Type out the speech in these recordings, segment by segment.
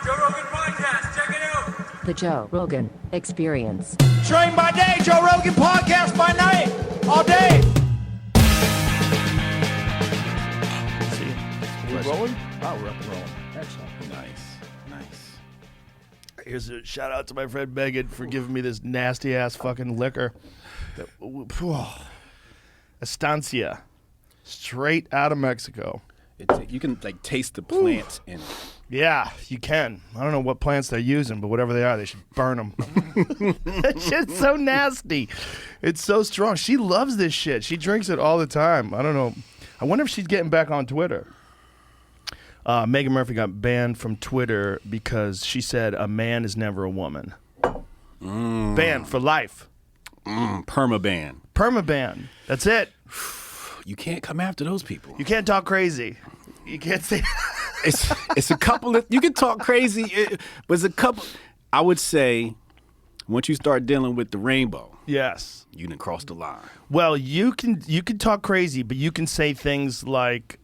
Joe Rogan Podcast. Check it out. The Joe Rogan Experience. Train by day, Joe Rogan Podcast by night, all day. See, We're rolling? Oh, we're up and rolling. Excellent. nice. Here's a shout out to my friend Megan for giving me this nasty ass fucking liquor. Estancia. Straight out of Mexico. You can like taste the plants in it. Yeah, you can. I don't know what plants they're using, but whatever they are, they should burn them. That shit's so nasty. It's so strong. She loves this shit. She drinks it all the time. I don't know. I wonder if she's getting back on Twitter. Megan Murphy got banned from Twitter because she said a man is never a woman. Banned for life. Permaban. Permaban. That's it. You can't come after those people. You can't talk crazy. You can't say... It's a couple of, you can talk crazy, but it's a couple. I would say once you start dealing with the rainbow, Yes. you done cross the line. Well, you can talk crazy, but you can say things like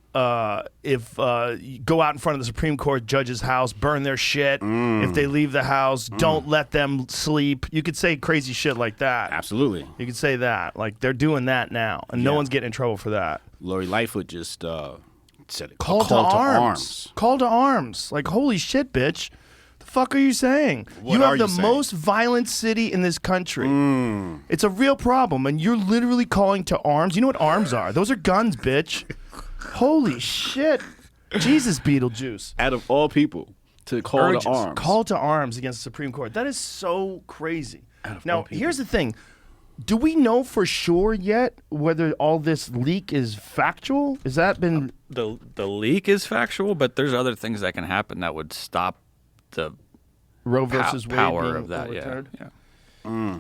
if you go out in front of the Supreme Court judge's house, burn their shit. If they leave the house, don't let them sleep. You could say crazy shit like that. Absolutely. You could say that. Like they're doing that now, and no Yeah. one's getting in trouble for that. Lori Lightfoot just said it. Call to arms. Call to arms. Like, holy shit, bitch. The fuck are you saying? What you are have the you saying? most violent city in this country. It's a real problem, and you're literally calling to arms. You know what arms are? Those are guns, bitch. Holy shit. Jesus, Beetlejuice. Out of all people to call Urges. to arms. Call to arms against the Supreme Court. That is so crazy. Out of Now, all people. here's the thing. Do we know for sure yet whether all this leak is factual? Has that been... The leak is factual, but there's other things that can happen that would stop the Roe versus Wade power being of that. overturned? Yeah.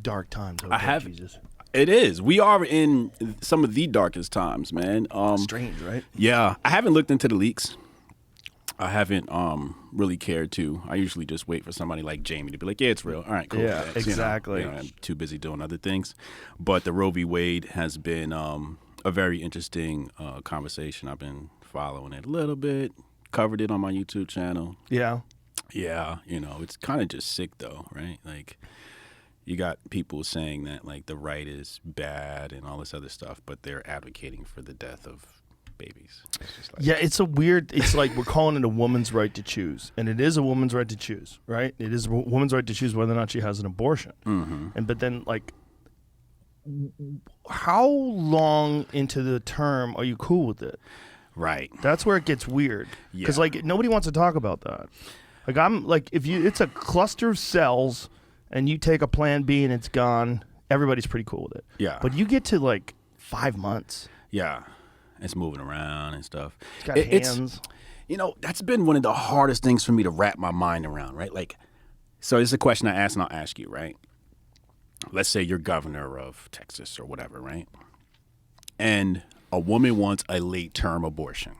Dark times. I have Jesus. It is. We are in some of the darkest times, man. Strange, right? Yeah, I haven't looked into the leaks. I haven't really cared to. I usually just wait for somebody like Jamie to be like, yeah, it's real. All right, cool. Yeah, Thanks. exactly. I'm too busy doing other things. But the Roe v. Wade has been a very interesting conversation. I've been following it a little bit, covered it on my YouTube channel. Yeah. Yeah, it's kind of just sick though, right? Like, you got people saying that like the right is bad and all this other stuff, but they're advocating for the death of babies. It's just like, Yeah, it's like we're calling it a woman's right to choose. And it is a woman's right to choose, right? It is a woman's right to choose whether or not she has an abortion. But then, like, how long into the term are you cool with it? right. That's where it gets weird. Because, Yeah. like, nobody wants to talk about that. Like, I'm like, it's a cluster of cells and you take a plan B and it's gone, everybody's pretty cool with it. Yeah. But you get to, like, 5 months. Yeah, it's moving around and stuff. It's got hands. That's been one of the hardest things for me to wrap my mind around, right? Like, so this is a question I asked and I'll ask you, right? Let's say you're governor of Texas or whatever, right? And a woman wants a late-term abortion,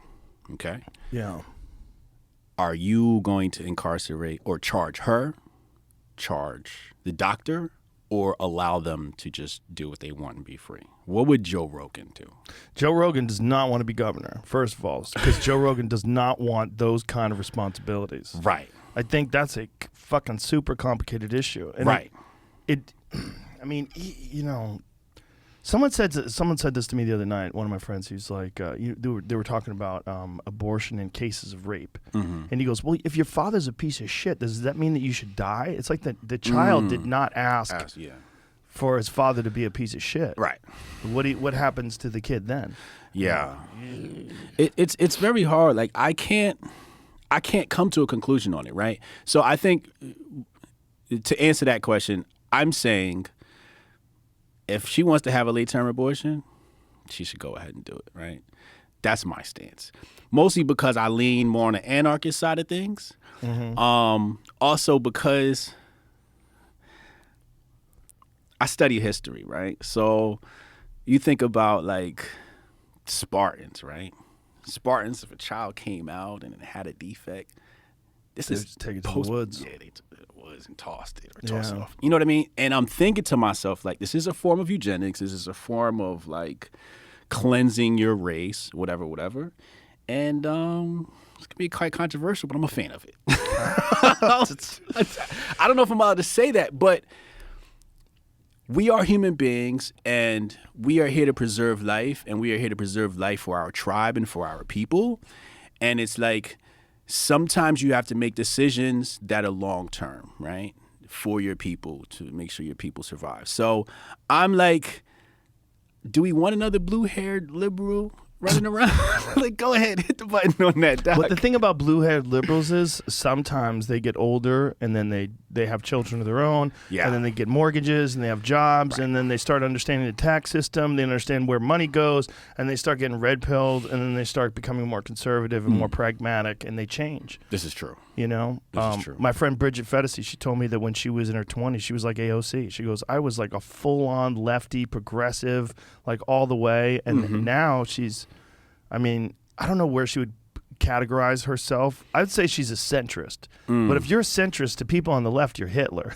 okay? Yeah. Are you going to incarcerate or charge her, charge the doctor, or allow them to just do what they want and be free? What would Joe Rogan do? Joe Rogan does not want to be governor, first of all, because Joe Rogan does not want those kind of responsibilities. Right. I think that's a fucking super complicated issue. And Right. I mean, someone said this to me the other night. One of my friends, he's like, they were talking about abortion in cases of rape, and he goes, "Well, if your father's a piece of shit, does that mean that you should die?" It's like the child did not ask Yeah. for his father to be a piece of shit. Right. What happens to the kid then? Yeah. It's very hard. Like, I can't come to a conclusion on it, right? So I think to answer that question, I'm saying if she wants to have a late-term abortion, she should go ahead and do it, right? That's my stance. Mostly because I lean more on the anarchist side of things. Also because I study history, right? So you think about, like, Spartans, right? Spartans, if a child came out and it had a defect, this is just take it to the woods. Yeah, they took it to the woods and tossed it or tossed it Yeah. off. You know what I mean? And I'm thinking to myself, like, this is a form of eugenics. This is a form of, like, cleansing your race, whatever. and it's gonna be quite controversial, but I'm a fan of it. I don't know if I'm allowed to say that, but we are human beings, and we are here to preserve life, and we are here to preserve life for our tribe and for our people. And it's like sometimes you have to make decisions that are long term, right, for your people to make sure your people survive. So I'm like, do we want another blue-haired liberal running around? Like, go ahead, hit the button on that, doc. But the thing about blue-haired liberals is sometimes they get older and then they have children of their own, and then they get mortgages and they have jobs, and then they start understanding the tax system, they understand where money goes, and they start getting red-pilled, and then they start becoming more conservative and more pragmatic, and they change. This is true. You know? This is true. My friend Bridget Fedesi, she told me that when she was in her 20s, she was like AOC. She goes, I was like a full-on lefty, progressive, like all the way, and now she's, I mean, I don't know where she would categorize herself. I'd say she's a centrist. But if you're a centrist to people on the left, you're Hitler.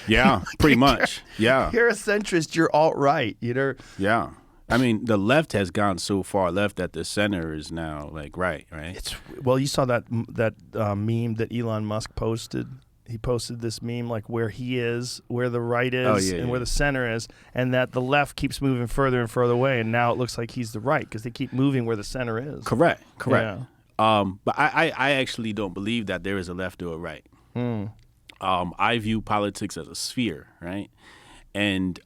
Yeah, pretty much. Yeah. You're a centrist, you're alt-right. You know? Yeah. I mean, the left has gone so far left that the center is now like right? Well, you saw that meme that Elon Musk posted. He posted this meme like where he is, where the right is, and where the center is, and that the left keeps moving further and further away, and now it looks like he's the right because they keep moving where the center is. Correct. Yeah. But I actually don't believe that there is a left or a right. I view politics as a sphere, right? And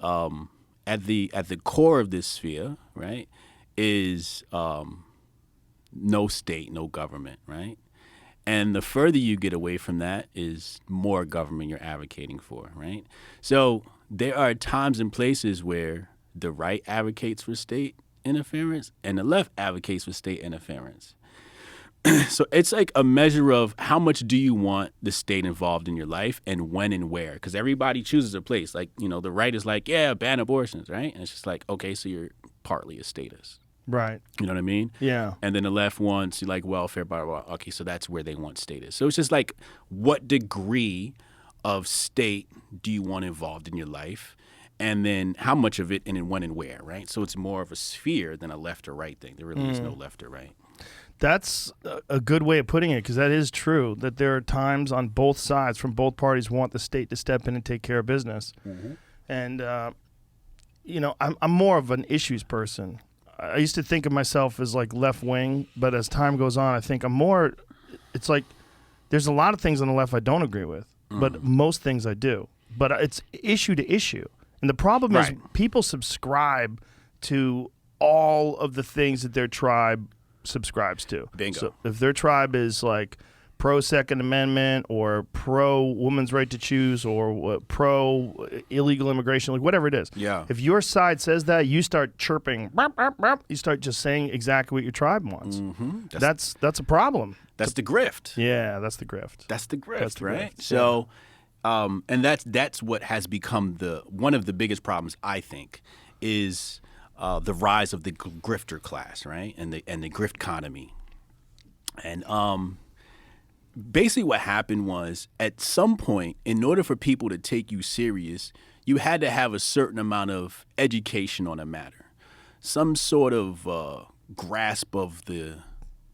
at the core of this sphere, right, is no state, no government, right? And the further you get away from that is more government you're advocating for, right? So there are times and places where the right advocates for state interference and the left advocates for state interference. So it's like a measure of how much do you want the state involved in your life and when and where, because everybody chooses a place. Like, you know, the right is like, yeah, ban abortions, right? And it's just like, okay, so you're partly a statist. Right. You know what I mean? Yeah. And then the left wants like welfare, blah, blah, blah. Okay, so that's where they want status. So it's just like, what degree of state do you want involved in your life? And then how much of it and in when and where, right? So it's more of a sphere than a left or right thing. There really is no left or right. That's a good way of putting it, because that is true, that there are times on both sides from both parties want the state to step in and take care of business. And, you know, I'm more of an issues person. I used to think of myself as like left wing, but as time goes on, I think I'm more, it's like there's a lot of things on the left I don't agree with, but most things I do. But it's issue to issue. And the problem is people subscribe to all of the things that their tribe subscribes to. Bingo. So if their tribe is like pro Second Amendment or pro women's right to choose or pro illegal immigration, like whatever it is. Yeah. If your side says that, you start chirping, burp, burp, burp, you start just saying exactly what your tribe wants. That's a problem. That's the grift. Yeah, that's the grift. That's the grift, That's the right? grift, So, and that's what has become one of the biggest problems, I think, is the rise of the grifter class, right, and the grift economy. And basically, what happened was, at some point, in order for people to take you serious, you had to have a certain amount of education on a matter, some sort of grasp of the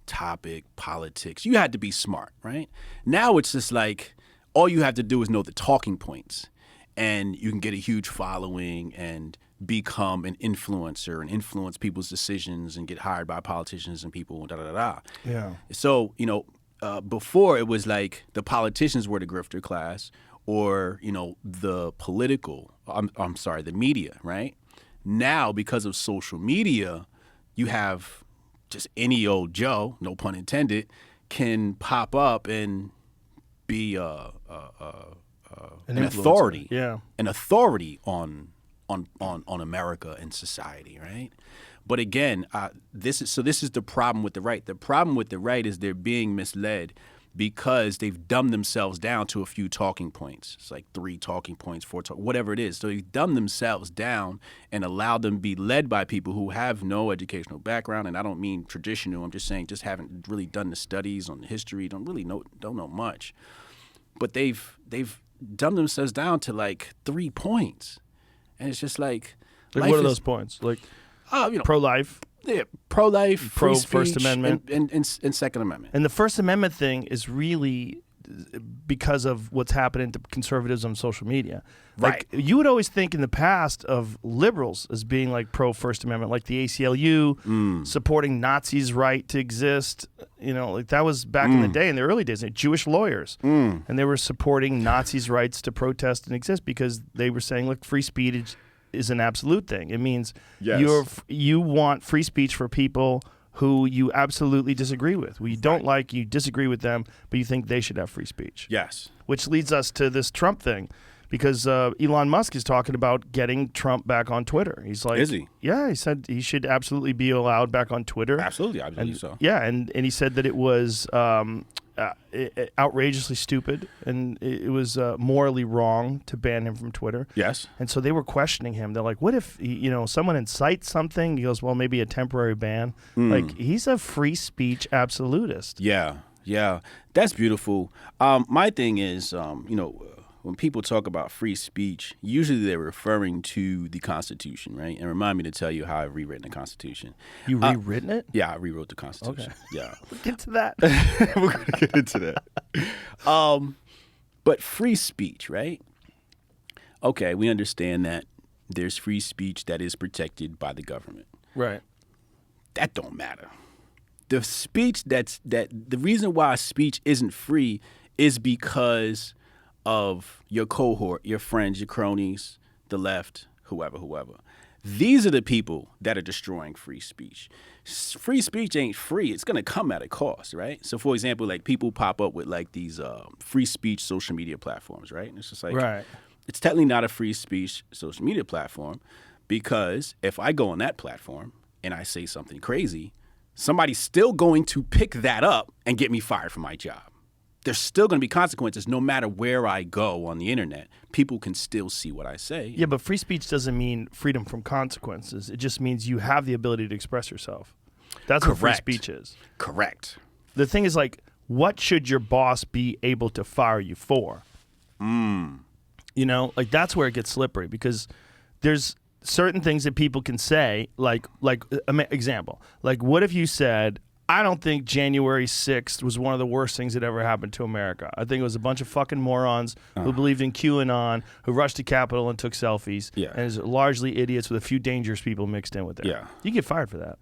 topic, politics. You had to be smart, right? Now it's just like all you have to do is know the talking points, and you can get a huge following and become an influencer and influence people's decisions and get hired by politicians and people, da da da da. Yeah. So, you know, before it was like the politicians were the grifter class, or, you know, the the media, right? Now, because of social media, you have just any old Joe, no pun intended, can pop up and be an authority, an authority on America and society, right? But again, this is the problem with the right. The problem with the right is they're being misled because they've dumbed themselves down to a few talking points. It's like 3 talking points, 4 whatever it is. So they've dumbed themselves down and allowed them to be led by people who have no educational background. And I don't mean traditional. I'm just saying just haven't really done the studies on history. Don't know much. But they've dumbed themselves down to like 3 points. And it's just like what are those points? Like you know, pro-life? pro-life, Pro free speech, First Amendment. and Second Amendment. And the First Amendment thing is really because of what's happening to conservatives on social media. Like, Right. you would always think in the past of liberals as being like pro First Amendment, like the ACLU supporting Nazis' right to exist. You know, like that was back in the day, in the early days, like Jewish lawyers. And they were supporting Nazis' rights to protest and exist because they were saying, look, free speech is an absolute thing. It means you want free speech for people who you absolutely disagree with, who you don't like, you disagree with them, but you think they should have free speech. Yes. Which leads us to this Trump thing, because Elon Musk is talking about getting Trump back on Twitter. He's like, Is he? Yeah, he said he should absolutely be allowed back on Twitter. Absolutely, I believe so. Yeah, and he said that it was outrageously stupid, and it was morally wrong to ban him from Twitter. Yes. And so they were questioning him. They're like, what if, someone incites something? He goes, well, maybe a temporary ban. Like, he's a free speech absolutist. Yeah, that's beautiful. My thing is, when people talk about free speech, usually they're referring to the Constitution, right? And remind me to tell you how I've rewritten the Constitution. You rewritten it? Yeah, I rewrote the Constitution. Okay. Yeah. We'll get to that. We're going to get into that. But free speech, right? Okay, we understand that there's free speech that is protected by the government. Right. That don't matter. The speech the reason why speech isn't free is because of your cohort, your friends, your cronies, the left, whoever. These are the people that are destroying free speech. Free speech ain't free. It's going to come at a cost, right? So, for example, like people pop up with like these free speech social media platforms, right? And it's just like, Right. It's technically not a free speech social media platform because if I go on that platform and I say something crazy, somebody's still going to pick that up and get me fired from my job. There's still going to be consequences no matter where I go on the internet. People can still see what I say. Yeah, but free speech doesn't mean freedom from consequences. It just means you have the ability to express yourself. That's what free Correct. speech is. Correct. The thing is, like, what should your boss be able to fire you for? Like, that's where it gets slippery, because there's certain things that people can say, like example, like, what if you said, I don't think January 6th was one of the worst things that ever happened to America. I think it was a bunch of fucking morons who believed in QAnon, who rushed to Capitol and took selfies, and is largely idiots with a few dangerous people mixed in with it. Yeah. You get fired for that.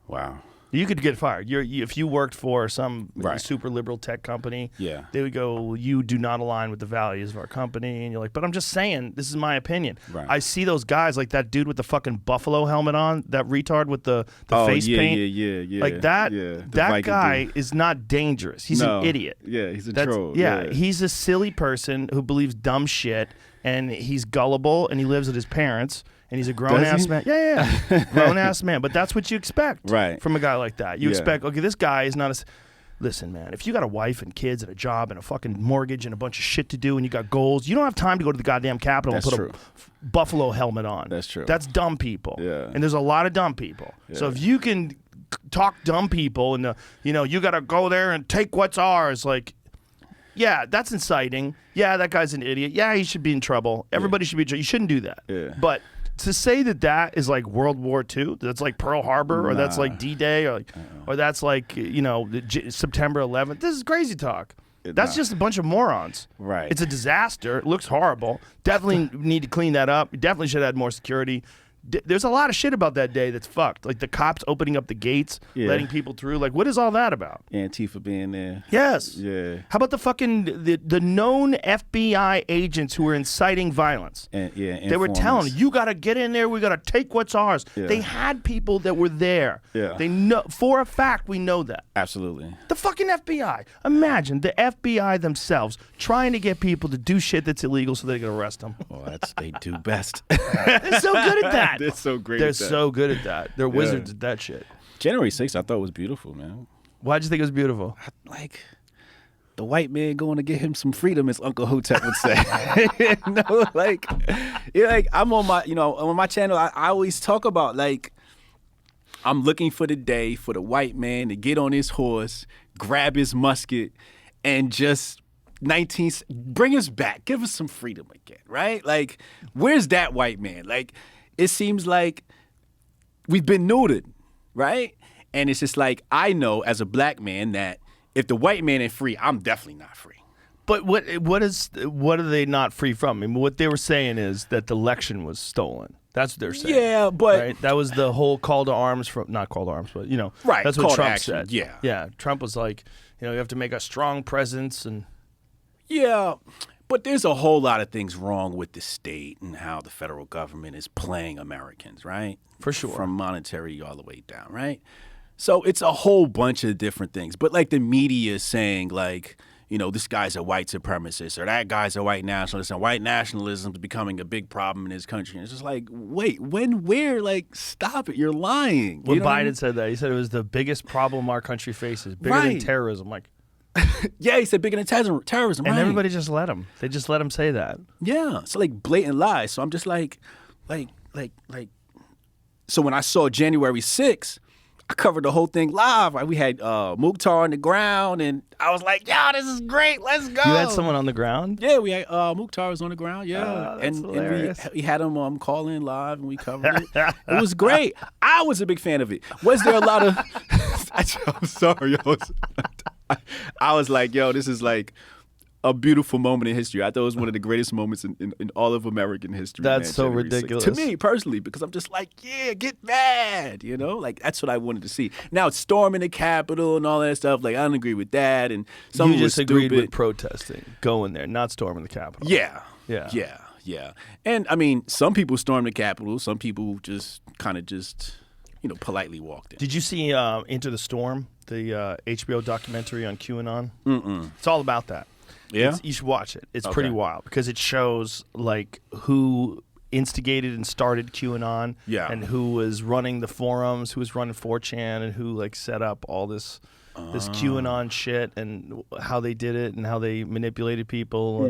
Wow. You could get fired. If you worked for some Right. super liberal tech company, Yeah. they would go, well, you do not align with the values of our company. And you're like, but I'm just saying, this is my opinion. Right. I see those guys, like that dude with the fucking buffalo helmet on, that retard with the face paint. Yeah. Like that, The that Viking guy dude. is not dangerous. He's No. an idiot. Yeah, he's a That's- troll. Yeah, he's a silly person who believes dumb shit, and he's gullible, and he lives with his parents, and he's a grown-ass he? man. Yeah. Grown-ass man. But that's what you expect Right. from a guy like that. You Yeah. expect, okay, this guy is not a... Listen, man, if you got a wife and kids and a job and a fucking mortgage and a bunch of shit to do and you got goals, you don't have time to go to the goddamn Capitol That's and put true. a buffalo helmet on. That's true. That's dumb people. Yeah. And there's a lot of dumb people. So Yeah. if you can talk dumb people and, you got to go there and take what's ours, like... Yeah, that's inciting. Yeah, that guy's an idiot. Yeah, he should be in trouble. Everybody should be in trouble. You shouldn't do that. Yeah. But to say that is like World War II, that's like Pearl Harbor, or that's like D-Day, or that's like, September 11th, this is crazy talk. That's just a bunch of morons. Right. It's a disaster. It looks horrible. Definitely need to clean that up. Definitely should have had more security. There's a lot of shit about that day that's fucked. Like the cops opening up the gates, letting people through. Like, what is all that about? Antifa being there. Yes. Yeah. How about the fucking the known FBI agents who were inciting violence? They were telling you got to get in there. We got to take what's ours. Yeah. They had people that were there. Yeah. They know for a fact. We know that. Absolutely. The fucking FBI. Imagine the FBI themselves trying to get people to do shit that's illegal so they can arrest them. Well, they do best. They're so good at that. They're so great They're at that. so good at that. They're wizards at that shit. January 6th, I thought was beautiful, man. Why'd you think it was beautiful? Like the white man going to get him some freedom, as Uncle Hotep would say. I'm on my channel. I always talk about like I'm looking for the day for the white man to get on his horse, grab his musket, and just bring us back, give us some freedom again, right? Like, where's that white man? Like, it seems like we've been neutered. right? And it's just like, I know as a black man that if the white man ain't free, I'm definitely not free. But what are they not free from? I mean, what they were saying is that the election was stolen. That's what they're saying. Yeah, but right? That was the whole call to arms not call to arms, but right, that's call what to Trump action, said. yeah. Yeah. Trump was like, you have to make a strong presence and yeah, but there's a whole lot of things wrong with the state and how the federal government is playing Americans, right? For sure. From monetary all the way down, right? So it's a whole bunch of different things. But like the media is saying, like, this guy's a white supremacist or that guy's a white nationalist, and white nationalism is becoming a big problem in this country. And it's just like, wait, when, where? Like, stop it. You're lying. When You know what I Biden mean? said that, he said it was the biggest problem our country faces, bigger than Right. terrorism. Like, Yeah, he said bigger than terrorism. and right. everybody just let him. They just let him say that. Yeah, so like blatant lies. So I'm just like. So when I saw January 6th, I covered the whole thing live. Right? We had Mukhtar on the ground, and I was like, "Yo, this is great. Let's go." You had someone on the ground? Yeah, we had Mukhtar was on the ground. Yeah, Oh, that's and hilarious. we had him call in live, and we covered it. It was great. I was a big fan of it. Was there a lot of? I'm sorry, I was like, "Yo, this is like." A beautiful moment in history. I thought it was one of the greatest moments in all of American history. That's man, so January 6th. ridiculous. To me, personally, because I'm just like, yeah, get mad, Like, that's what I wanted to see. Now, it's storming the Capitol and all that stuff. Like, I don't agree with that. And some You of it was just agreed stupid. with protesting, going there, not storming the Capitol. Yeah. Yeah. Yeah. Yeah. And, I mean, some people stormed the Capitol. Some people just kind of politely walked in. Did you see Into the Storm, the HBO documentary on QAnon? Mm-mm. It's all about that. Yeah? You should watch it. It's Okay. pretty wild because it shows like who instigated and started QAnon, Yeah. and who was running the forums, who was running 4chan, and who like set up all this QAnon shit, and how they did it, and how they manipulated people,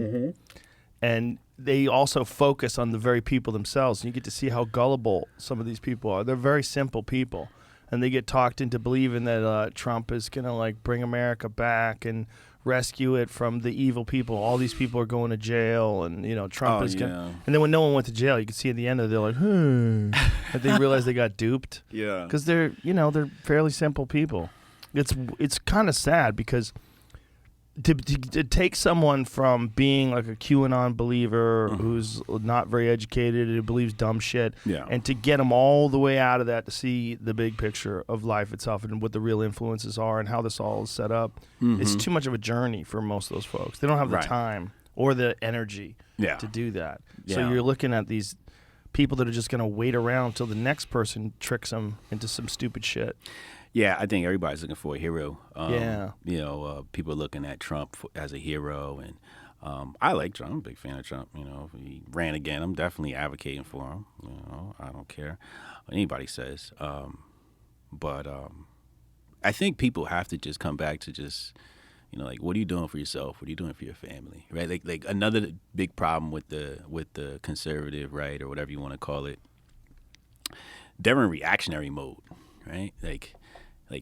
and they also focus on the very people themselves, and you get to see how gullible some of these people are. They're very simple people, and they get talked into believing that Trump is gonna like bring America back and rescue it from the evil people. All these people are going to jail, and Trump is gonna. And then when no one went to jail, you can see at the end of it, they're like, and they realize they got duped. Yeah. Because they're fairly simple people. It's kind of sad because to take someone from being like a QAnon believer who's not very educated and who believes dumb shit, Yeah. and to get them all the way out of that to see the big picture of life itself and what the real influences are and how this all is set up, it's too much of a journey for most of those folks. They don't have the Right. time or the energy Yeah. to do that. So Yeah. you're looking at these people that are just going to wait around until the next person tricks them into some stupid shit. Yeah, I think everybody's looking for a hero. Yeah. People are looking at Trump as a hero, and I like Trump. I'm a big fan of Trump. If he ran again, I'm definitely advocating for him. I don't care what anybody says. But I think people have to just come back to just, like, what are you doing for yourself? What are you doing for your family? Right? Like another big problem with the conservative right, or whatever you want to call it. They're in reactionary mode, right? Like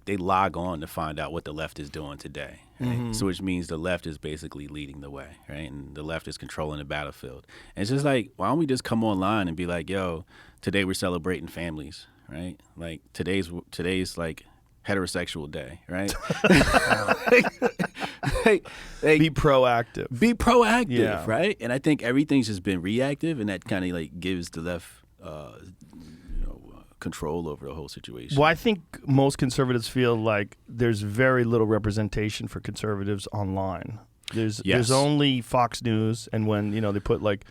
they log on to find out what the left is doing today, right? So which means the left is basically leading the way, right? And the left is controlling the battlefield. And it's just like, why don't we just come online and be like, yo, today we're celebrating families, right? Like today's like heterosexual day, right? Be proactive. Be proactive, Yeah. right? And I think everything's just been reactive, and that kind of like gives the left, control over the whole situation. Well, I think most conservatives feel like there's very little representation for conservatives online. There's only Fox News, and when they put like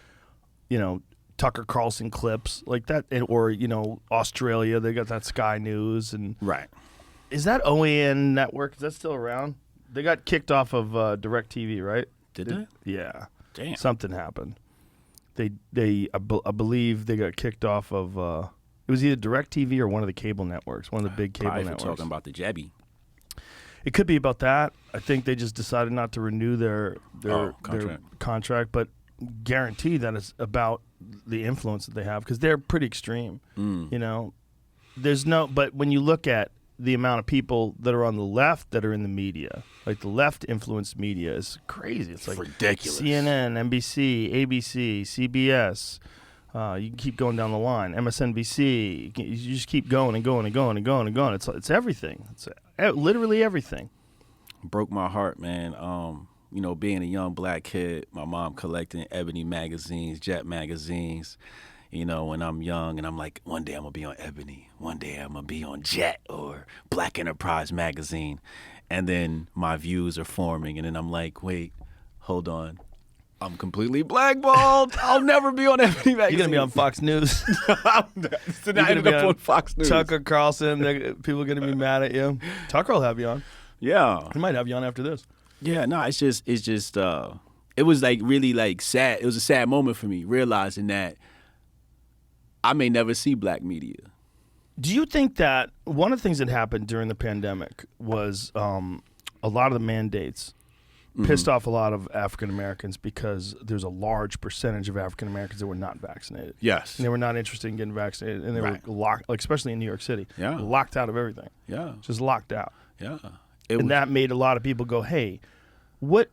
Tucker Carlson clips like that, or Australia, they got that Sky News, and Right. is that OAN network? Is that still around? They got kicked off of DirecTV, right? Did they? Yeah. Damn. Something happened. I believe they got kicked off of. It was either DirecTV or one of the cable networks, one of the big cable Probably networks. for talking about the Jabby. It could be about that. I think they just decided not to renew their contract, but guarantee that it's about the influence that they have because they're pretty extreme. There's but when you look at the amount of people that are on the left that are in the media, like the left influenced media is crazy. It's like ridiculous. CNN, NBC, ABC, CBS, You can keep going down the line. MSNBC. You just keep going and going and going and going and going. It's everything. It's literally everything. Broke my heart, man. You know, being a young black kid, my mom collecting Ebony magazines, Jet magazines. You know, when I'm young and I'm like, one day I'm gonna be on Ebony, one day I'm gonna be on Jet or Black Enterprise magazine, and then my views are forming, and then I'm like, wait, hold on. I'm completely blackballed. I'll never be on Ebony magazine. You're going to be on Fox News. So now I ended up on Fox News. Tucker Carlson. People are going to be mad at you. Tucker will have you on. Yeah. He might have you on after this. Yeah, no, it's just it was like really like sad. It was a sad moment for me, realizing that I may never see black media. Do you think that one of the things that happened during the pandemic was a lot of the mandates pissed off a lot of African Americans because there's a large percentage of African Americans that were not vaccinated. Yes. And they were not interested in getting vaccinated, and they were locked, like especially in New York City, locked out of everything. Yeah. Just locked out. Yeah. That made a lot of people go, hey, what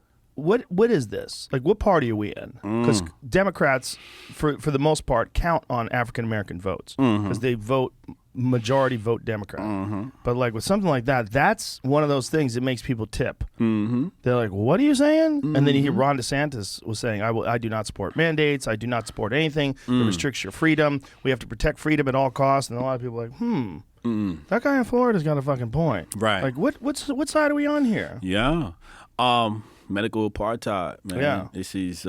is this? Like, what party are we in? Because Democrats, for the most part, count on African American votes because they majority vote Democrat. But like with something like that, that's one of those things that makes people tip. They're like, what are you saying? And then you hear Ron DeSantis was saying, I do not support mandates. I do not support anything that restricts your freedom. We have to protect freedom at all costs. And a lot of people are like, that guy in Florida's got a fucking point. Right. Like, what side are we on here? Yeah. Medical apartheid, man. Yeah. This is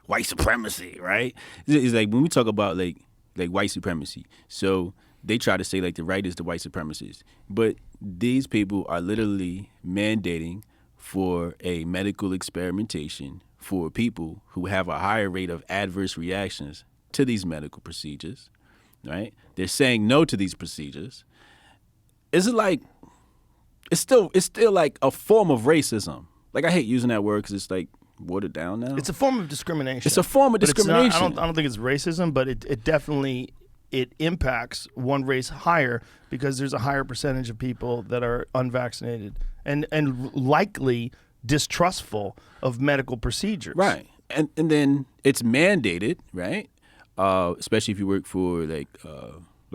white supremacy, right? It's like when we talk about like white supremacy, so they try to say like the right is the white supremacists, but these people are literally mandating for a medical experimentation for people who have a higher rate of adverse reactions to these medical procedures, right? They're saying no to these procedures. It's still like a form of racism. Like, I hate using that word because it's like watered down now. It's a form of discrimination. It's a form of discrimination. I don't think it's racism, but it definitely impacts one race higher because there's a higher percentage of people that are unvaccinated and likely distrustful of medical procedures. Right. And then it's mandated, right? Especially if you work for like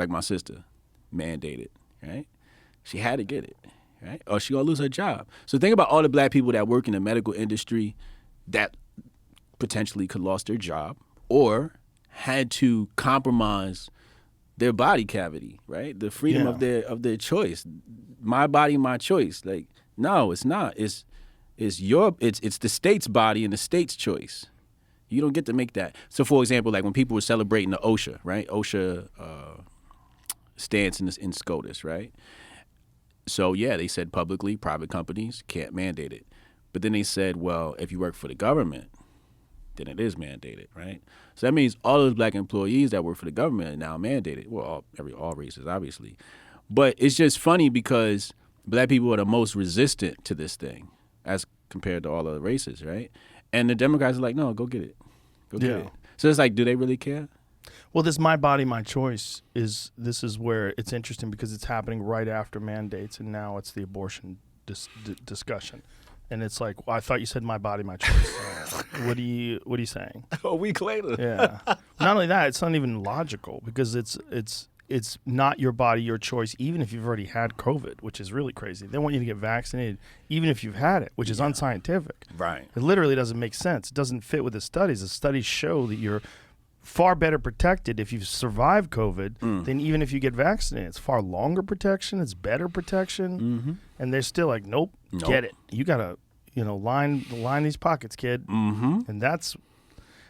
my sister, mandated, right? She had to get it. Right? Or she gonna lose her job. So think about all the black people that work in the medical industry that potentially could lost their job or had to compromise their body cavity, right? The freedom of their choice. My body, my choice. Like, no, it's not. It's the state's body and the state's choice. You don't get to make that. So for example, like when people were celebrating the OSHA, right? OSHA stance in SCOTUS, right? So, yeah, they said publicly, private companies can't mandate it. But then they said, well, if you work for the government, then it is mandated, right? So that means all those black employees that work for the government are now mandated. Well, all races, obviously. But it's just funny because black people are the most resistant to this thing as compared to all other races, right? And the Democrats are like, no, go get it. Go get it. So it's like, do they really care? Well, this My Body, My Choice is where it's interesting because it's happening right after mandates, and now it's the abortion discussion. And it's like, well, I thought you said My Body, My Choice. What are you saying? A week later. Yeah. Not only that, it's not even logical because it's not your body, your choice, even if you've already had COVID, which is really crazy. They want you to get vaccinated even if you've had it, which is unscientific. Right. It literally doesn't make sense. It doesn't fit with the studies. The studies show that you're far better protected if you've survived COVID than even if you get vaccinated. It's far longer protection. It's better protection. And they're still like, nope, get it. You got to, line these pockets, kid. And that's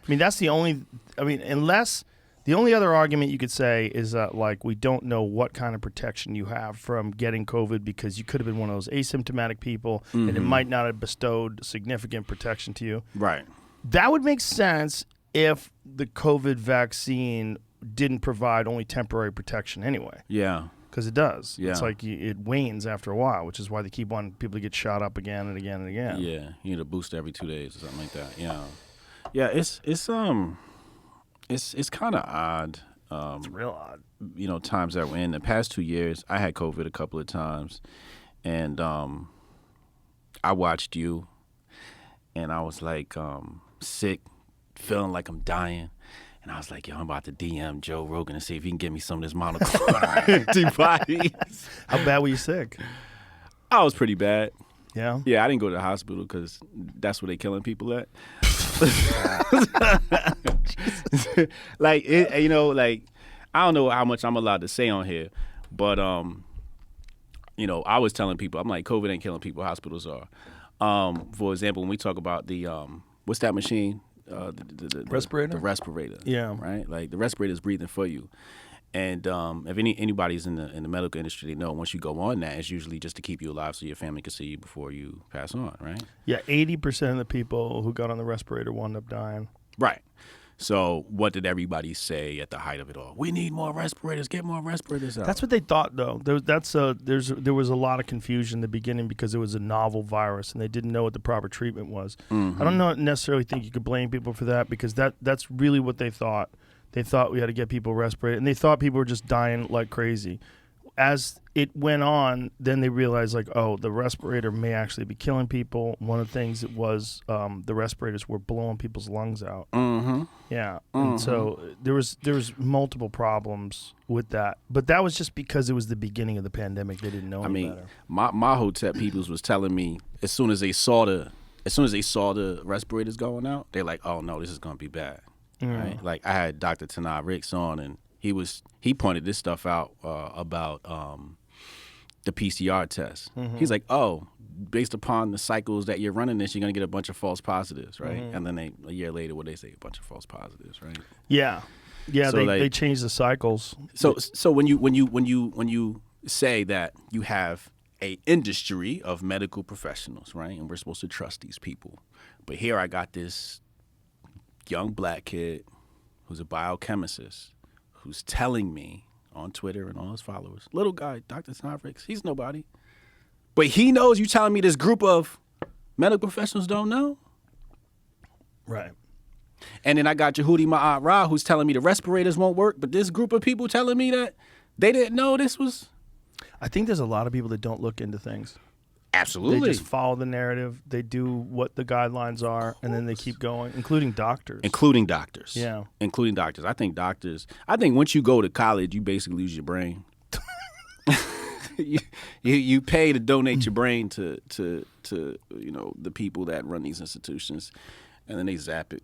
the only, unless the only other argument you could say is that, like, we don't know what kind of protection you have from getting COVID because you could have been one of those asymptomatic people and it might not have bestowed significant protection to you. Right. That would make sense if the COVID vaccine didn't provide only temporary protection anyway. Yeah. Because it does. Yeah. It's like it wanes after a while, which is why they keep wanting people to get shot up again and again and again. Yeah. You need a booster every 2 days or something like that. Yeah. Yeah, it's kind of odd. It's real odd. Times that we're in. The past 2 years, I had COVID a couple of times, and I watched you, and I was like sick, feeling like I'm dying, And I was like, yo, I'm about to DM Joe Rogan and see if he can get me some of this monoclonal antibodies. How bad were you sick? I was pretty bad. Yeah. Yeah, I didn't go to the hospital because that's where they killing people at. Like, you know, like, I don't know how much I'm allowed to say on here, but, you know, I was telling people, I'm like, COVID ain't killing people, hospitals are. For example, when we talk about the, what's that machine? The Respirator? The respirator. Yeah. Right? Like, the respirator is breathing for you. And if anybody's in the medical industry, they know once you go on that, it's usually just to keep you alive so your family can see you before you pass on, right? Yeah, 80% of the people who got on the respirator wound up dying. Right. So what did everybody say at the height of it all? We need more respirators. Get more respirators out. That's what they thought, though. There was a lot of confusion in the beginning because it was a novel virus and they didn't know what the proper treatment was. Mm-hmm. I don't necessarily think you could blame people for that because that's really what they thought. They thought we had to get people respirated, and they thought people were just dying like crazy. As it went on, then they realized, like, oh, the respirator may actually be killing people. One of the things it was, the respirators were blowing people's lungs out. Mm-hmm. Yeah, and so there was multiple problems with that, but that was just because it was the beginning of the pandemic. They didn't know any better. my Hotep peoples was telling me as soon as they saw the respirators going out, they're like, oh no, this is gonna be bad. Right? Like I had Dr. Tanai Ricks on, and he pointed this stuff out about the PCR test. He's like, oh, based upon the cycles that you're running this, you're gonna get a bunch of false positives, right? And then a year later, what they say, a bunch of false positives, right? Yeah, So they changed the cycles. So when you say that you have a industry of medical professionals, right, and we're supposed to trust these people, but here I got this young black kid who's a biochemist who's telling me on Twitter and all his followers, little guy, Dr. Snodricks, he's nobody. But he knows you telling me this group of medical professionals don't know? Right. And then I got Jehudi Ma'at Ra who's telling me the respirators won't work, but this group of people telling me that they didn't know this was... I think there's a lot of people that don't look into things. Absolutely. They just follow the narrative. They do what the guidelines are, and then they keep going, including doctors. Including doctors. Yeah. Including doctors. I think once you go to college, you basically lose your brain. you pay to donate your brain to you know, the people that run these institutions, and then they zap it.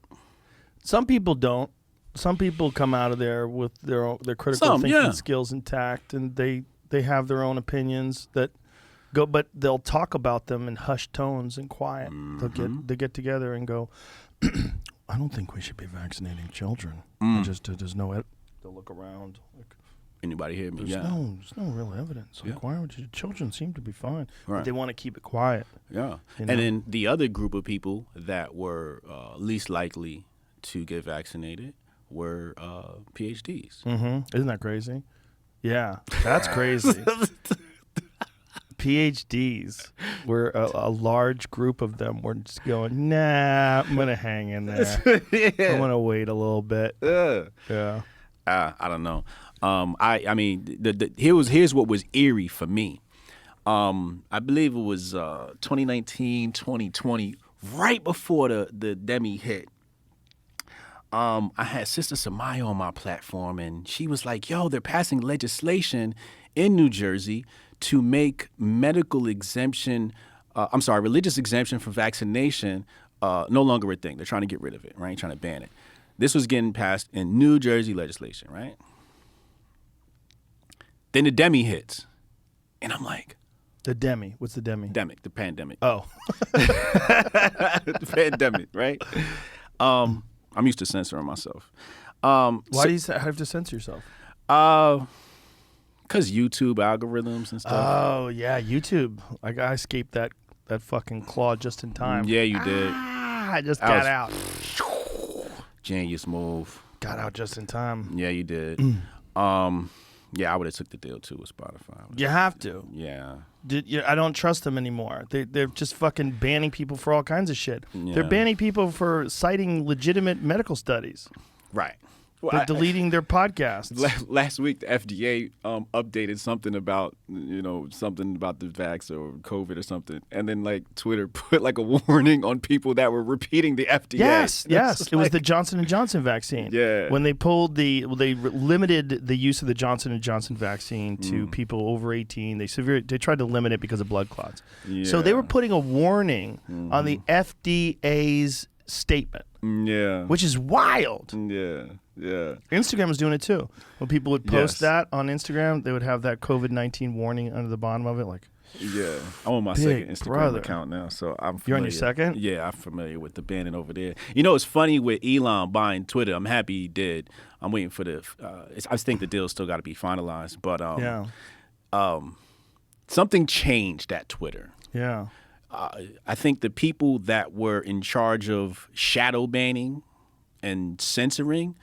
Some people don't. Some people come out of there with their critical thinking skills intact, and they have their own opinions that go, but they'll talk about them in hushed tones and quiet. They get together and go, I don't think we should be vaccinating children. There's no they'll look around. Like, anybody hear me? There's no real evidence. Like, why would children seem to be fine? Right. But they want to keep it quiet. Yeah. You know? And then the other group of people that were least likely to get vaccinated were PhDs. Isn't that crazy? Yeah, that's crazy. PhDs were a large group of them were just going, nah, I'm going to hang in there. I'm going to wait a little bit. Yeah. I don't know. I mean, here's what was eerie for me. I believe it was 2019, 2020, right before the Demi hit. I had Sister Samaya on my platform, and she was like, yo, they're passing legislation in New Jersey to make religious exemption for vaccination no longer a thing. They're trying to get rid of it, right? Trying to ban it. This was getting passed in New Jersey legislation, right? Then the Demi hits, and I'm like, The Demi. What's the Demi? The pandemic. Oh. The pandemic, right? I'm used to censoring myself. Why do you have to censor yourself? Because YouTube algorithms and stuff. Oh, yeah, YouTube. I escaped that fucking claw just in time. Yeah, you did. I just got out. Genius move. Got out just in time. Yeah, you did. Yeah, I would have took the deal too with Spotify. You have to. Yeah. I don't trust them anymore. They're just fucking banning people for all kinds of shit. Yeah. They're banning people for citing legitimate medical studies. Right. Well, They're deleting their podcasts. Last week, the FDA updated something about something about the vax or COVID or something, and then like Twitter put like a warning on people that were repeating the FDA. Yes. It was the Johnson & Johnson vaccine. Yeah. When they limited the use of the Johnson & Johnson vaccine to people over 18. They tried to limit it because of blood clots. Yeah. So they were putting a warning on the FDA's statement. Yeah. Which is wild. Yeah. Instagram was doing it too. When people would post Yes. that on Instagram, they would have that COVID-19 warning under the bottom of it. Like, Yeah. I'm on my Big second Instagram brother. account now, so I'm familiar. You're on your second? Yeah, I'm familiar with the banning over there. You know, it's funny with Elon buying Twitter. I'm happy he did. I'm waiting for the. I think the deal's still got to be finalized, but something changed at Twitter. yeah. I think the people that were in charge of shadow banning and censoring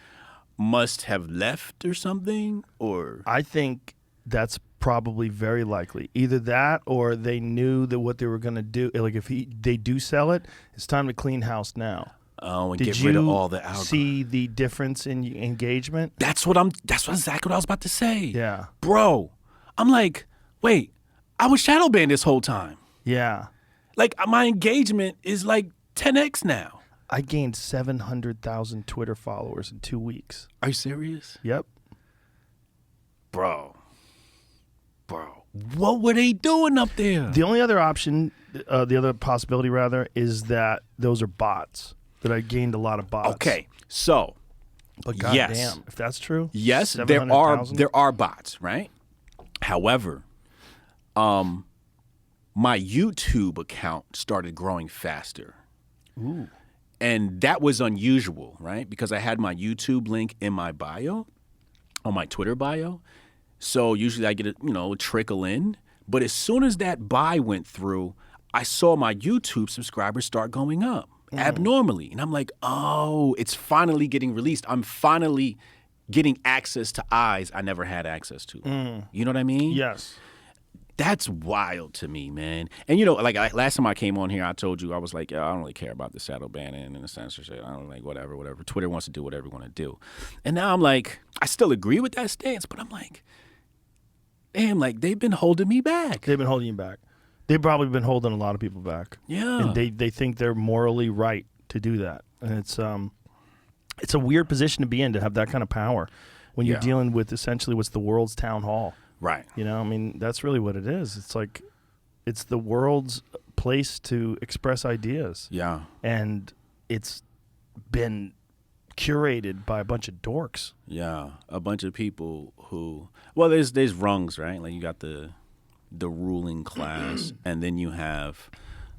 must have left or something, or I think that's probably very likely. Either that or they knew that what they were going to do. Like if they do sell it, it's time to clean house now. and Did get you rid of all the alcohol. see the difference in engagement? That's exactly what I was about to say. Yeah. Bro, I'm like, wait, I was shadow banned this whole time. Yeah. Like my engagement is like 10x now. I gained 700,000 Twitter followers in 2 weeks. Are you serious? Yep. Bro, what were they doing up there? The only other option, the other possibility rather, is that those are bots. That I gained a lot of bots. Okay, so But yes. goddamn, if that's true, yes, there 700,000? are bots, right? However, my YouTube account started growing faster. Ooh. And that was unusual, right? Because I had my YouTube link in my bio, on my Twitter bio. So usually I get a trickle in. But as soon as that buy went through, I saw my YouTube subscribers start going up abnormally. And I'm like, oh, it's finally getting released. I'm finally getting access to eyes I never had access to. You know what I mean? Yes. That's wild to me, man. And like last time I came on here, I told you I was like, I don't really care about the shadow banning and the censorship. I don't like whatever. Twitter wants to do whatever they want to do. And now I'm like, I still agree with that stance, but I'm like, damn, like they've been holding me back. They've been holding you back. They've probably been holding a lot of people back. Yeah. And they think they're morally right to do that. And it's a weird position to be in, to have that kind of power when you're Yeah. dealing with essentially what's the world's town hall. Right. You know, I mean, that's really what it is. It's like, it's the world's place to express ideas. Yeah. And it's been curated by a bunch of dorks. Yeah. A bunch of people who, well, there's rungs, right? Like you got the ruling class, and then you have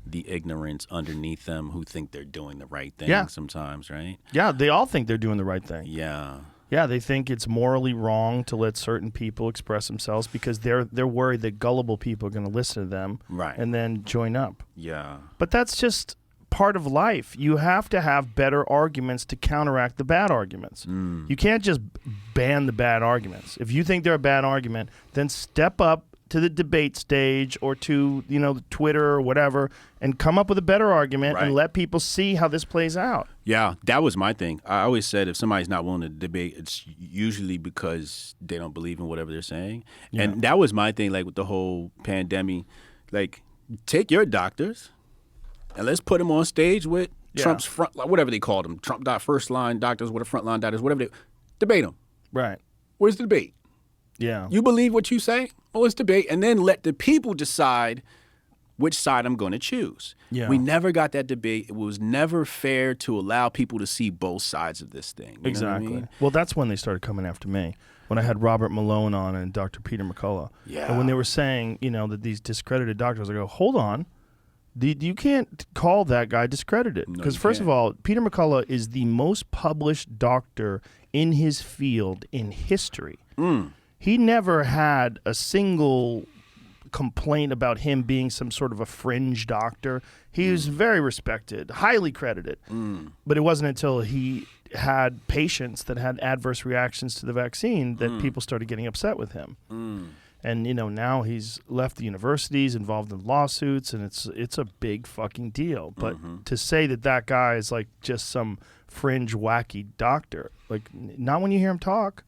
the ignorance underneath them who think they're doing the right thing sometimes, right? Yeah, they all think they're doing the right thing. Yeah. Yeah, they think it's morally wrong to let certain people express themselves because they're worried that gullible people are going to listen to them Right. and then join up. Yeah. But that's just part of life. You have to have better arguments to counteract the bad arguments. You can't just ban the bad arguments. If you think they're a bad argument, then step up to the debate stage or to, Twitter or whatever, and come up with a better argument Right. and let people see how this plays out. Yeah, that was my thing. I always said if somebody's not willing to debate, it's usually because they don't believe in whatever they're saying. Yeah. And that was my thing, like with the whole pandemic. Like, take your doctors and let's put them on stage with Trump's front, whatever they called them, Trump first line doctors, what front line doctors, whatever they debate them. Right. Where's the debate? Yeah. You believe what you say? Well, let's debate, and then let the people decide which side I'm going to choose. Yeah. We never got that debate. It was never fair to allow people to see both sides of this thing. You know what I Exactly. mean? Well, that's when they started coming after me. When I had Robert Malone on and Dr. Peter McCullough. Yeah. And when they were saying, that these discredited doctors, I go, hold on. You can't call that guy discredited. Because you first of can't. all, Peter McCullough is the most published doctor in his field in history. He never had a single complaint about him being some sort of a fringe doctor. He was very respected, highly credited. But it wasn't until he had patients that had adverse reactions to the vaccine that people started getting upset with him. And now he's left the university, he's involved in lawsuits, and it's a big fucking deal. But to say that guy is like just some fringe wacky doctor, like not when you hear him talk.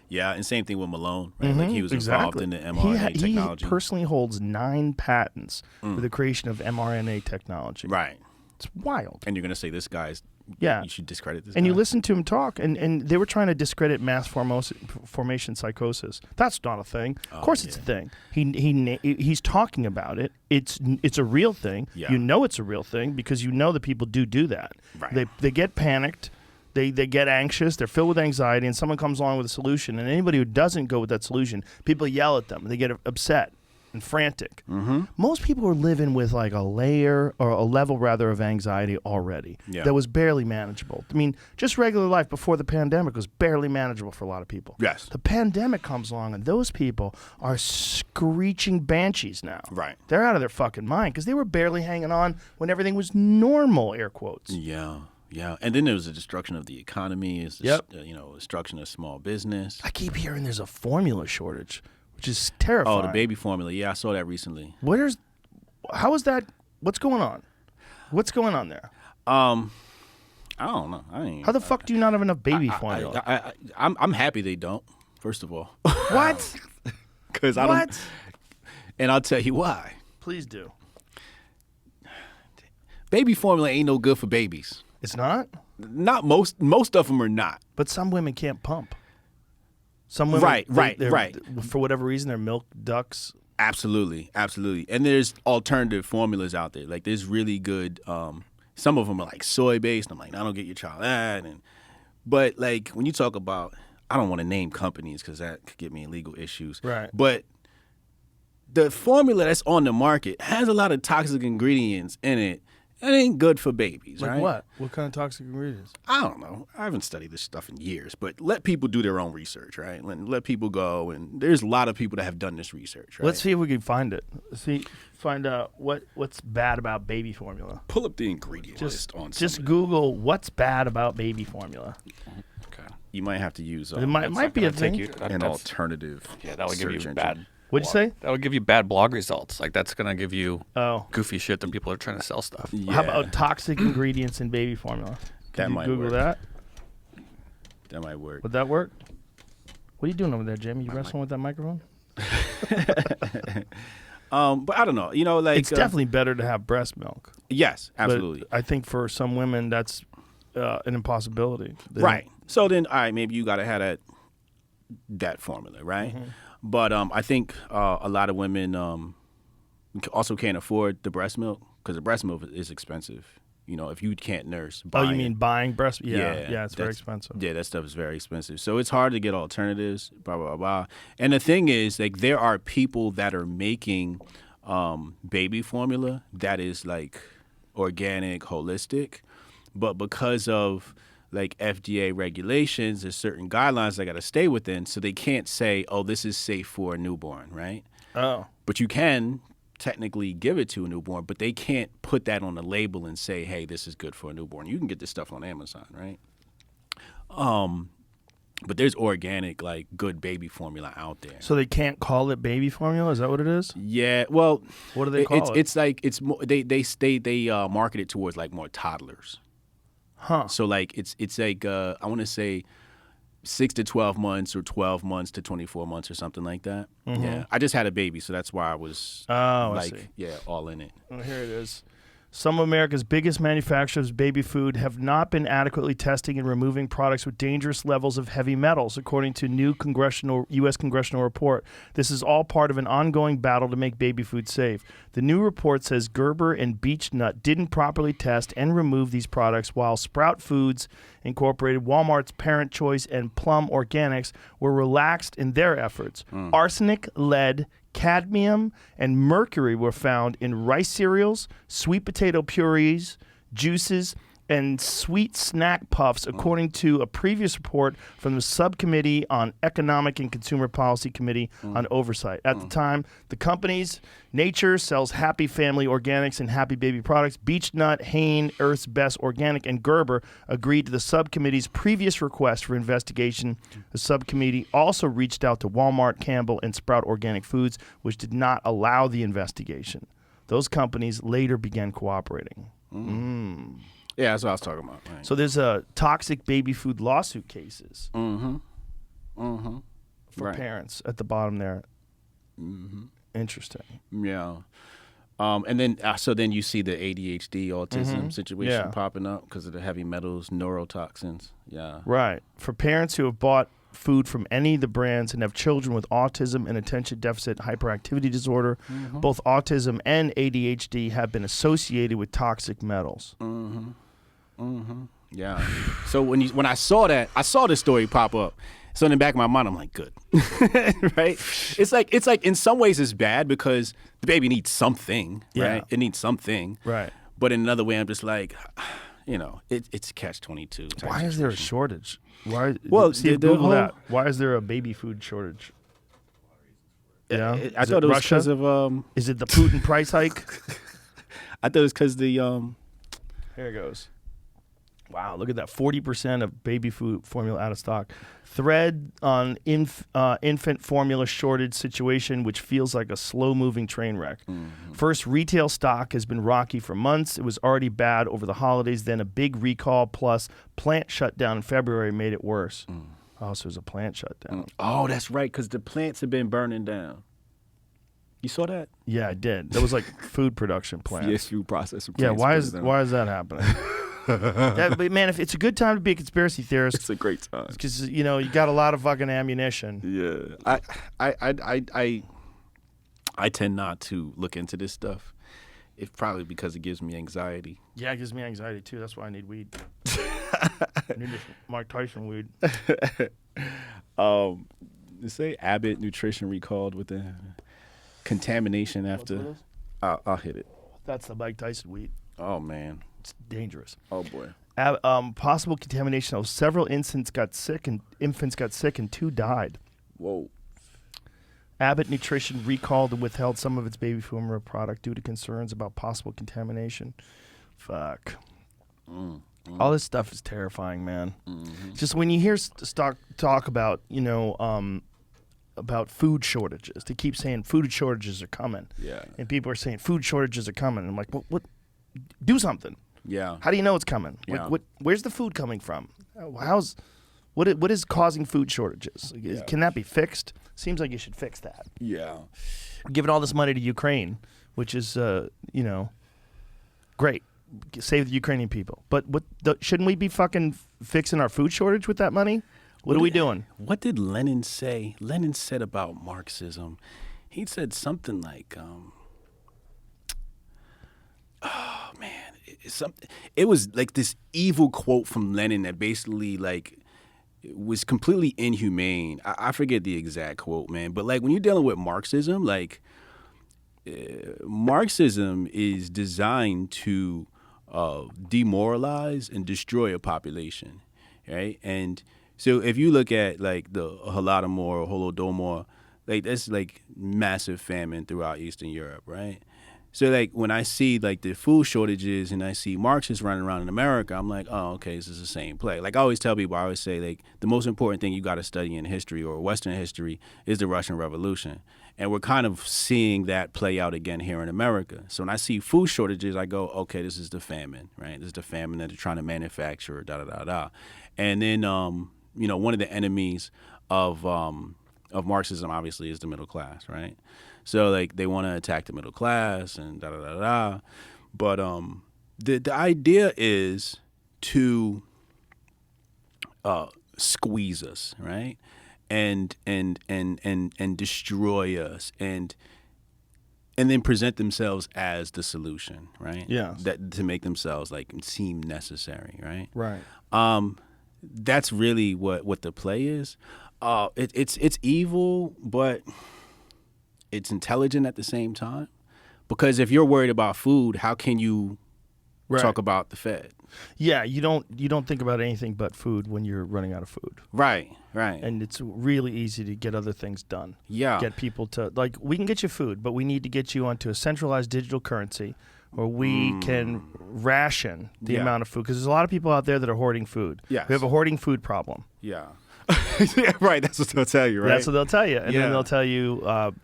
Yeah, and same thing with Malone, right? Like he was involved in the mRNA technology. He personally holds 9 patents for the creation of mRNA technology. Right. It's wild. And you're gonna say this guy's you should discredit this and guy. you listen to him talk, and they were trying to discredit mass formation psychosis. That's not a thing. Of course it's a thing. He's talking about it. It's a real thing. Yeah. You know it's a real thing because you know that people do that. Right. They get panicked. They get anxious. They're filled with anxiety, and someone comes along with a solution. And anybody who doesn't go with that solution, people yell at them. They get upset and frantic. Most people are living with like a level of anxiety already that was barely manageable. I mean, just regular life before the pandemic was barely manageable for a lot of people. Yes. The pandemic comes along, and those people are screeching banshees now. Right. They're out of their fucking mind because they were barely hanging on when everything was normal, air quotes. Yeah. Yeah, and then there was the destruction of the economy. It's destruction of small business. I keep hearing there's a formula shortage, which is terrifying. Oh, the baby formula. Yeah, I saw that recently. How is that? What's going on? What's going on there? I don't know. How the fuck do you not have enough baby formula? I'm happy they don't. First of all, what? Because I don't. And I'll tell you why. Please do. Baby formula ain't no good for babies. It's not? Not most of them are not. But some women can't pump. Some women, right. For whatever reason, they're milk ducks. Absolutely. And there's alternative formulas out there. Like there's really good. Some of them are like soy based. I'm like, I don't get your child that. But like when you talk about, I don't want to name companies because that could get me in legal issues. Right. But the formula that's on the market has a lot of toxic ingredients in it. It ain't good for babies, like right? What? What kind of toxic ingredients? I don't know. I haven't studied this stuff in years, but let people do their own research, right? Let people go, and there's a lot of people that have done this research, right? Let's see if we can find it. Find out what's bad about baby formula. Pull up the ingredient list on just Google what's bad about baby formula. Okay. You might have to use it might be a thing. An alternative. Yeah, that would give you engine. bad. What'd you say? That would give you bad blog results. Like that's gonna give you Oh. goofy shit that people are trying to sell stuff. Yeah. How about toxic ingredients in baby formula? That might Google work. that? That might work. Would that work? What are you doing over there, Jamie? You wrestling with that microphone? But I don't know. You know, like It's definitely better to have breast milk. yes, absolutely. But I think for some women that's an impossibility. Right. So then, all right, maybe you got to have that formula, right? Mm-hmm. But I think a lot of women also can't afford the breast milk because the breast milk is expensive. You know, if you can't nurse. Oh, you mean buying breast? Yeah, it's very that's- expensive. Yeah, that stuff is very expensive. So it's hard to get alternatives, blah, blah, blah. And the thing is, like, there are people that are making baby formula that is, like, organic, holistic. But because of, like, FDA regulations, there's certain guidelines they got to stay within. So they can't say, oh, this is safe for a newborn, right? Oh. But you can technically give it to a newborn, but they can't put that on the label and say, hey, this is good for a newborn. You can get this stuff on Amazon, right? But there's organic, like, good baby formula out there. So they can't call it baby formula? Is that what it is? Yeah, well, What do they call it? It's like it's more, they market it towards like more toddlers. Huh. So like it's like I want to say 6 to 12 months or 12 months to 24 months or something like that. Mm-hmm. Yeah, I just had a baby, so that's why I was I see. all in it. Oh, here it is. Some of America's biggest manufacturers of baby food have not been adequately testing and removing products with dangerous levels of heavy metals, according to new U.S. congressional report. This is all part of an ongoing battle to make baby food safe. The new report says Gerber and Beechnut didn't properly test and remove these products, while Sprout Foods Incorporated, Walmart's Parent Choice, and Plum Organics were relaxed in their efforts. Arsenic, lead, cadmium, and mercury were found in rice cereals, sweet potato purees, juices, and sweet snack puffs, according to a previous report from the Subcommittee on Economic and Consumer Policy Committee on Oversight. At the time, the companies, Nature sells Happy Family Organics and Happy Baby products. Beech Nut, Hain, Earth's Best Organic, and Gerber agreed to the subcommittee's previous request for investigation. The subcommittee also reached out to Walmart, Campbell, and Sprout Organic Foods, which did not allow the investigation. Those companies later began cooperating. Yeah, that's what I was talking about. Right. So there's toxic baby food lawsuit cases for Right. parents at the bottom there. Interesting. Yeah. And then then you see the ADHD autism situation popping up because of the heavy metals, neurotoxins. Yeah. Right. For parents who have bought food from any of the brands and have children with autism and attention deficit hyperactivity disorder, both autism and ADHD have been associated with toxic metals. Yeah. So when I saw this story pop up. So in the back of my mind, I'm like, good, right? It's like in some ways it's bad because the baby needs something, right? It needs something, Right. But in another way, I'm just like, it's catch-22. Why is there a shortage? Why? Well, Google that. Why is there a baby food shortage? Yeah, I thought it was because of Is it the Putin price hike? I thought it was because the Here it goes. Wow, look at that. 40% of baby food formula out of stock. Thread on infant formula shortage situation, which feels like a slow-moving train wreck. First, retail stock has been rocky for months. It was already bad over the holidays. Then a big recall plus plant shutdown in February made it worse. Oh, so it was a plant shutdown. Oh, that's right, because the plants have been burning down. You saw that? Yeah, I did. That was like food production plants. Yes, food processing Yeah, plants. why is that happening? But man, if it's a good time to be a conspiracy theorist, It's a great time. because you got a lot of fucking ammunition. Yeah, I tend not to look into this stuff. It's probably because it gives me anxiety. Yeah, it gives me anxiety too. That's why I need weed. I need this Mike Tyson weed. They say Abbott Nutrition recalled with the contamination after. I'll hit it. That's the Mike Tyson weed. Oh man. It's dangerous. Oh boy. Possible contamination of several infants got sick and 2 died. Whoa. Abbott Nutrition recalled and withheld some of its baby formula product due to concerns about possible contamination. Fuck. All this stuff is terrifying, man. Just when you hear talk about, about food shortages, they keep saying food shortages are coming. Yeah. And people are saying food shortages are coming. I'm like, what? Do something. Yeah. How do you know it's coming? Yeah. Where's the food coming from? What is causing food shortages? Can that be fixed? Seems like you should fix that. Yeah. We're giving all this money to Ukraine, which is great. Save the Ukrainian people. But shouldn't we be fucking fixing our food shortage with that money? What are we doing? What did Lenin say? Lenin said about Marxism. He said something like, oh man, it was like this evil quote from Lenin that basically like was completely inhumane. I forget the exact quote, man, but like when you're dealing with Marxism, like Marxism is designed to demoralize and destroy a population, right? And so if you look at like the Holodomor or Holodomor, like that's like massive famine throughout Eastern Europe, right? So like when I see like the food shortages and I see Marxists running around in America, I'm like, oh, okay, this is the same play. Like I always tell people, I always say like the most important thing you got to study in history or Western history is the Russian Revolution. And we're kind of seeing that play out again here in America. So when I see food shortages, I go, okay, this is the famine, right? This is the famine that they're trying to manufacture, da-da-da-da. And then, one of the enemies of Marxism, obviously, is the middle class, right? So, like, they want to attack the middle class and da-da-da-da. But the idea is to squeeze us, right? And destroy us and then present themselves as the solution, right? Yeah. That to make themselves like seem necessary, right? Right. That's really what the play is. It's evil, but it's intelligent at the same time. Because if you're worried about food, how can you Right. talk about the Fed. Yeah, you don't think about anything but food when you're running out of food. Right. And it's really easy to get other things done. Yeah. Get people to, like, we can get you food, but we need to get you onto a centralized digital currency where we can ration the amount of food. Because there's a lot of people out there that are hoarding food. Yes. We have a hoarding food problem. Yeah. Yeah, right. That's what they'll tell you, right? That's what they'll tell you. And Yeah. then they'll tell you,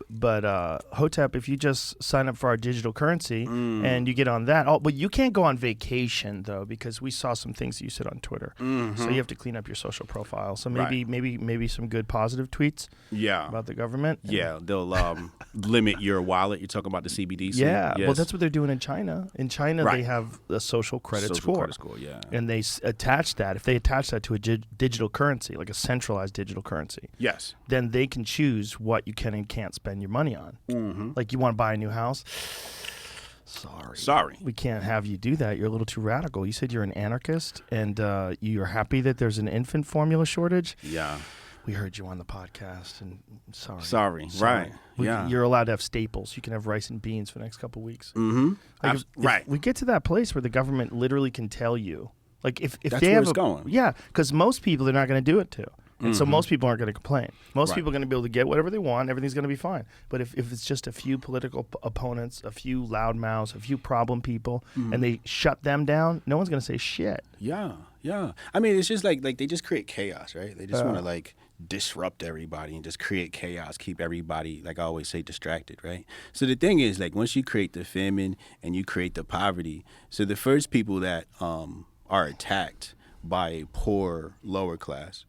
but Hotep, if you just sign up for our digital currency and you get on that, but you can't go on vacation, though, because we saw some things that you said on Twitter. So you have to clean up your social profile. So maybe some good positive tweets Yeah. about the government. Yeah, they'll limit your wallet. You're talking about the CBDC. Yeah, Yes. well, that's what they're doing in China. In China, Right. they have a social credit Social score. credit score, yeah. And they attach that. If they attach that to a digital currency, like a centralized digital currency, Yes. then they can choose what you can and can't spend your money on. Like, you want to buy a new house? Sorry. We can't have you do that. You're a little too radical. You said you're an anarchist, and you're happy that there's an infant formula shortage? Yeah. We heard you on the podcast, and Sorry. Right. Yeah. You're allowed to have staples. You can have rice and beans for the next couple weeks. Mm-hmm. Like, if Right. we get to that place where the government literally can tell you, like, if That's they where have it's going. Yeah, because most people they're not going to do it to. And so most people aren't going to complain. Most Right. people are going to be able to get whatever they want. Everything's going to be fine. But if it's just a few political opponents, a few loudmouths, a few problem people, and they shut them down, no one's going to say shit. Yeah. Yeah. I mean, it's just like they just create chaos, right? They just want to like disrupt everybody and just create chaos, keep everybody, like I always say, distracted, right? So the thing is, like, once you create the famine and you create the poverty, so the first people that are attacked by a poor lower class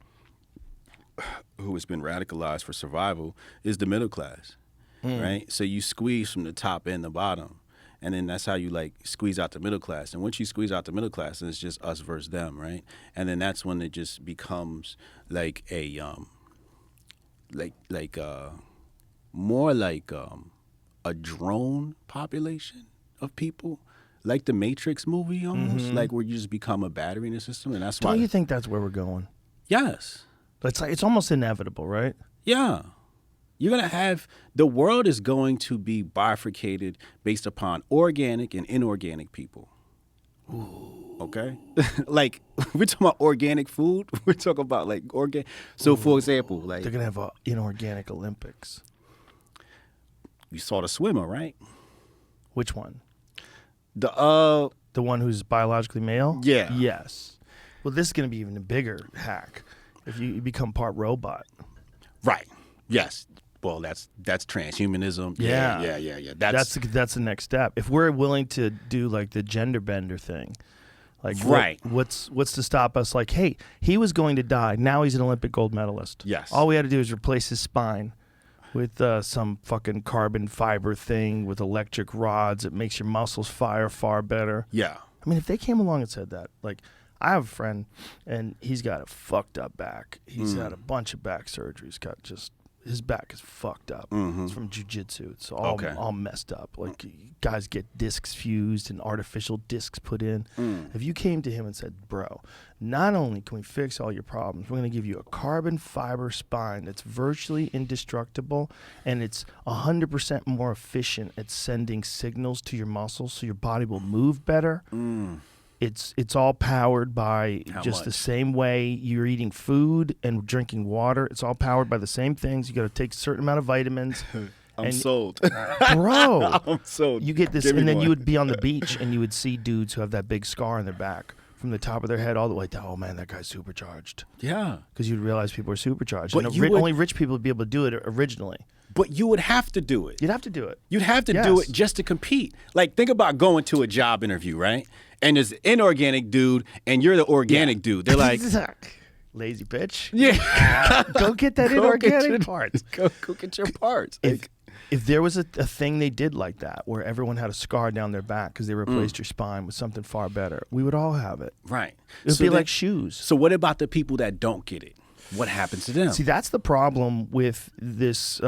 who has been radicalized for survival is the middle class, right? So you squeeze from the top and the bottom, and then that's how you like squeeze out the middle class. And once you squeeze out the middle class, then it's just us versus them, right? And then that's when it just becomes like a more like a drone population of people, like the Matrix movie almost, like where you just become a battery in the system, and that's why. Don't you think that's where we're going? Yes. It's almost inevitable, right? Yeah. You're going to have, the world is going to be bifurcated based upon organic and inorganic people. Ooh. Okay? Like, we're talking about organic food. We're talking about, like, organic. So, for example, like. They're going to have inorganic Olympics. You saw the swimmer, right? Which one? The one who's biologically male? Yeah. Yes. Well, this is going to be even a bigger hack if you become part robot. Right. Yes. Well, that's transhumanism. Yeah. That's the next step. If we're willing to do like the gender bender thing, like right. what's to stop us? Like, hey, he was going to die. Now he's an Olympic gold medalist. Yes. All we had to do is replace his spine with some fucking carbon fiber thing with electric rods. It makes your muscles fire far better. Yeah. I mean, if they came along and said that, like, I have a friend, and he's got a fucked up back. He's had a bunch of back surgeries. His back is fucked up. It's from jiu-jitsu. It's all messed up. Like, guys get discs fused and artificial discs put in. If you came to him and said, bro, not only can we fix all your problems, we're going to give you a carbon fiber spine that's virtually indestructible, and it's 100% more efficient at sending signals to your muscles so your body will move better. It's all powered by the same way you're eating food and drinking water. It's all powered by the same things. You got to take a certain amount of vitamins. I'm sold. Bro. I'm sold. You get this, Give me and then one. you would be on the beach, and you would see dudes who have that big scar on their back from the top of their head all the way down. Oh, man, that guy's supercharged. Yeah. Because you'd realize people are supercharged. But And only rich people would be able to do it originally. But you would have to do it. You'd have to do it. You'd have to do it just to compete. Like, think about going to a job interview, right? And there's an inorganic dude, and you're the organic dude. They're like, lazy bitch. yeah, Go get that inorganic parts. Go get your parts. If there was a thing they did like that, where everyone had a scar down their back because they replaced your spine with something far better, we would all have it. Right. It would be like shoes. So what about the people that don't get it? What happens to them? See, that's the problem with this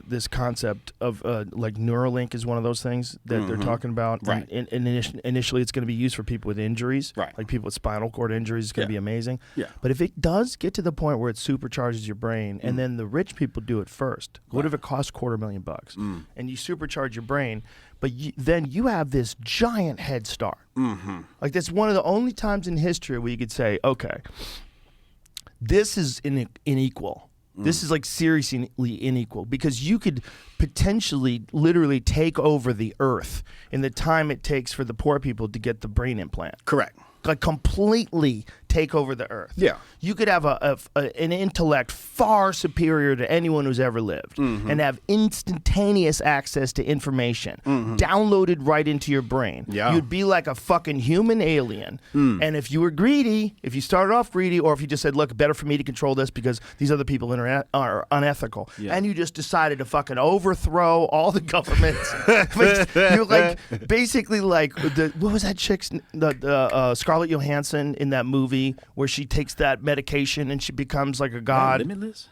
this concept of like Neuralink is one of those things that they're talking about. Right. And initially, it's going to be used for people with injuries, right? Like people with spinal cord injuries. It's going to be amazing. Yeah. But if it does get to the point where it supercharges your brain, and then the rich people do it first, what if it costs $250,000 and you supercharge your brain, but then you have this giant head start. Mm-hmm. Like that's one of the only times in history where you could say, okay, this is unequal. This is like seriously unequal because you could potentially literally take over the earth in the time it takes for the poor people to get the brain implant. Correct. Like completely take over the earth. Yeah. You could have an intellect far superior to anyone who's ever lived and have instantaneous access to information downloaded right into your brain. Yeah. You'd be like a fucking human alien. And if you were greedy, if you started off greedy, or if you just said, look, better for me to control this because these other people are unethical, and you just decided to fucking overthrow all the governments. You're like, basically like, what was that chick's, the Scarlett Johansson in that movie where she takes that medication and she becomes like a god. Limitless?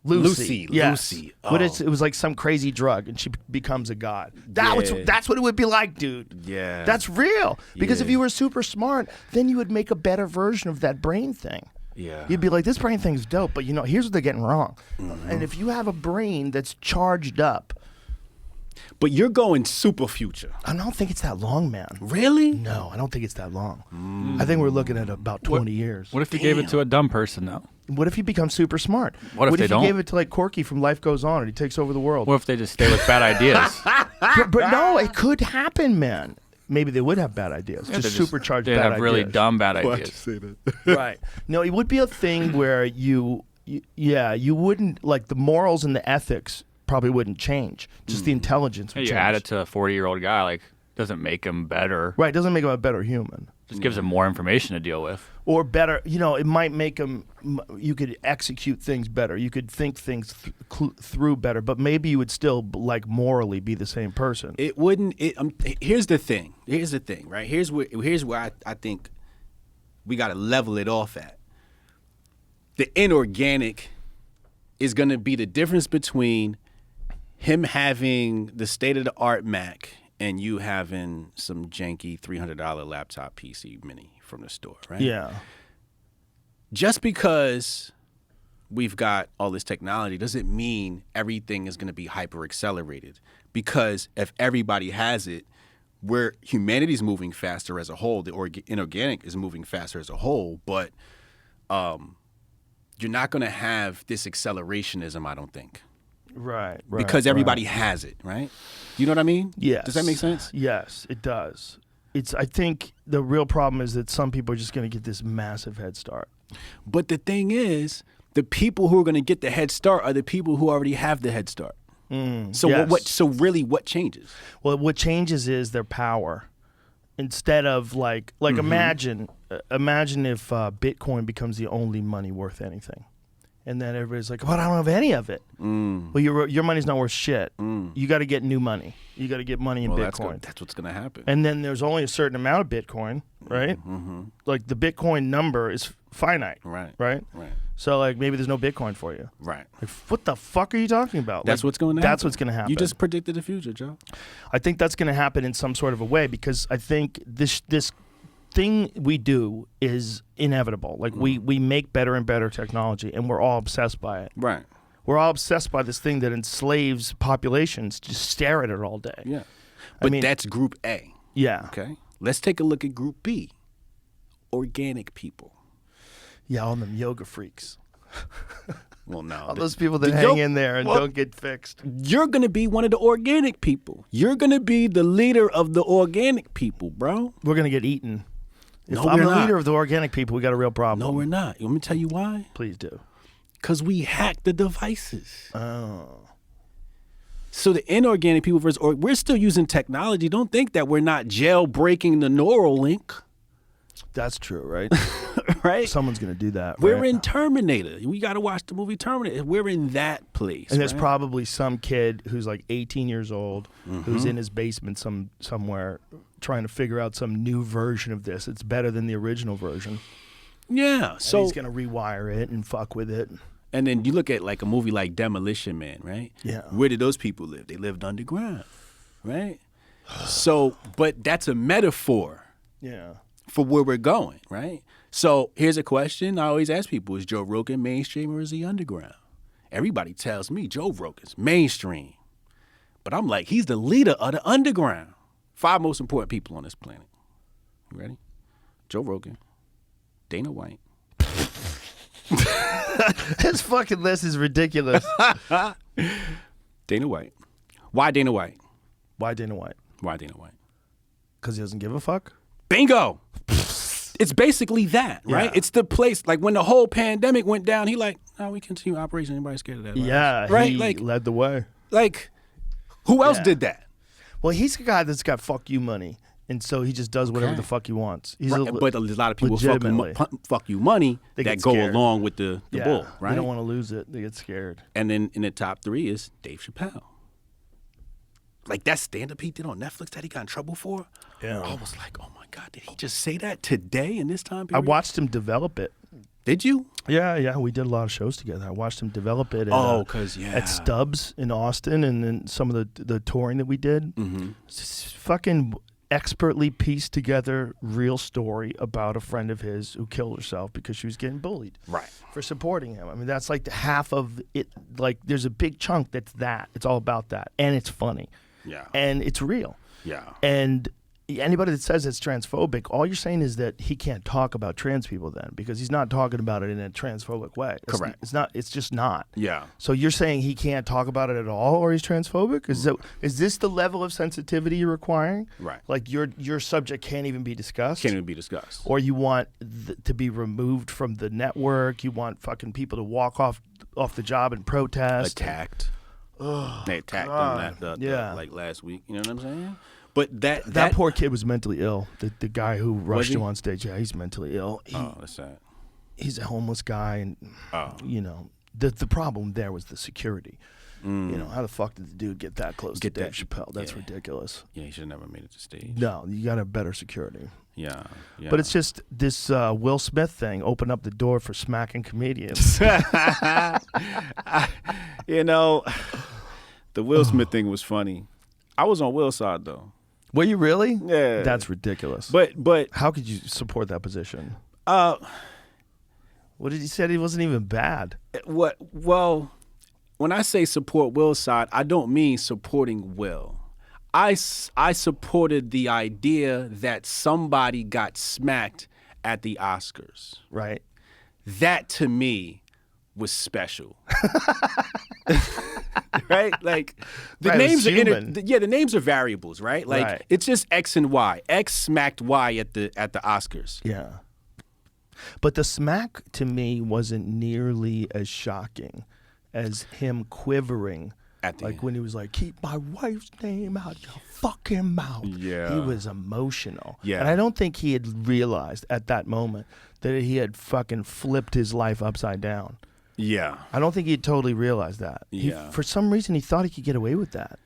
Lucy. Yes. Lucy. But Oh. it was like some crazy drug and she becomes a god. That's what it would be like, dude. Yeah. That's real. Because if Yeah. you were super smart, then you would make a better version of that brain thing. Yeah. You'd be like, this brain thing's dope, but here's what they're getting wrong. And if you have a brain that's charged up, But you're going super future. I don't think it's that long, man. Really? No, I don't think it's that long. I think we're looking at about 20 years. What if you gave it to a dumb person though? What if he becomes super smart? What if they you don't? gave it to like Corky from Life Goes On and he takes over the world? What if they just stay with bad ideas? but no, it could happen, man. Maybe they would have bad ideas. Yeah, just they supercharged They bad have ideas. really dumb bad ideas. say that? Right. No, it would be a thing where you wouldn't, like the morals and the ethics probably wouldn't change. Just the intelligence would Hey, you change. add it to a 40-year-old guy, like doesn't make him better. Right, doesn't make him a better human. Just gives him more information to deal with. Or better, it might make him, you could execute things better. You could think things through better, but maybe you would still, like, morally be the same person. It wouldn't. Here's the thing. Right? Here's where I think we got to level it off at. The inorganic is going to be the difference between him having the state-of-the-art Mac and you having some janky $300 laptop PC mini from the store, right? Yeah. Just because we've got all this technology doesn't mean everything is going to be hyper accelerated. Because if everybody has it, where humanity's moving faster as a whole, the inorganic is moving faster as a whole, but you're not going to have this accelerationism, I don't think. Right. Because everybody has it, right? Do you know what I mean? Yes. Does that make sense? Yes, it does. I think the real problem is that some people are just going to get this massive head start. But the thing is, the people who are going to get the head start are the people who already have the head start. So yes. So really, what changes? Well, what changes is their power. Instead of like imagine if Bitcoin becomes the only money worth anything. And then everybody's like, but I don't have any of it. Well, your money's not worth shit. You got to get new money. You got to get money in Bitcoin. That's what's going to happen. And then there's only a certain amount of Bitcoin, right? Like the Bitcoin number is finite, Right. Right. So like maybe there's no Bitcoin for you. Right. Like what the fuck are you talking about? That's Like, what's going to happen. That's what's going to happen. You just predicted the future, Joe. I think that's going to happen in some sort of a way because I think this thing we do is inevitable. Like we make better and better technology, and we're all obsessed by it. Right. We're all obsessed by this thing that enslaves populations to stare at it all day. Yeah. But mean- that's Group A. Yeah. Okay. Let's take a look at Group B. Organic people. Yeah, all them yoga freaks. Well, no. All those people that hang in there and don't get fixed. You're going to be one of the organic people. You're going to be the leader of the organic people, bro. We're going to get eaten. If No, I'm we're the not. leader of the organic people, we got a real problem. No, we're not. Let me tell you why. Please do. Because we hack the devices. Oh. So the inorganic people versus we're still using technology. Don't think that we're not jailbreaking the neural link, That's true, right? right? Someone's going to do that. We're right? in Terminator. We got to watch the movie Terminator. We're in that place. And there's right? probably some kid who's like 18 years old who's in his basement somewhere trying to figure out some new version of this. It's better than the original version. Yeah. So So he's going to rewire it and fuck with it. and then you look at like a movie like Demolition Man, right? Yeah. Where did those people live? They lived underground, right? So, but that's a metaphor Yeah. for where we're going, right? So here's a question I always ask people: is Joe Rogan mainstream or is he underground? Everybody tells me Joe Rogan's mainstream, But I'm like, he's the leader of the underground. 5 most important people on this planet. You ready? Joe Rogan, Dana White. This fucking list is ridiculous. Dana White. Why Dana White? Why Dana White? Why Dana White? Because he doesn't give a fuck? Bingo. It's basically that, right? Yeah. It's the place, like when the whole pandemic went down, he like, we continue operation. Anybody scared of that? Yeah, right? he Like, led the way. Who else Yeah. did that? Well, he's a guy that's got fuck you money, and so he just does whatever the fuck he wants. He's Right, but there's a lot of people fuck you money They that get go scared. along with the bull, right? They don't want to lose it. They get scared. And then in the top 3 is Dave Chappelle. Like that stand-up he did on Netflix that he got in trouble for. Yeah. I was like, oh my God, did he just say that today in this time I period? watched him develop it. Did you? Yeah, we did a lot of shows together. I watched him develop it at Stubbs in Austin, and then some of the touring that we did. Mm-hmm. Fucking expertly pieced together real story about a friend of his who killed herself because she was getting bullied. Right. For supporting him. I mean, that's like half of it. Like, there's a big chunk that's that. It's all about that. And it's funny. Yeah. And it's real. Yeah. And anybody that says it's transphobic, all you're saying is that he can't talk about trans people then, because he's not talking about it in a transphobic way. Correct. It's not. It's just not. Yeah. So you're saying he can't talk about it at all, or he's transphobic? Is this the level of sensitivity you're requiring? Right. Like your subject can't even be discussed? Can't even be discussed. Or you want to be removed from the network? You want fucking people to walk off the job and protest? Attacked. They attacked them like last week. You know what I'm saying? But that poor kid was mentally ill. The guy who rushed he? him on stage, yeah, he's mentally ill. That's sad. He's a homeless guy, and you know the problem there was the security. You know, how the fuck did the dude get that close to Dave Chappelle? That's ridiculous. Yeah, he should have never made it to stage. No, you got to have better security. Yeah. But it's just this Will Smith thing opened up the door for smacking comedians. You know, the Will Smith thing was funny. I was on Willside though. Were you really? Yeah. That's ridiculous. But how could you support that position? What did he say? He wasn't even bad. Well, when I say support Willside, I don't mean supporting Will. I supported the idea that somebody got smacked at the Oscars. Right. That to me was special. Right? Like the names are the names are variables, right? Like it's just X and Y. X smacked Y at the Oscars. Yeah. But the smack to me wasn't nearly as shocking as him quivering. When he was like, keep my wife's name out your fucking mouth. Yeah. He was emotional. Yeah. And I don't think he had realized at that moment that he had fucking flipped his life upside down. Yeah. I don't think he had totally realized that. Yeah. For some reason, he thought he could get away with that.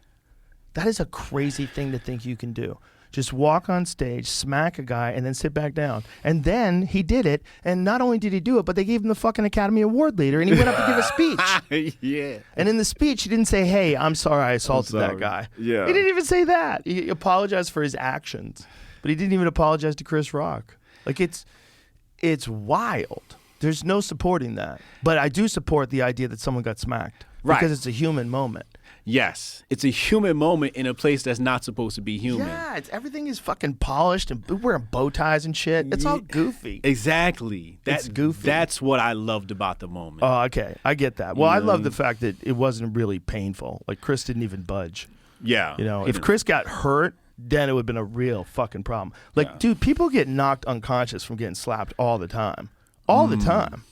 That is a crazy thing to think you can do. Just walk on stage, smack a guy, and then sit back down. And then he did it, and not only did he do it, but they gave him the fucking Academy Award later, and he went up to give a speech. Yeah. And in the speech, he didn't say, hey, I'm sorry I assaulted that guy. Yeah. He didn't even say that. He apologized for his actions, but he didn't even apologize to Chris Rock. Like, it's wild. There's no supporting that. But I do support the idea that someone got smacked. Right. Because it's a human moment. Yes. It's a human moment in a place that's not supposed to be human. Yeah, everything is fucking polished and wearing bow ties and shit. It's all goofy. Exactly. It's goofy. That's what I loved about the moment. Oh, okay. I get that. Well, I love the fact that it wasn't really painful. Like, Chris didn't even budge. Yeah. You know, if Chris got hurt, then it would have been a real fucking problem. Like, dude, people get knocked unconscious from getting slapped all the time. All the time.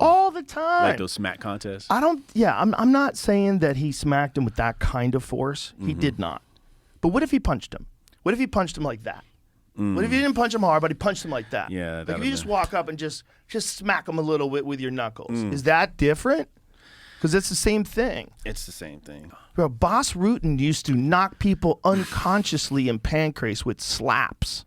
All the time. Like those smack contests? I'm not saying that he smacked him with that kind of force. He did not. But what if he punched him? What if he punched him like that? What if he didn't punch him hard, but he punched him like that? Yeah. Like if you just walk up and just smack him a little bit with your knuckles. Is that different? Because it's the same thing. It's the same thing. Bro, Boss Rutan used to knock people unconsciously in pancrase with slaps.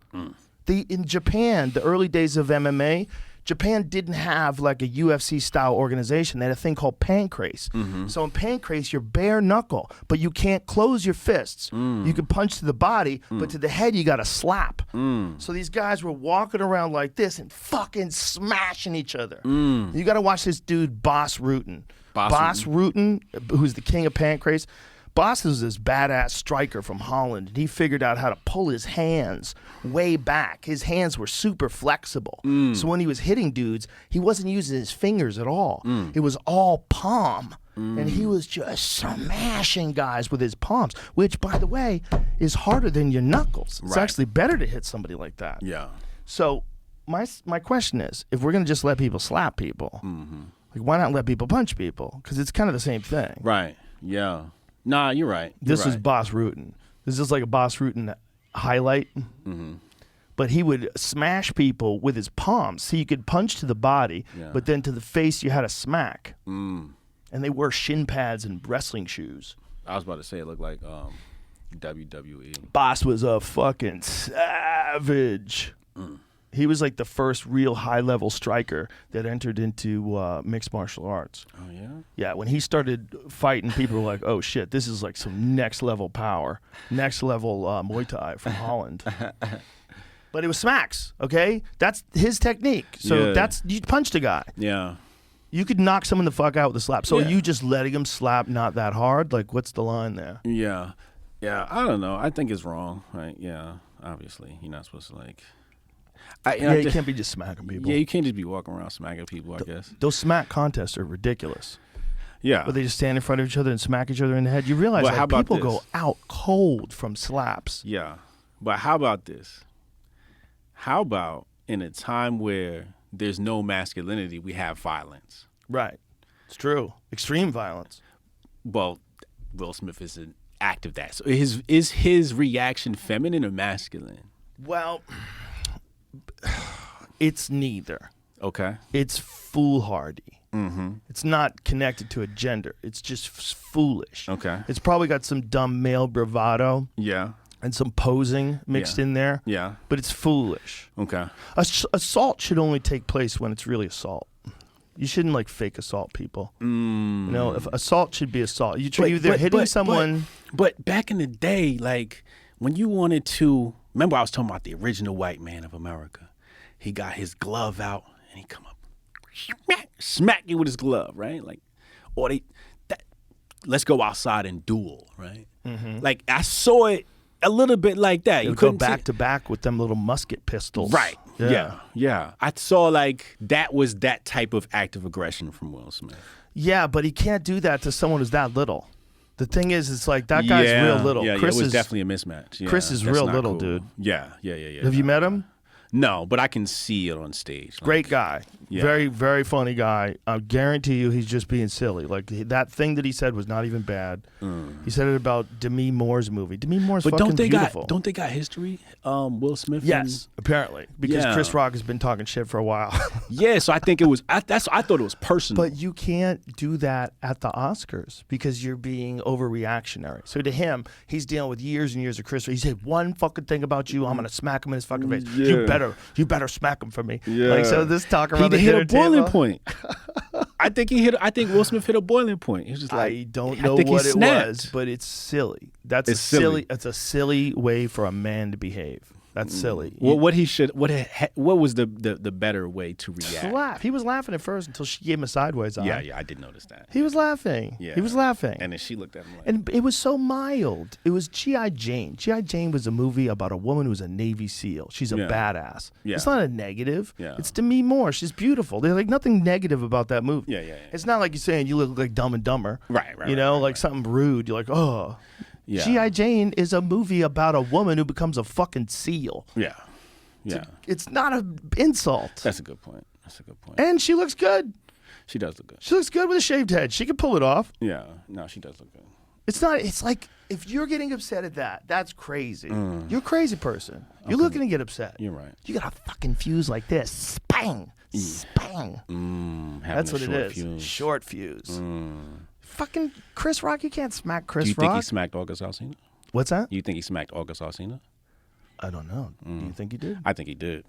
In Japan, the early days of MMA, Japan didn't have like a UFC style organization. They had a thing called pancrase. So in pancrase, you're bare knuckle, but you can't close your fists. You can punch to the body, but to the head, you got to slap. So these guys were walking around like this and fucking smashing each other. You got to watch this dude, Boss Rutan. Boss Rutan, who's the king of pancrase. Boss is this badass striker from Holland, and he figured out how to pull his hands way back. His hands were super flexible. So when he was hitting dudes, he wasn't using his fingers at all. It was all palm. And he was just smashing guys with his palms, which, by the way, is harder than your knuckles. It's actually better to hit somebody like that. Yeah. So my question is, if we're going to just let people slap people, like, why not let people punch people? Because it's kind of the same thing. Right. Yeah. Nah, you're right. This is Boss Rutan. This is like a Boss Rutan highlight. But he would smash people with his palms. So you could punch to the body, but then to the face you had a smack. And they wore shin pads and wrestling shoes. I was about to say it looked like WWE. Boss was a fucking savage. He was like the first real high-level striker that entered into mixed martial arts. Oh, yeah? Yeah, when he started fighting, people were like, oh, shit, this is like some next-level power, next-level Muay Thai from Holland. But it was smacks, okay? That's his technique. So you punched a guy. Yeah. You could knock someone the fuck out with a slap. So are you just letting him slap not that hard? Like, what's the line there? Yeah. Yeah, I don't know. I think it's wrong, right? Yeah, obviously. You're not supposed to, like... you can't be just smacking people. Yeah, you can't just be walking around smacking people, I guess. Those smack contests are ridiculous. Yeah. Where they just stand in front of each other and smack each other in the head. You realize Well, how that about people this? go out cold from slaps. Yeah. But how about this? How about in a time where there's no masculinity, we have violence? Right. It's true. Extreme violence. Well, Will Smith is an act of that. So is his reaction feminine or masculine? Well, it's neither. Okay. It's foolhardy. It's not connected to a gender. It's just foolish. Okay. It's probably got some dumb male bravado Yeah. and some posing mixed in there. Yeah. But it's foolish. Okay. Assault should only take place when it's really assault. You shouldn't like fake assault people. You know, if assault should be assault. You're either hitting someone. But back in the day, like when you wanted to, remember I was talking about the original white man of America. He got his glove out and he come up, smack you with his glove, right? Like, or let's go outside and duel, right? Like I saw it a little bit like that. You You go couldn't back to back with them little musket pistols. Right. Yeah. I saw like that was that type of act of aggression from Will Smith. Yeah, but he can't do that to someone who's that little. The thing is, it's like that guy's real little. Yeah, Chris it was is definitely a mismatch. Yeah, Chris is that's real not little, cool. dude. Yeah. Have you met him? No, but I can see it on stage. Like, Great guy. Yeah. Very, very funny guy. I guarantee you he's just being silly. Like that thing that he said was not even bad. He said it about Demi Moore's movie. Demi Moore's But fucking beautiful. don't they got history? Will Smith. Yes, apparently. Because Yeah. Chris Rock has been talking shit for a while. Yeah, so I think it was. I thought it was personal. But you can't do that at the Oscars because you're being overreactionary. So to him, he's dealing with years and years of Chris. He said one fucking thing about you, I'm gonna smack him in his fucking face. You better smack him for me. Like so, this talk around the he hit dinner a boiling table. point. I think Will Smith hit a boiling point. He was just like, I don't know think he what it snapped. was, but it's silly. It's It's silly. It's a silly way for a man to behave. That's silly. Well, what was the better way to react? Laugh. He was laughing at first until she gave him a sideways eye. Yeah, I did notice that. He was laughing. Yeah. He was laughing. And then she looked at him like, And it was so mild. It was G.I. Jane. G.I. Jane was a movie about a woman who's a Navy SEAL. She's a badass. Yeah. It's not a negative. Yeah. It's Demi Moore. She's beautiful. There's like nothing negative about that movie. Yeah. It's not like you're saying you look like Dumb and Dumber. Right. You know, like something rude. You're like, oh. Yeah. G.I. Jane is a movie about a woman who becomes a fucking SEAL. Yeah. Yeah. It's not an insult. That's a good point. And she looks good. She does look good. She looks good with a shaved head. She can pull it off. Yeah. No, she does look good. It's like if you're getting upset at that, that's crazy. You're a crazy person. You're looking to get upset. You're right. You got a fucking fuse like this. Spang. Spang. That's what it is. Fuse. Short fuse. Fucking Chris Rock, you can't smack Chris Do you Rock. think he smacked August Alsina? What's that? You think he smacked August Alsina? I don't know. Do you think he did? I think he did.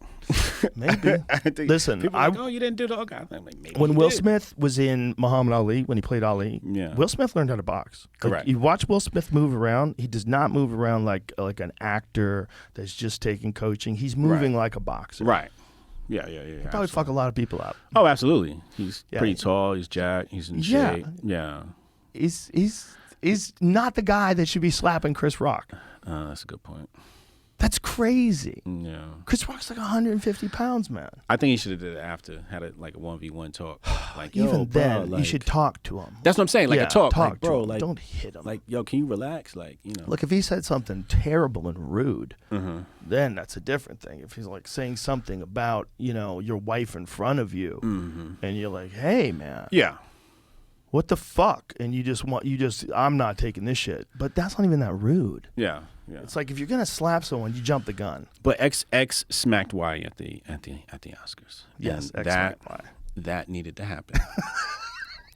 Maybe. Listen, people are like, oh, you didn't do the okay. I'm like, maybe when he Will did. Smith was in Muhammad Ali, when he played Ali, Yeah. Will Smith learned how to box. Correct. You watch Will Smith move around. He does not move around like an actor that's just taking coaching. He's moving like a boxer. Right. Yeah. Probably fuck a lot of people up. Oh, absolutely. He's Yeah. pretty tall. He's jacked. He's in Yeah. shape. Yeah. He's is not the guy that should be slapping Chris Rock. That's a good point. That's crazy. Yeah. Chris Rock's like 150 pounds, man. I think he should have did it after, had it like a 1v1 talk. Like, Even yo, bro, then, you like- should talk to him. That's what I'm saying. Like Yeah, a talk, talk like, bro. to him. Like, Don't hit him. Like, yo, can you relax? Like, you know. Look, if he said something terrible and rude, Mm-hmm. then that's a different thing. If he's like saying something about, your wife in front of you, and you're like, hey, man, Yeah. what the fuck? And I'm not taking this shit. But that's not even that rude. Yeah. Yeah. It's like if you're gonna slap someone, you jump the gun. But X smacked Y at the Oscars. Yes, And X smacked Y. that needed to happen.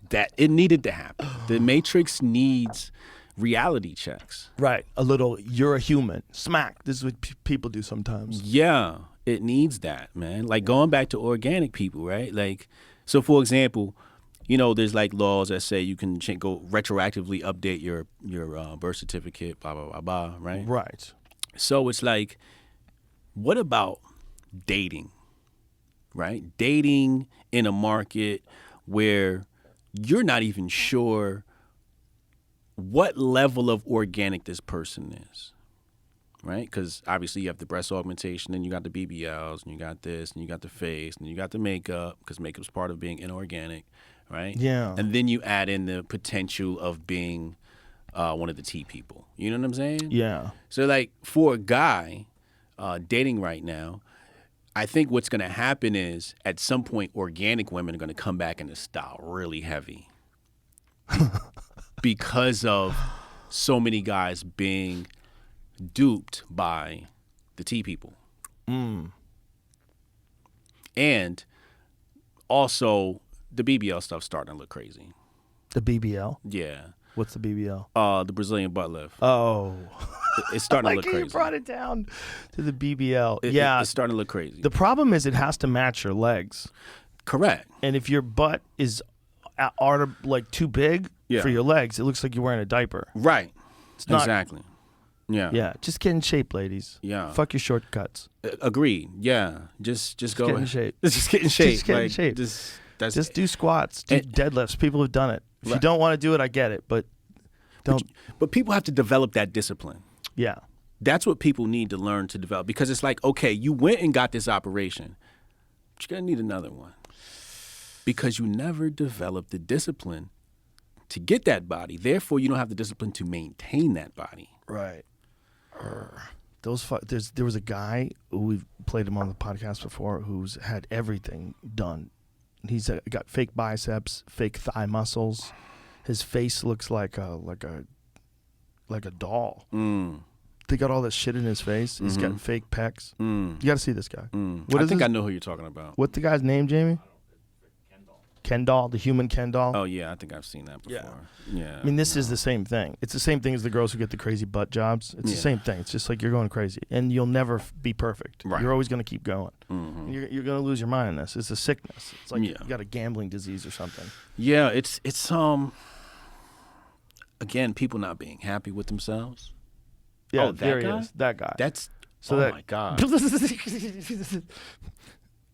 That it needed to happen. The Matrix needs reality checks. Right. A little, you're a human. Smack. This is what people do sometimes. Yeah, it needs that, man. Like going back to organic people, right? Like, so for example, there's like laws that say you can go retroactively update your birth certificate, blah, blah, blah, blah, right? Right. So it's like, what about dating, right? Dating in a market where you're not even sure what level of organic this person is, right? Because obviously you have the breast augmentation, and you got the BBLs, and you got this, and you got the face, and you got the makeup, because makeup's part of being inorganic, right? Yeah. And then you add in the potential of being one of the T people. You know what I'm saying? Yeah. So, like, for a guy dating right now, I think what's going to happen is at some point, organic women are going to come back in the style really heavy because of so many guys being duped by the T people. And also, the BBL stuff's starting to look crazy. The BBL? Yeah. What's the BBL? The Brazilian butt lift. Oh. It's starting to Like look crazy. you brought it down to the BBL. It's starting to look crazy. The problem is it has to match your legs. Correct. And if your butt is like too big Yeah. for your legs, it looks like you're wearing a diaper. Right. It's not. Exactly. Yeah. Yeah. Just get in shape, ladies. Yeah. Fuck your shortcuts. Agreed. Yeah. Just go get in ahead. shape. Just get in shape. Just get in Like, shape. That's Just do squats, do And- deadlifts. People have done it. If you Right. don't want to do it, I get it, but don't. But people have to develop that discipline. Yeah. That's what people need to learn to develop, because it's like, okay, you went and got this operation, but you're gonna need another one because you never developed the discipline to get that body. Therefore, you don't have the discipline to maintain that body. Right. There was a guy who we've played him on the podcast before who's had everything done. He's got fake biceps, fake thigh muscles. His face looks like a doll. They got all this shit in his face. He's got fake pecs. You got to see this guy. I think I know who you're talking about. What's the guy's name, Jamie? Ken doll, the human Ken doll. Oh yeah, I think I've seen that before. Yeah. I mean, this is the same thing. It's the same thing as the girls who get the crazy butt jobs. It's the same thing. It's just like you're going crazy, and you'll never be perfect. Right. You're always going to keep going. And you're going to lose your mind in this. It's a sickness. It's like you got a gambling disease or something. Yeah, it's again, people not being happy with themselves. Yeah, Oh, that there guy? he is. That guy. That's So oh that- my god.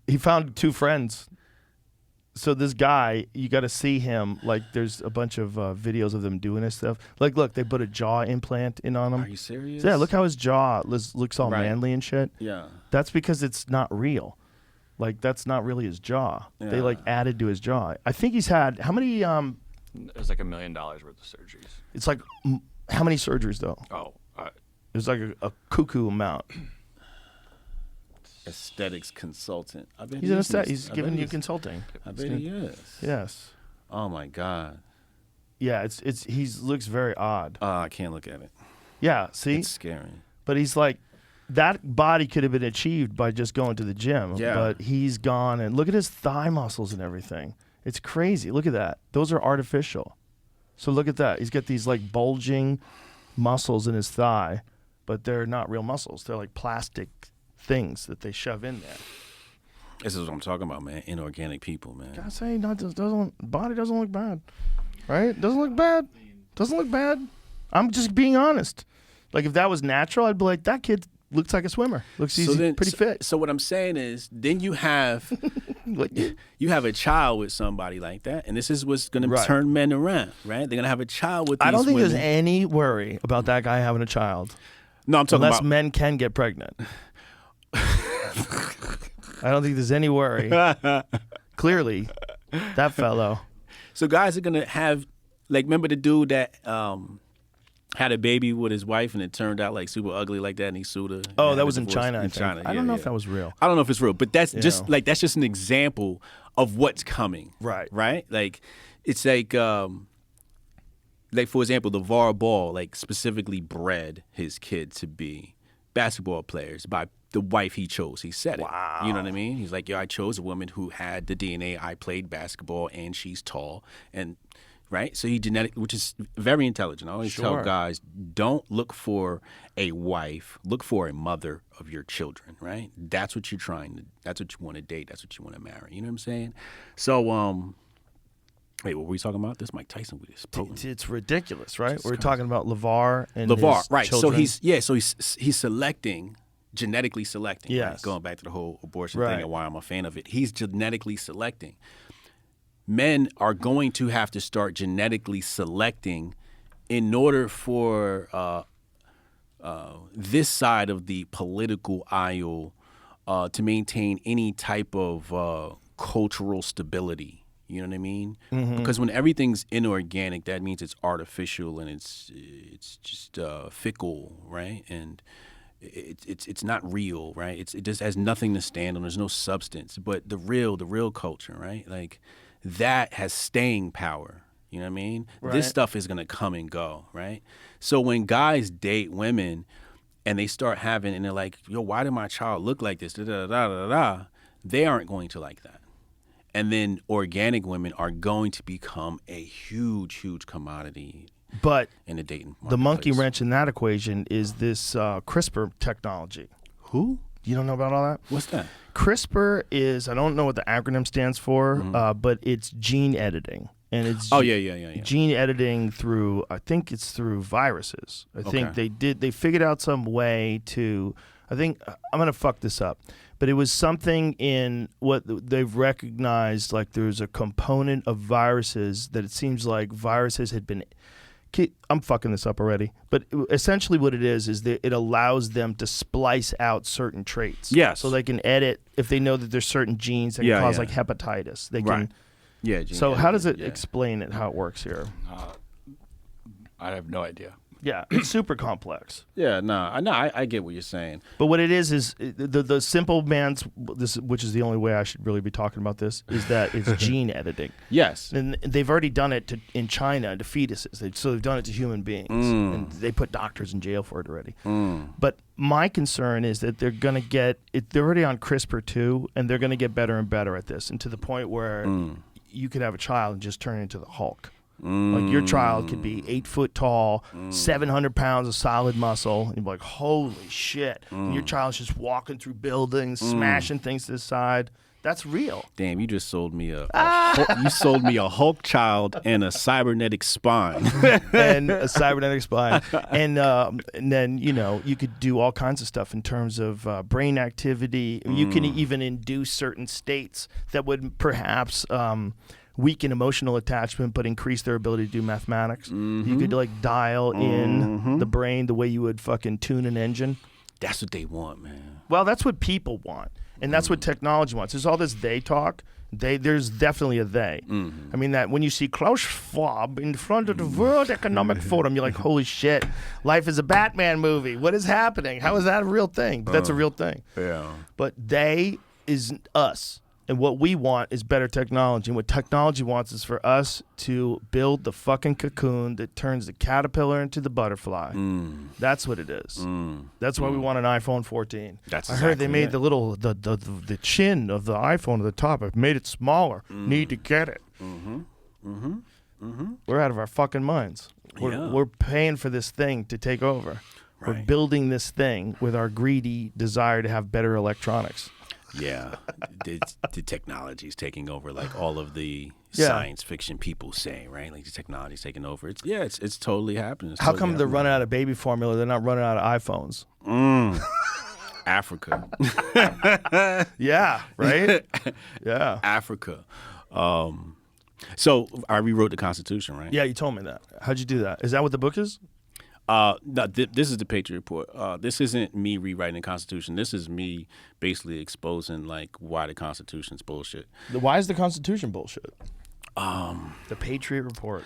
He found two friends. So this guy, you got to see him. Like, there's a bunch of videos of them doing this stuff. Like, look, they put a jaw implant in on him. Are you serious? Yeah, look how his jaw looks all Right. manly and shit. Yeah. That's because it's not real. Like, that's not really his jaw. They like added to his jaw. I think he's had how many? It was like $1 million worth of surgeries. It's like how many surgeries though? Oh, It was like a cuckoo amount. Aesthetics consultant. I bet He's he an is. aesthetic. He's I bet giving you he's- consulting. I bet he is. Yes. Oh my god. Yeah. He looks very odd. I can't look at it. Yeah. See. It's scary. But he's like, that body could have been achieved by just going to the gym. Yeah. But he's gone, and look at his thigh muscles and everything. It's crazy. Look at that. Those are artificial. So look at that. He's got these like bulging muscles in his thigh, but they're not real muscles. They're like plastic things that they shove in there. This is what I'm talking about, man. Inorganic people, man. I say, body doesn't look bad, right? Doesn't look bad. Doesn't look bad. I'm just being honest. Like, if that was natural, I'd be like, that kid looks like a swimmer. Looks pretty fit. So what I'm saying is, then you have You have a child with somebody like that, and this is what's going Right. to turn men around, right? They're going to have a child with these I don't think women. there's any worry about that guy having a child. No, I'm talking Unless about men can get pregnant. I don't think there's any worry. Clearly, that fellow. So guys are gonna have, like, remember the dude that had a baby with his wife and it turned out like super ugly like that, and he sued her. Oh, and that had was a in divorce China. I In think. China, I don't know if that was real. I don't know if it's real, but that's just Yeah. like that's just an example of what's coming. Right. Right. Like it's like for example, LeVar Ball like specifically bred his kid to be basketball players by the wife he chose. He said it. Wow. You know what I mean? He's like, yo, I chose a woman who had the DNA. I played basketball and she's tall. And right? So he which is very intelligent. I always tell Sure. guys, don't look for a wife, look for a mother of your children, right? That's what you're that's what you want to date. That's what you want to marry. You know what I'm saying? So, wait, what were we talking about? This Mike Tyson with his potent. It's ridiculous, right? Jesus We're Christ. talking about LeVar and LeVar, his right? children. So he's selecting, genetically selecting. Right? Yes. Going back to the whole abortion Right. thing and why I'm a fan of it. He's genetically selecting. Men are going to have to start genetically selecting in order for this side of the political aisle to maintain any type of cultural stability. You know what I mean? Mm-hmm. Because when everything's inorganic, that means it's artificial and it's just fickle, right? And it's not real, right? It just has nothing to stand on. There's no substance. But the real culture, right? Like that has staying power. You know what I mean? Right. This stuff is gonna come and go, right? So when guys date women and they start having, and they're like, yo, why did my child look like this? Da, da, da, da, da, they aren't going to like that. And then organic women are going to become a huge commodity But in the dating the monkey marketplace. wrench in that equation is this CRISPR technology. Who? You don't know about all that? What's that? CRISPR is, I don't know what the acronym stands for, but it's gene editing. And it's Oh, yeah. gene editing through, I think it's through viruses. I think they figured out some way to, I think, I'm going to fuck this up, but it was something in what they've recognized, like there's a component of viruses that it seems like viruses had been, I'm fucking this up already, but essentially what it is that it allows them to splice out certain traits. Yes. So they can edit, if they know that there's certain genes that can Yeah, cause yeah. like hepatitis. They Right. can. Yeah. So how does it explain it, how it works here? I have no idea. Yeah, it's super complex. Yeah, I get what you're saying. But what it is the simple man's, which is the only way I should really be talking about this, is that it's gene editing. Yes. And they've already done it in China to fetuses. So they've done it to human beings. And they put doctors in jail for it already. But my concern is that they're going to they're already on CRISPR too, and they're going to get better and better at this, and to the point where you could have a child and just turn into the Hulk. Like your child could be 8 foot tall, 700 pounds of solid muscle, and you'd be like, holy shit. And your child's just walking through buildings, smashing things to the side. That's real. Damn, you just sold me you sold me a Hulk child and a cybernetic spine. And a cybernetic spine. And then, you could do all kinds of stuff in terms of brain activity. You can even induce certain states that would perhaps weaken emotional attachment but increase their ability to do mathematics. You could like dial in the brain the way you would fucking tune an engine. That's what they want, man. Well, that's what people want. And that's what technology wants. There's all this they talk. There's definitely a they. I mean, that when you see Klaus Schwab in front of the World Economic Forum, you're like, holy shit, life is a Batman movie. What is happening? How is that a real thing? But that's a real thing. Yeah. But they is us. And what we want is better technology. And what technology wants is for us to build the fucking cocoon that turns the caterpillar into the butterfly. That's what it is. That's why we want an iPhone 14. That's I heard they exactly made it. the little the chin of the iPhone at the top. I've made it smaller. Need to get it. We're out of our fucking minds. We're paying for this thing to take over. We're Right. building this thing with our greedy desire to have better electronics. Yeah, the technology is taking over, like all of the Yeah. science fiction people say, right? Like the technology is taking over. It's totally happening. It's How totally come they're happening. running out of baby formula? They're not running out of iPhones. Africa. Yeah, right? Yeah. Africa. So I rewrote the Constitution, right? Yeah, you told me that. How'd you do that? Is that what the book is? No, this is the Patriot Report. This isn't me rewriting the Constitution. This is me basically exposing like why the Constitution's bullshit. Why is the Constitution bullshit? The Patriot Report.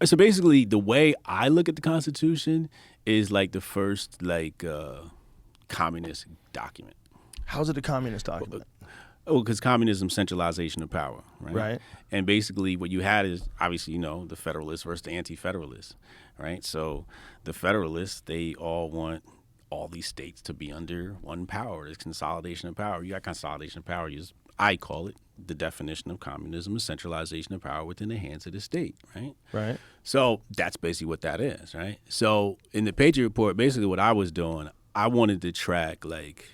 So basically, the way I look at the Constitution is like the first like communist document. How's it a communist document? Oh, because communism, centralization of power, right? Right. And basically, what you had is obviously, the Federalists versus the Anti-Federalists, right? So the Federalists, they all want all these states to be under one power. There's consolidation of power. You got consolidation of power. I call it the definition of communism is centralization of power within the hands of the state, right? Right. So that's basically what that is, right? So in the Patriot Report, basically what I was doing, I wanted to track, like,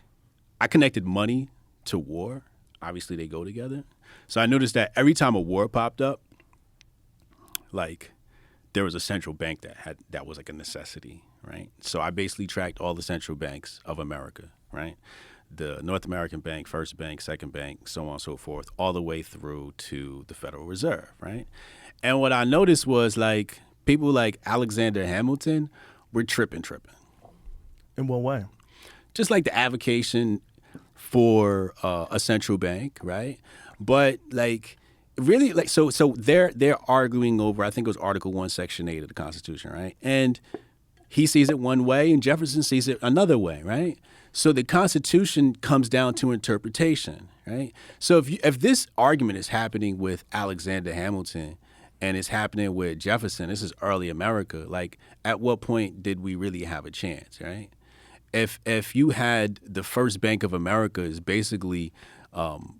I connected money to war. Obviously, they go together. So I noticed that every time a war popped up, like, there was a central bank that was like a necessity, right? So I basically tracked all the central banks of America, right? The North American Bank, First Bank, Second Bank, so on and so forth, all the way through to the Federal Reserve, right? And what I noticed was, like, people like Alexander Hamilton were tripping. In what way? Just like the advocation for a central bank, right? But like really, like so they're arguing over, I think it was Article 1, Section 8 of the Constitution, right? And he sees it one way and Jefferson sees it another way, right? So the Constitution comes down to interpretation, right? So if this argument is happening with Alexander Hamilton and it's happening with Jefferson, this is early America, like at what point did we really have a chance, right? If you had the First Bank of America is basically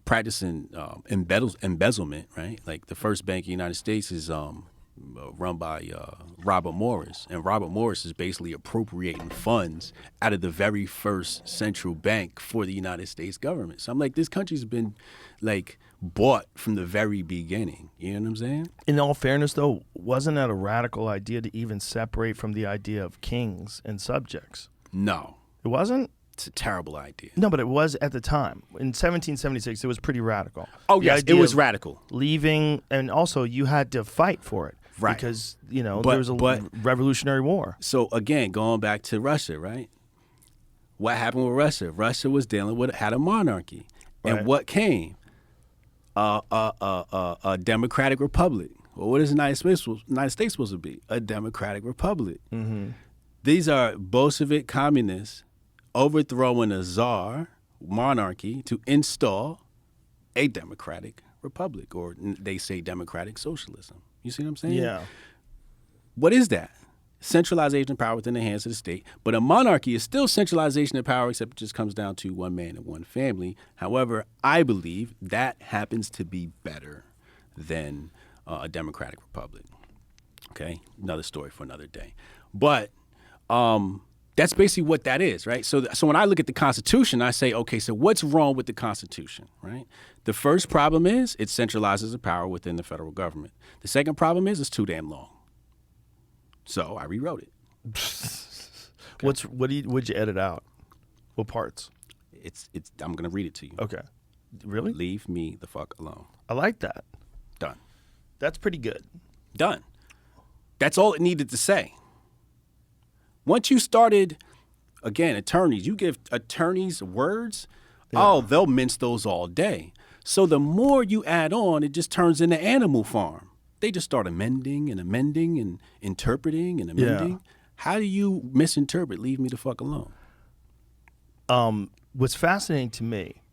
practicing embezzlement, right? Like the First Bank of the United States is run by Robert Morris, and Robert Morris is basically appropriating funds out of the very first central bank for the United States government. So I'm like, this country's been like bought from the very beginning. You know what I'm saying? In all fairness, though, wasn't that a radical idea to even separate from the idea of kings and subjects? No. It wasn't? It's a terrible idea. No, but it was at the time. In 1776, it was pretty radical. Oh, The yes, it idea was of radical. Leaving, and also you had to fight for it. Right. Because, there was a revolutionary war. So, again, going back to Russia, right? What happened with Russia? Russia was had a monarchy. Right. And what came? A democratic republic. Well, what is the United States supposed to be? A democratic republic. Mm-hmm. These are Bolshevik communists overthrowing a czar monarchy to install a democratic republic, or they say democratic socialism. You see what I'm saying? Yeah. What is that? Centralization of power within the hands of the state. But a monarchy is still centralization of power, except it just comes down to one man and one family. However, I believe that happens to be better than a democratic republic. Okay? Another story for another day. But that's basically what that is, right? So when I look at the Constitution, I say, okay, so what's wrong with the Constitution, right? The first problem is it centralizes the power within the federal government. The second problem is it's too damn long. So I rewrote it. What'd you edit out? What parts? I'm gonna read it to you. Okay. Really? Leave me the fuck alone. I like that. Done. That's pretty good. Done. That's all it needed to say. Once you started, again, attorneys, you give attorneys words, they'll mince those all day. So the more you add on, it just turns into Animal Farm. They just start amending and interpreting and amending. Yeah. How do you misinterpret leave me the fuck alone? What's fascinating to me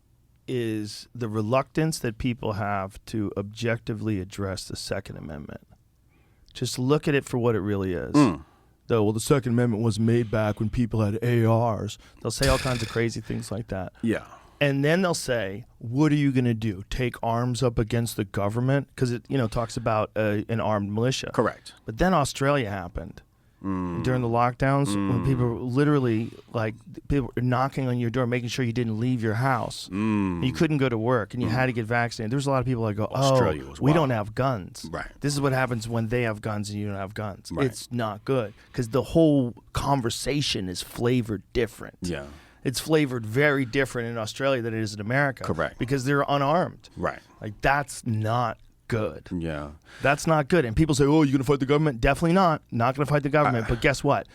is the reluctance that people have to objectively address the Second Amendment. Just look at it for what it really is. Though, well, the Second Amendment was made back when people had ARs. They'll say all kinds of crazy things like that. Yeah. And then they'll say, what are you going to do? Take arms up against the government? Because it talks about an armed militia. Correct. But then Australia happened. During the lockdowns, when people were literally, people were knocking on your door, making sure you didn't leave your house. You couldn't go to work, and you had to get vaccinated. There was a lot of people that go, Australia was we wild. don't have guns. Right. This is what happens when they have guns and you don't have guns. Right. It's not good, because the whole conversation is flavored different. Yeah. It's flavored very different in Australia than it is in America. Correct. Because they're unarmed. Right. Like, that's not good. Yeah. That's not good. And people say, oh, you're going to fight the government? Definitely not. Not going to fight the government. But guess what?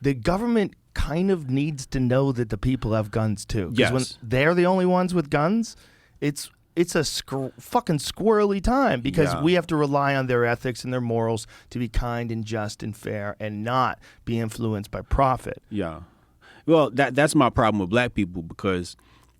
The government kind of needs to know that the people have guns too. Because when they're the only ones with guns, it's a fucking squirrely time because we have to rely on their ethics and their morals to be kind and just and fair and not be influenced by profit. Yeah. Well, that's my problem with black people because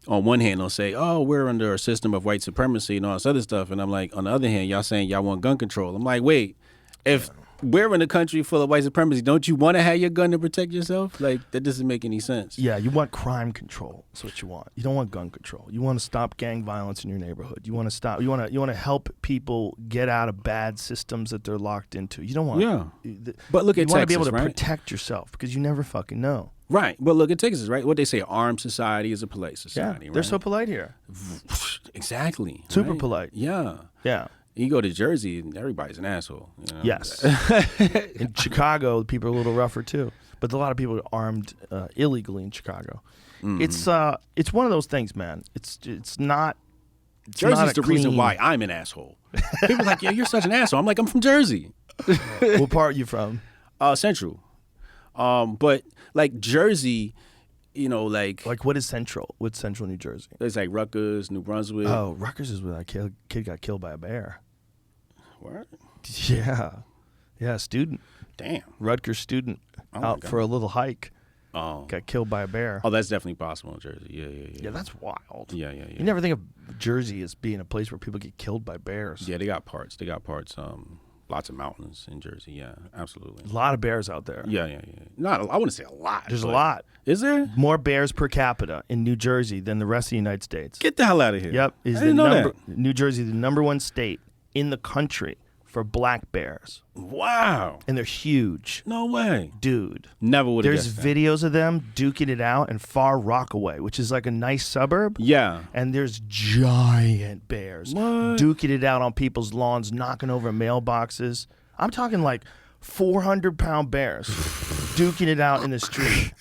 on one hand they'll say, oh, we're under a system of white supremacy and all this other stuff. And I'm like, on the other hand, y'all saying y'all want gun control. I'm like, wait, if we're in a country full of white supremacy, don't you want to have your gun to protect yourself? Like, that doesn't make any sense. Yeah, you want crime control. That's what you want. You don't want gun control. You want to stop gang violence in your neighborhood. You want to stop. You want to help people get out of bad systems that they're locked into. You don't want. Yeah. But look at Texas, you want to be able to right? protect yourself because you never fucking know. Right. But look at Texas, right? What they say, armed society is a polite society, They're so polite here. Exactly. Super right? polite. Yeah. Yeah. You go to Jersey, and everybody's an asshole. You know? Yes. In Chicago, people are a little rougher too. But a lot of people are armed illegally in Chicago. Mm-hmm. It's one of those things, man. It's not. It's Jersey's not the reason why I'm an asshole. People are like, yeah, you're such an asshole. I'm like, I'm from Jersey. What part are you from? Central. But like Jersey, you know, like what is Central? What's Central New Jersey? It's like Rutgers, New Brunswick. Oh, Rutgers is where that kid got killed by a bear. What? Yeah, student. Damn. Rutgers student out for a little hike. Oh. Got killed by a bear. Oh, that's definitely possible in Jersey. Yeah. Yeah, that's wild. Yeah. You never think of Jersey as being a place where people get killed by bears. Yeah, they got parts. Lots of mountains in Jersey. Yeah, absolutely. A lot of bears out there. Yeah. Not, I wouldn't say a lot. There's a lot. Is there? More bears per capita in New Jersey than the rest of the United States. Get the hell out of here. Yep. I didn't know that. New Jersey, the #1 state in the country for black bears. Wow. And they're huge. No way. Dude. Never would have There's guessed videos of them duking it out in Far Rockaway, which is like a nice suburb. Yeah. And there's giant bears What? duking it out on people's lawns, knocking over mailboxes. I'm talking like 400-pound bears duking it out in the street.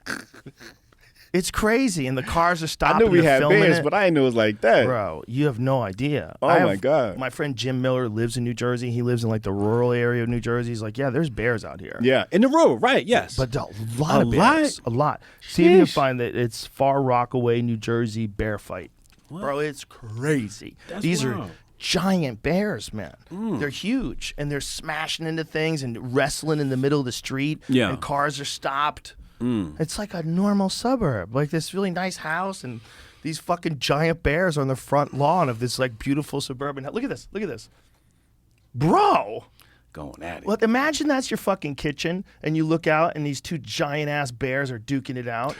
It's crazy, and the cars are stopping. I knew we they're had filming bears, it. but I didn't know it was like that. Bro, you have no idea. Oh, my God. My friend Jim Miller lives in New Jersey. He lives in like the rural area of New Jersey. He's like, yeah, there's bears out here. Yeah, in the road, right, yes. But a lot of bears. A lot. See if you can find that it's Far Rockaway, New Jersey bear fight. What? Bro, it's crazy. These are giant bears, man. They're huge, and they're smashing into things and wrestling in the middle of the street. Yeah. And cars are stopped. It's like a normal suburb, like this really nice house, and these fucking giant bears on the front lawn of this like beautiful suburban house. Look at this, bro. Going at it. Well, imagine that's your fucking kitchen, and you look out, and these two giant ass bears are duking it out.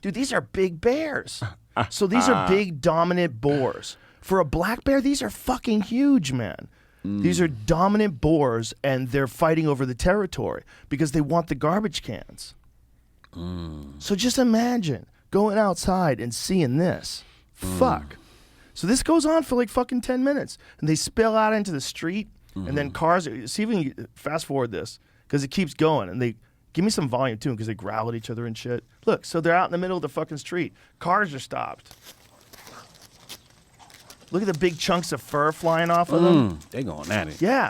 Dude, these are big bears. So these are big, dominant boars. For a black bear, these are fucking huge, man. These are dominant boars, and they're fighting over the territory because they want the garbage cans. So just imagine going outside and seeing this. Fuck. So this goes on for like fucking 10 minutes, and they spill out into the street, and then cars. See if we can fast forward this because it keeps going, and they give me some volume too because they growl at each other and shit. Look, so they're out in the middle of the fucking street. Cars are stopped. Look at the big chunks of fur flying off of them. They going at it. Yeah.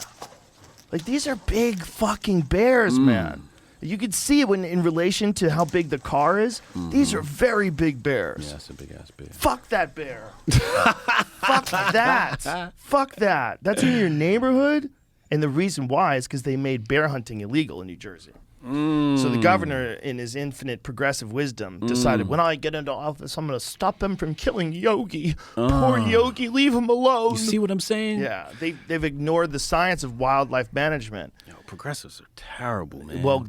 Like, these are big fucking bears, man. You can see it when in relation to how big the car is. These are very big bears. Yeah, that's a big-ass bear. Fuck that bear. Fuck that. Fuck that. That's in your neighborhood? And the reason why is because they made bear hunting illegal in New Jersey. So the governor, in his infinite progressive wisdom, decided, when I get into office, I'm going to stop them from killing Yogi. Poor Yogi, leave him alone. You see what I'm saying? Yeah, they've ignored the science of wildlife management. Yo, progressives are terrible, man. Well,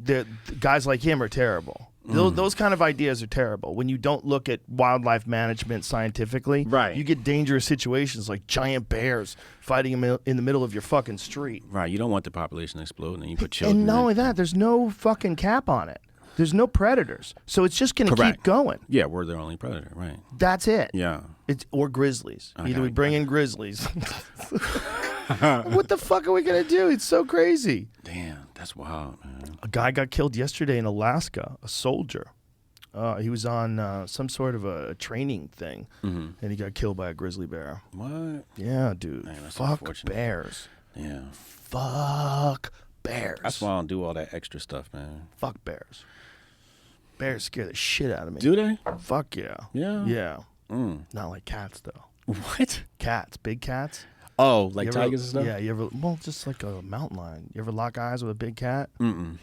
guys like him are terrible. Those kind of ideas are terrible. When you don't look at wildlife management scientifically, right, you get dangerous situations like giant bears fighting in the middle of your fucking street. Right, you don't want the population to explode, and you put children. And not only that, there's no fucking cap on it. There's no predators, so it's just going to keep going. Yeah, we're their only predator, right? That's it. Yeah. Or grizzlies. Either we bring in grizzlies. What the fuck are we going to do? It's so crazy. Damn, that's wild, man. A guy got killed yesterday in Alaska, a soldier. He was on some sort of a training thing, and he got killed by a grizzly bear. What? Yeah, dude. Man, that's Fuck unfortunate. bears. Yeah. Fuck bears. That's why I don't do all that extra stuff, man. Fuck bears. Bears scare the shit out of me. Do they? Fuck yeah. Yeah. Yeah. Not like cats though. What? Cats, big cats. Oh, like You ever- tigers and stuff? Yeah, you ever? Well, just like a mountain lion. You ever lock eyes with a big cat? Mm-mm.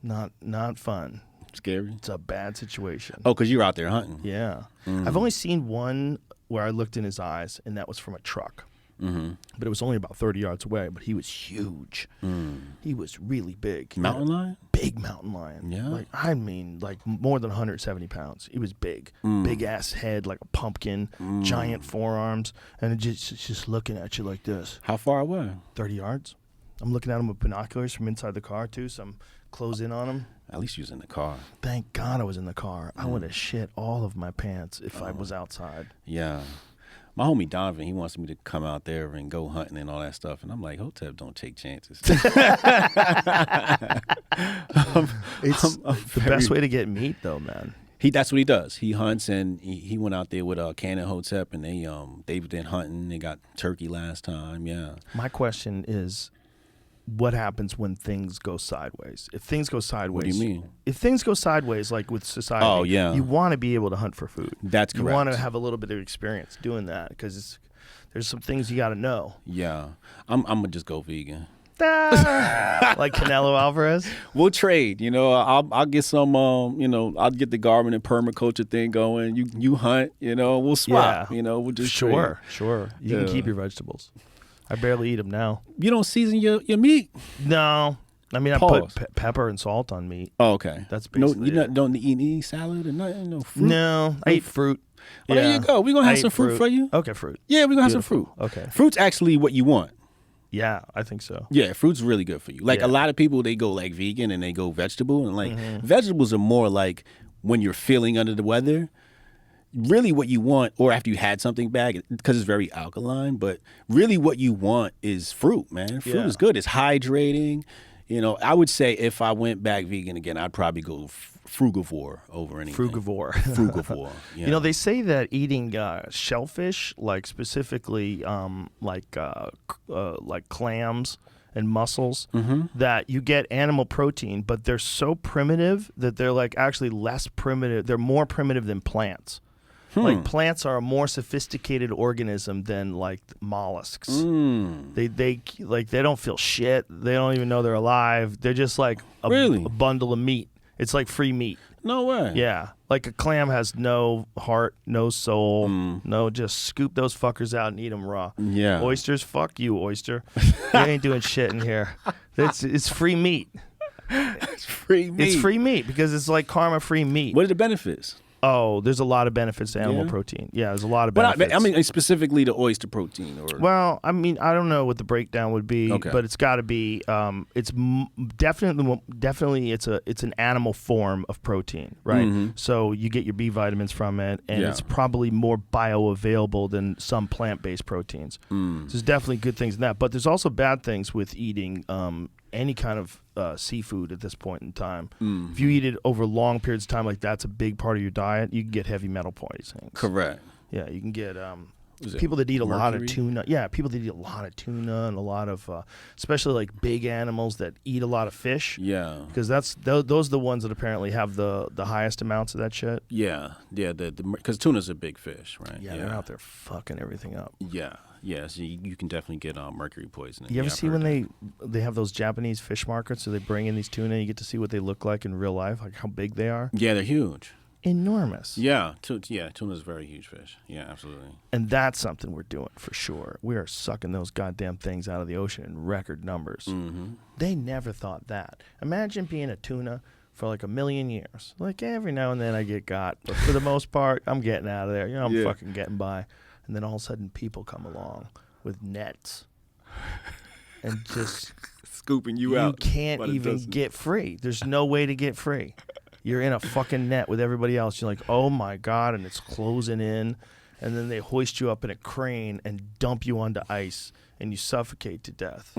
Not fun. Scary. It's a bad situation. Oh, because you're out there hunting. Yeah. I've only seen one where I looked in his eyes, and that was from a truck. But it was only about 30 yards away, but he was huge. He was really big. Mountain lion? Big mountain lion. Yeah. Like, I mean, like more than 170 pounds. He was big. Big ass head, like a pumpkin, giant forearms, and it just looking at you like this. How far away? 30 yards. I'm looking at him with binoculars from inside the car, too, so I'm close in on him. At least you was in the car. Thank God I was in the car. I would have shit all of my pants if I was outside. Yeah. My homie Donovan, he wants me to come out there and go hunting and all that stuff. And I'm like, Hotep don't take chances. It's the best way to get meat, though, man. That's what he does. He hunts, and he went out there with Cannon Hotep, and they've been hunting. They got turkey last time. Yeah. My question is, what happens when things go sideways? If things go sideways, What do you mean? If things go sideways, like with society, Oh, yeah. you want to be able to hunt for food. That's You want to correct. have a little bit of experience doing that because there's some things you got to know. Yeah. I'm gonna just go vegan. Like Canelo Alvarez. We'll trade. I'll get some. I'll get the garment and permaculture thing going. You hunt. We'll swap. Yeah. We'll just Sure. You can Yeah. keep your vegetables. I barely eat them now. trade. You don't season your meat. No. I mean, I Pause. put pepper and salt on meat. Oh, okay. That's no. basically You it. don't eat any salad or nothing. No fruit. No, I eat fruit. Well, there you go. We're gonna I have some eat fruit for you. Okay, fruit. Yeah, we're gonna have some fruit. Beautiful. Okay. Fruit's actually what you want. Yeah, I think so. Yeah, fruit's really good for you. Like Yeah. a lot of people, they go like vegan and they go vegetable, and like Mm-hmm. vegetables are more like when you're feeling under the weather. Really, what you want, or after you had something bad, because it's very alkaline. But really, what you want is fruit, man. Fruit Yeah. is good. It's hydrating. I would say if I went back vegan again, I'd probably go frugivore over anything. Frugivore. Frugivore. Yeah. You know, they say that eating shellfish, like specifically like clams and mussels, that you get animal protein, but they're so primitive that they're like actually less primitive. They're more primitive than plants. Like plants are a more sophisticated organism than like mollusks. They don't feel shit. They don't even know they're alive. They're just like a bundle of meat. It's like free meat. No way. Yeah. Like a clam has no heart, no soul, no, just scoop those fuckers out and eat them raw. Yeah. Oysters, fuck you, oyster. You ain't doing shit in here. It's free meat. It's free meat. It's free meat because it's like karma free meat. What are the benefits? Oh, there's a lot of benefits to animal Yeah? protein. Yeah, there's a lot of But benefits. I mean specifically the oyster protein, or Well, I mean, I don't know what the breakdown would be, Okay. but it's got to be. Definitely, it's an animal form of protein, right? So you get your B vitamins from it, and Yeah. it's probably more bioavailable than some plant-based proteins. So there's definitely good things in that, but there's also bad things with eating any kind of seafood at this point in time. If you eat it over long periods of time, like that's a big part of your diet, you can get heavy metal poisoning. correct. Yeah, you can get Is it people that eat a lot of mercury? tuna. Yeah, people that eat a lot of tuna and a lot of, especially like big animals that eat a lot of fish. Yeah. Because those are the ones that apparently have the highest amounts of that shit. Yeah. Because tuna's a big fish, right? Yeah, they're out there fucking everything up. Yeah. Yeah. So you can definitely get mercury poisoning. You ever Yeah, I've see heard when they have those Japanese fish markets, so they bring in these tuna, and you get to see what they look like in real life, like how big they are? that. Yeah, they're huge. Enormous. Yeah. Tuna's a very huge fish. Yeah, absolutely. And that's something we're doing for sure. We are sucking those goddamn things out of the ocean in record numbers. They never thought that. Imagine being a tuna for like 1,000,000 years. Like every now and then I get got, but for the most part, I'm getting out of there. I'm Yeah. fucking getting by. And then all of a sudden people come along with nets and just, Scooping you you out. can't by the even dozen. get free. There's no way to get free. You're in a fucking net with everybody else. You're like, oh my God, and it's closing in. And then they hoist you up in a crane and dump you onto ice, and you suffocate to death.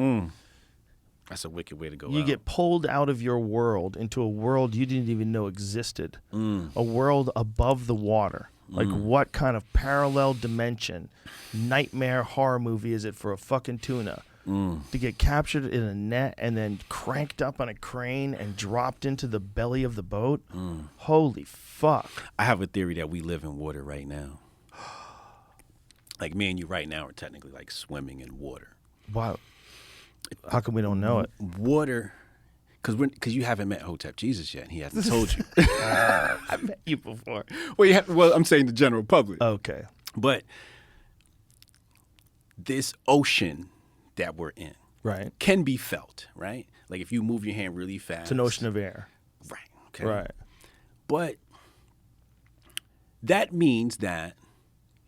That's a wicked way to go. You out. get pulled out of your world into a world you didn't even know existed. A world above the water. Like, what kind of parallel dimension, nightmare horror movie is it for a fucking tuna to get captured in a net and then cranked up on a crane and dropped into the belly of the boat? Holy fuck. I have a theory that we live in water right now. Like me and you right now are technically like swimming in water. Wow. How come we don't know it? Water, because you haven't met Hotep Jesus yet, and he hasn't told you. I met you before. Well, I'm saying the general public. Okay. But this ocean that we're in Right. can be felt, right? Like if you move your hand really fast. It's an ocean of air. Right. Okay. Right. But that means that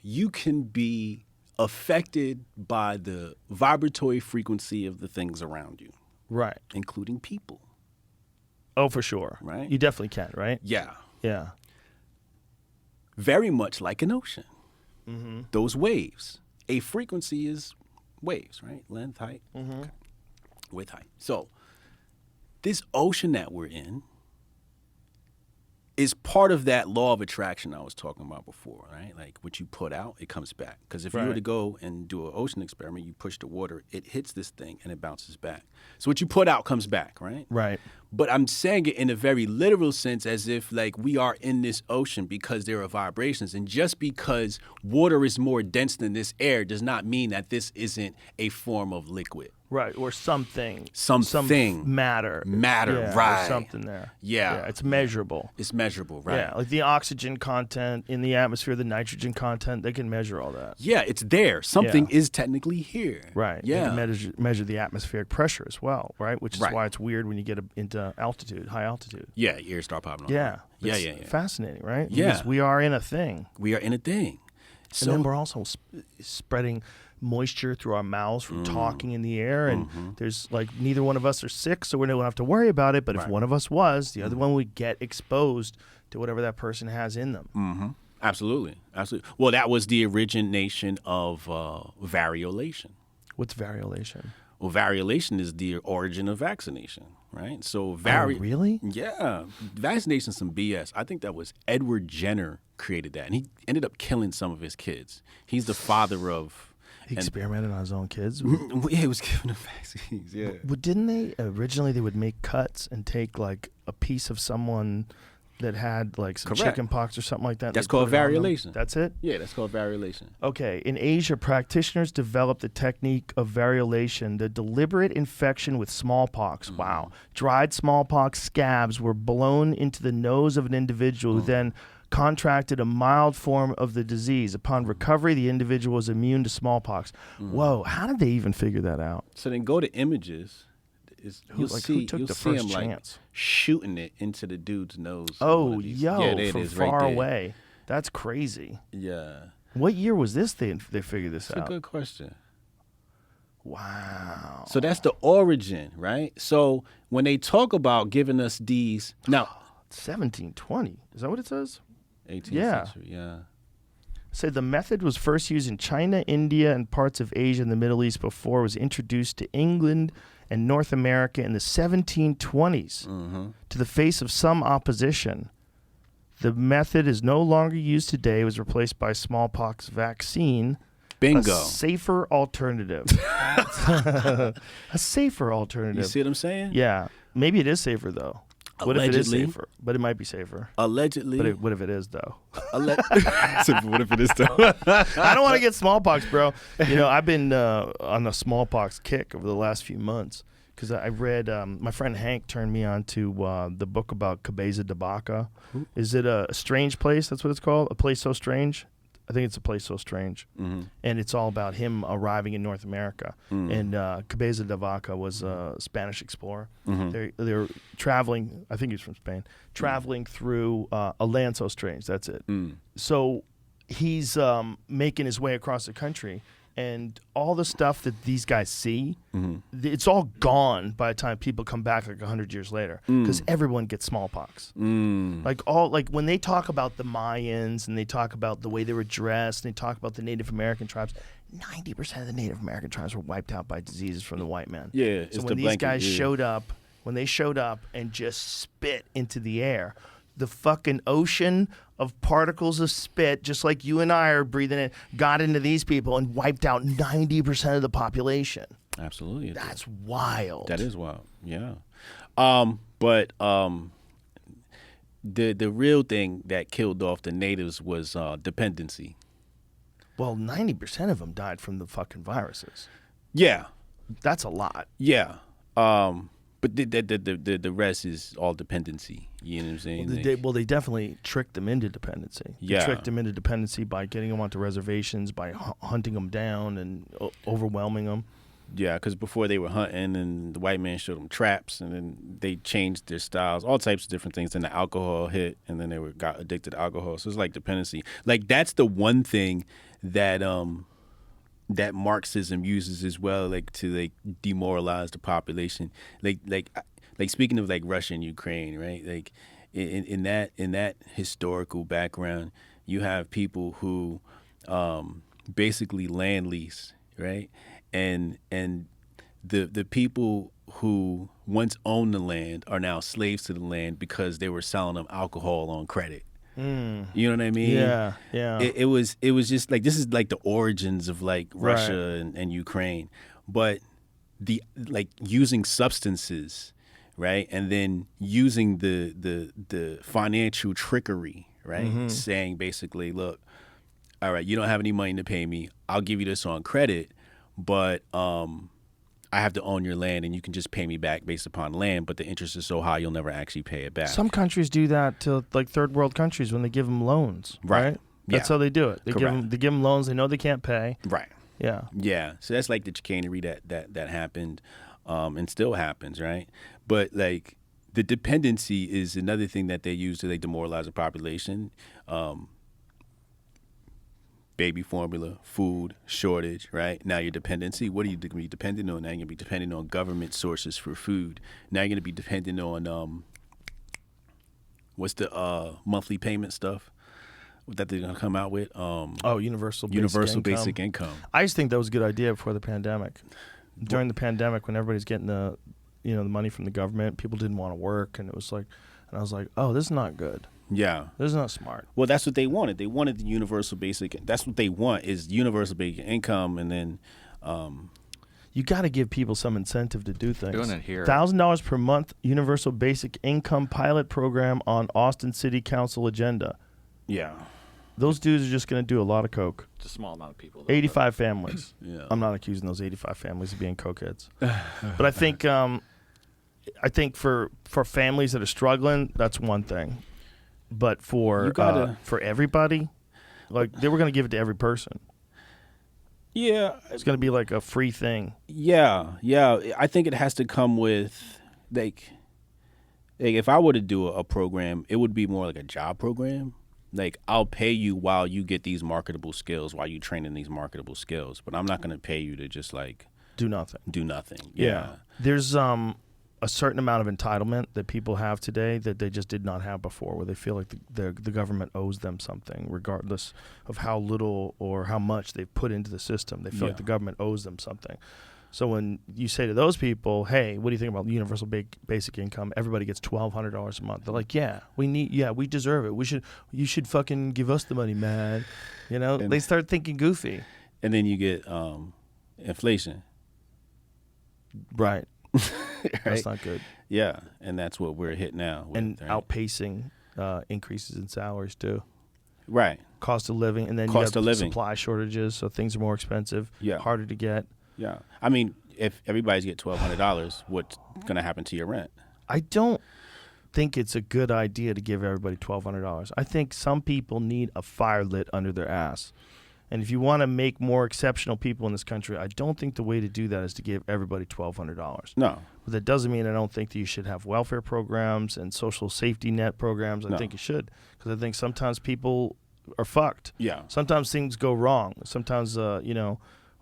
you can be affected by the vibratory frequency of the things around you, Right. including people. Oh, for sure. Right. You definitely can, right? Yeah. Yeah. Very much like an ocean. Mm-hmm. Those waves. A frequency is waves, right? Length, height, okay. Width, height. So this ocean that we're in is part of that law of attraction I was talking about before, right? Like what you put out, it comes back. Because if you were to go and do an ocean experiment, you push the water, it hits this thing and it bounces back. So what you put out comes back, right? Right. But I'm saying it in a very literal sense, as if like we are in this ocean because there are vibrations. And just because water is more dense than this air does not mean that this isn't a form of liquid. Right. Or something. Something. Some matter. Matter, Yeah, right. Or something there. Yeah. It's measurable. It's measurable, right? Yeah. Like the oxygen content in the atmosphere, the nitrogen content, they can measure all that. Yeah, it's there. Something is technically here. Right. Yeah. They can measure the atmospheric pressure as well, right? Which is Right. why it's weird when you get into altitude, high altitude. Yeah, your ears start popping off. Yeah. Yeah, It's yeah, yeah. fascinating, right? Yeah. Because we are in a thing. We are in a thing. So, And then we're also spreading moisture through our mouths from talking in the air. And there's like neither one of us are sick, so we don't have to worry about it. But if one of us was, the other one would get exposed to whatever that person has in them. Absolutely. Absolutely. Well, that was the origination of variolation. What's variolation? Well, variolation is the origin of vaccination, right? So really? Yeah. Vaccination's some BS. I think that was Edward Jenner created that. And he ended up killing some of his kids. He's the father of... He experimented on his own kids? Yeah, he was giving them vaccines, yeah. But didn't they, originally they would make cuts and take like a piece of someone that had like some Correct. chicken pox or something like that? That's They put called it on them? variolation. That's it? Yeah, that's called variolation. Okay, in Asia, practitioners developed the technique of variolation, the deliberate infection with smallpox. Wow. Dried smallpox scabs were blown into the nose of an individual who then contracted a mild form of the disease. Upon recovery, the individual was immune to smallpox. Whoa, how did they even figure that out? So then go to images. You'll who see, took you'll the see first him like chance? shooting it into the dude's nose. Oh, Yeah, there it from is, right far there. away. That's crazy. Yeah. What year was this they figured this That's a out? good question. Wow. So that's the origin, right? So when they talk about giving us these now 1720. Is that what it says? 18th Yeah. century, yeah. Say the method was first used in China, India, and parts of Asia and the Middle East before it was introduced to England and North America in the 1720s. To the face of some opposition, the method is no longer used today. It was replaced by smallpox vaccine. Bingo. A safer alternative. A safer alternative. You see what I'm saying? Yeah. Maybe it is safer, though. What if it is Allegedly. safer? But it might be safer. Allegedly. But what if it is, though? So what if it is though? I don't want to get smallpox, bro. You know, I've been on a smallpox kick over the last few months because I read, my friend Hank turned me on to the book about Cabeza de Vaca. Is it a strange place? That's what it's called? A place so strange? I think it's a place so strange. And it's all about him arriving in North America. And Cabeza de Vaca was a Spanish explorer. They're traveling, I think he's from Spain, traveling through a land so strange. That's it. So he's making his way across the country, and all the stuff that these guys see, it's all gone by the time people come back like 100 years later, because everyone gets smallpox. Like when they talk about the Mayans and they talk about the way they were dressed and they talk about the Native American tribes, 90% of the Native American tribes were wiped out by diseases from the white man. Yeah, so it's when the these blanket, guys yeah. showed up and just spit into the air, the fucking ocean of particles of spit, just like you and I are breathing in, got into these people and wiped out 90% of the population. Absolutely. That's wild. That is wild. Yeah. But the real thing that killed off the natives was dependency. Well, 90% of them died from the fucking viruses. Yeah. That's a lot. Yeah. But the rest is all dependency. You know what I'm saying? Well, they definitely tricked them into dependency. Yeah. They tricked them into dependency by getting them onto reservations, by hunting them down and overwhelming them. Yeah, because before they were hunting and the white man showed them traps, and then they changed their styles, all types of different things. Then the alcohol hit, and then they got addicted to alcohol. So it's like dependency. Like that's the one thing that that Marxism uses as well, like to like demoralize the population. Like speaking of like Russia and Ukraine, right? Like in that historical background, you have people who basically land lease, right? And the people who once owned the land are now slaves to the land because they were selling them alcohol on credit. You know what I mean? Yeah. It was just like, this is like the origins of like Russia and Ukraine, but the like using substances, right, and then using the financial trickery, right, saying basically, look, all right, you don't have any money to pay me, I'll give you this on credit, but I have to own your land, and you can just pay me back based upon land, but the interest is so high you'll never actually pay it back. Some countries do that to like third world countries when they give them loans, right? That's how they do it. They Correct. give them loans. They know they can't pay. Right. Yeah. Yeah. So that's like the chicanery that happened, and still happens, right? But like the dependency is another thing that they use to like demoralize the population. Baby formula, food shortage, right? Now your dependency. What are you going to be dependent on? Now you're going to be dependent on government sources for food. Now you're going to be dependent on what's the monthly payment stuff that they're going to come out with? Universal basic income. I just think that was a good idea before the pandemic. During the pandemic, when everybody's getting the money from the government, people didn't want to work, and it was like, and I was like, oh, this is not good. Yeah. This is not smart. Well, that's what they wanted. They wanted the universal basic. That's what they want, is universal basic income, and then you got to give people some incentive to do things. Doing it here. $1,000 per month universal basic income pilot program on Austin City Council agenda. yeah. Those dudes are just going to do a lot of coke. It's a small amount of people. Though, 85 families. Yeah. I'm not accusing those 85 families of being cokeheads. But I think for families that are struggling, that's one thing. But for everybody, like they were going to give it to every person. Yeah. It's going to be like a free thing. Yeah. I think it has to come with like if I were to do a program, it would be more like a job program. Like I'll pay you while you get these marketable skills, while you train in these marketable skills, but I'm not going to pay you to just like do nothing. Yeah. There's a certain amount of entitlement that people have today that they just did not have before, where they feel like the government owes them something, regardless of how little or how much they've put into the system. They feel like the government owes them something. So when you say to those people, hey, what do you think about universal basic income? Everybody gets $1,200 a month. They're like, we deserve it. You should fucking give us the money, man. You know, they start thinking goofy. And then you get inflation. Right. Right? That's not good. Yeah, and that's what we're hit now with, And right? outpacing increases in salaries too. Right. Cost of living, and then Cost you of have living. supply shortages, so things are more expensive, harder to get. Yeah. I mean, if everybody's get $1,200, what's going to happen to your rent? I don't think it's a good idea to give everybody $1,200. I think some people need a fire lit under their ass. And if you want to make more exceptional people in this country, I don't think the way to do that is to give everybody $1,200. No. But that doesn't mean I don't think that you should have welfare programs and social safety net programs. I think you should, because I think sometimes people are fucked. Yeah. Sometimes things go wrong. Sometimes,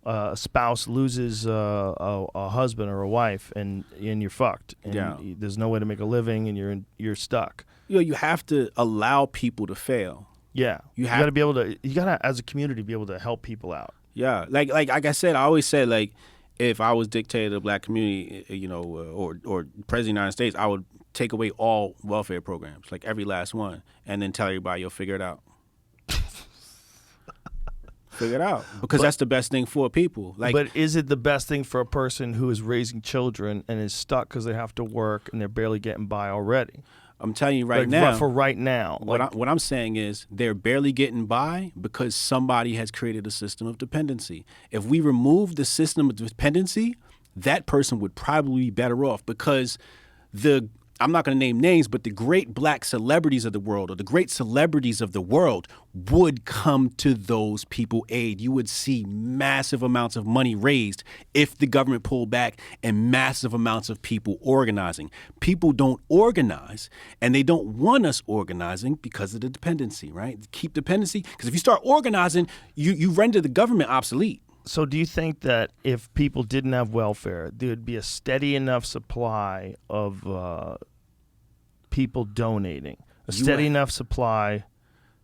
a spouse loses a husband or a wife, and you're fucked. And Yeah. there's no way to make a living, and you're stuck. You have to allow people to fail. Yeah, You you have- got to be able to. You got to, as a community, be able to help people out. Yeah, like I said, I always said, like, if I was dictator of the black community, or president of the United States, I would take away all welfare programs, like every last one, and then tell everybody you'll figure it out. Figure it out, because that's the best thing for people. Like, But is it the best thing for a person who is raising children and is stuck because they have to work and they're barely getting by already? I'm telling you right Like, now, for right now, what I'm saying is they're barely getting by because somebody has created a system of dependency. If we remove the system of dependency, that person would probably be better off, because I'm not going to name names, but the great black celebrities of the world, or the great celebrities of the world, would come to those people aid. You would see massive amounts of money raised if the government pulled back, and massive amounts of people organizing. People don't organize, and they don't want us organizing because of the dependency, right? Keep dependency, because if you start organizing, you render the government obsolete. So do you think that if people didn't have welfare, there would be a steady enough supply of people donating? A steady enough supply?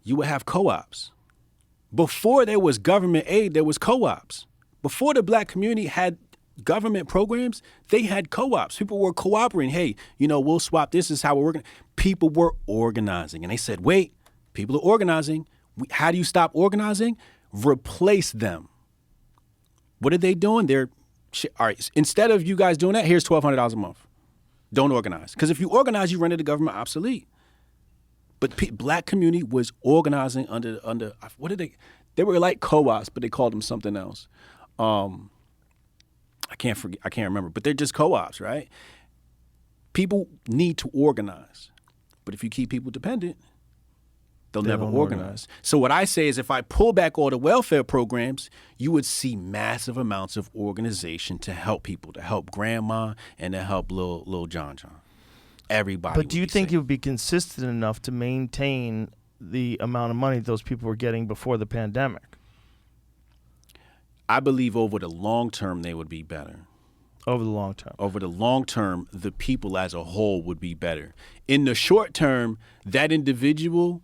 You would have co-ops. Before there was government aid, there was co-ops. Before the black community had government programs, they had co-ops. People were cooperating. Hey, we'll swap. This is how we're working. People were organizing. And they said, wait, people are organizing. How do you stop organizing? Replace them. What are they doing? All right, instead of you guys doing that, here's $1,200 a month. Don't organize. Because if you organize, you render the government obsolete. But black community was organizing under what did they? They were like co-ops, but they called them something else. I can't remember. But they're just co-ops, right? People need to organize. But if you keep people dependent, they'll never organize. So what I say is, if I pull back all the welfare programs, you would see massive amounts of organization to help people, to help grandma, and to help little John. Everybody. But do you think it would be consistent enough to maintain the amount of money those people were getting before the pandemic? I believe over the long term they would be better. Over the long term. Over the long term, the people as a whole would be better. In the short term, that individual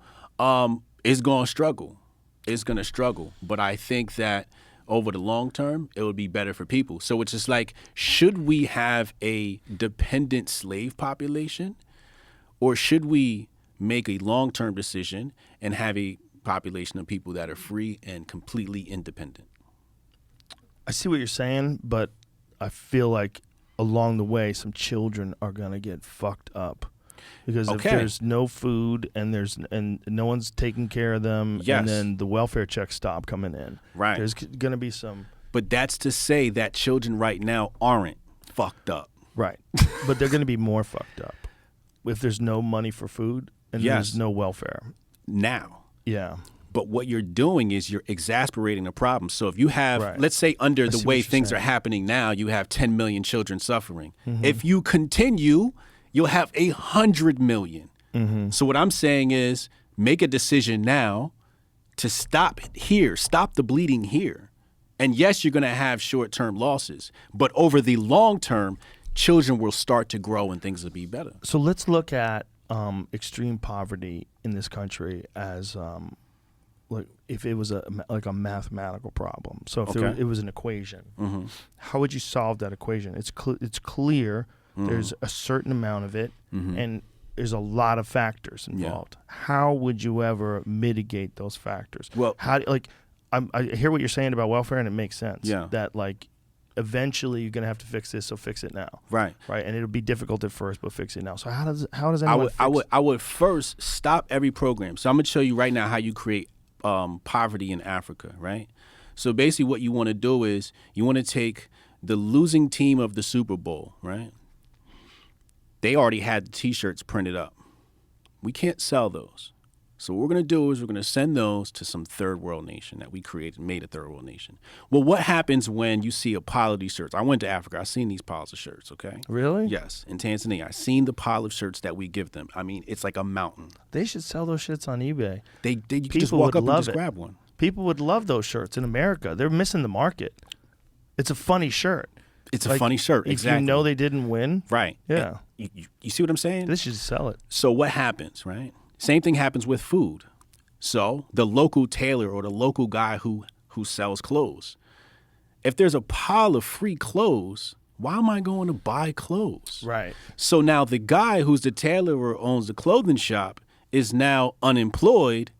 is going to struggle. It's going to struggle. But I think that over the long term, it would be better for people. So it's just like, should we have a dependent slave population, or should we make a long-term decision and have a population of people that are free and completely independent? I see what you're saying, but I feel like along the way, some children are going to get fucked up. Because if there's no food and no one's taking care of them, and then the welfare checks stop coming in, right? There's going to be some. But that's to say that children right now aren't fucked up, right? But they're going to be more fucked up if there's no money for food and there's no welfare now. Yeah. But what you're doing is you're exasperating the problem. So if you have, let's say, under the way things are happening now, you have 10 million children suffering. Mm-hmm. If you continue, you'll have 100 million. Mm-hmm. So what I'm saying is, make a decision now to stop here, stop the bleeding here. And yes, you're going to have short-term losses, but over the long term, children will start to grow and things will be better. So let's look at extreme poverty in this country as like if it was a mathematical problem. So if it was an equation, mm-hmm. how would you solve that equation? It's clear. Mm-hmm. There's a certain amount of it, mm-hmm. and there's a lot of factors involved. Yeah. How would you ever mitigate those factors? Well, I hear what you're saying about welfare, and it makes sense. Yeah. That eventually you're gonna have to fix this, so fix it now. Right. Right. And it'll be difficult at first, but fix it now. So how does anyone I would first stop every program. So I'm gonna show you right now how you create poverty in Africa. Right. So basically, what you want to do is you want to take the losing team of the Super Bowl. Right. They already had the T-shirts printed up. We can't sell those. So what we're going to do is we're going to send those to some third world nation that we created, made a third world nation. Well, what happens when you see a pile of these shirts? I went to Africa. I've seen these piles of shirts, okay? Really? Yes, in Tanzania. I've seen the pile of shirts that we give them. I mean, it's like a mountain. They should sell those shirts on eBay. You can just walk up and just grab one. People would love those shirts in America. They're missing the market. It's a funny shirt. It's a funny shirt. If Exactly. you know they didn't win, right. Yeah. And you see what I'm saying? they should sell it. So what happens, right? Same thing happens with food. So the local tailor or the local guy who sells clothes, if there's a pile of free clothes, why am I going to buy clothes? Right. So now the guy who's the tailor or owns the clothing shop is now unemployed,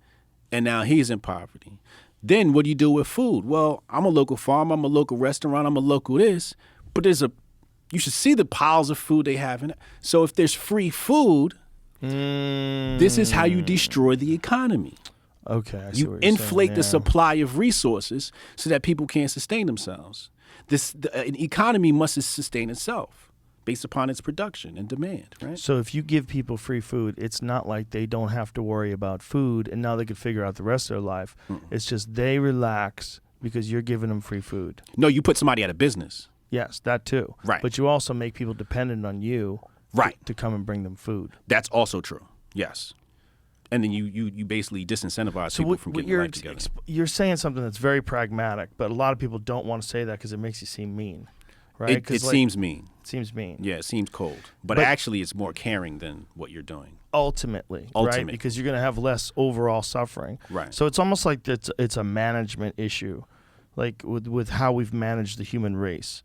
and now he's in poverty. Then what do you do with food? Well, I'm a local farmer, I'm a local restaurant, I'm a local this, but you should see the piles of food they have in it. So if there's free food, this is how you destroy the economy. Okay. I see You what you're inflate saying, the yeah. supply of resources so that people can't sustain themselves. An economy must sustain itself based upon its production and demand, right? So if you give people free food, it's not like they don't have to worry about food and now they could figure out the rest of their life. It's just they relax because you're giving them free food. No, you put somebody out of business. Yes, that too. Right. But you also make people dependent on you Right. to come and bring them food. That's also true. Yes. And then you basically disincentivize people from getting their life together. You're saying something that's very pragmatic, but a lot of people don't want to say that because it makes you seem mean, right? It seems mean. It seems mean. Yeah, it seems cold. But But- actually, it's more caring than what you're doing. Ultimately, right? Because you're going to have less overall suffering. Right. So it's almost like it's a management issue, like with how we've managed the human race.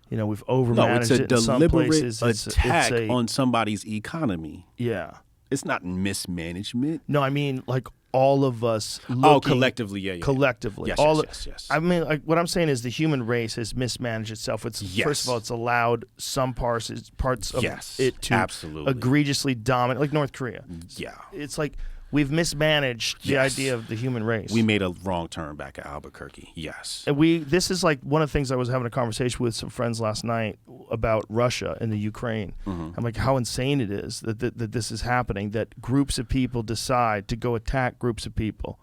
You know, we've No, overmanaged it's a it in some deliberate places. attack It's on somebody's economy. yeah. It's not mismanagement. No, I mean like all of us. Oh, looking collectively, yeah. collectively. Yes, all yes. I mean, like what I'm saying is the human race has mismanaged itself. It's Yes. first of all, it's allowed some parts of Yes, it to absolutely. egregiously dominate, like North Korea. Yeah. It's like we've mismanaged the Yes. idea of the human race. We made a wrong turn back at Albuquerque. Yes. And this is like one of the things I was having a conversation with some friends last night about Russia and the Ukraine. I'm like, how insane it is that this is happening, that groups of people decide to go attack groups of people,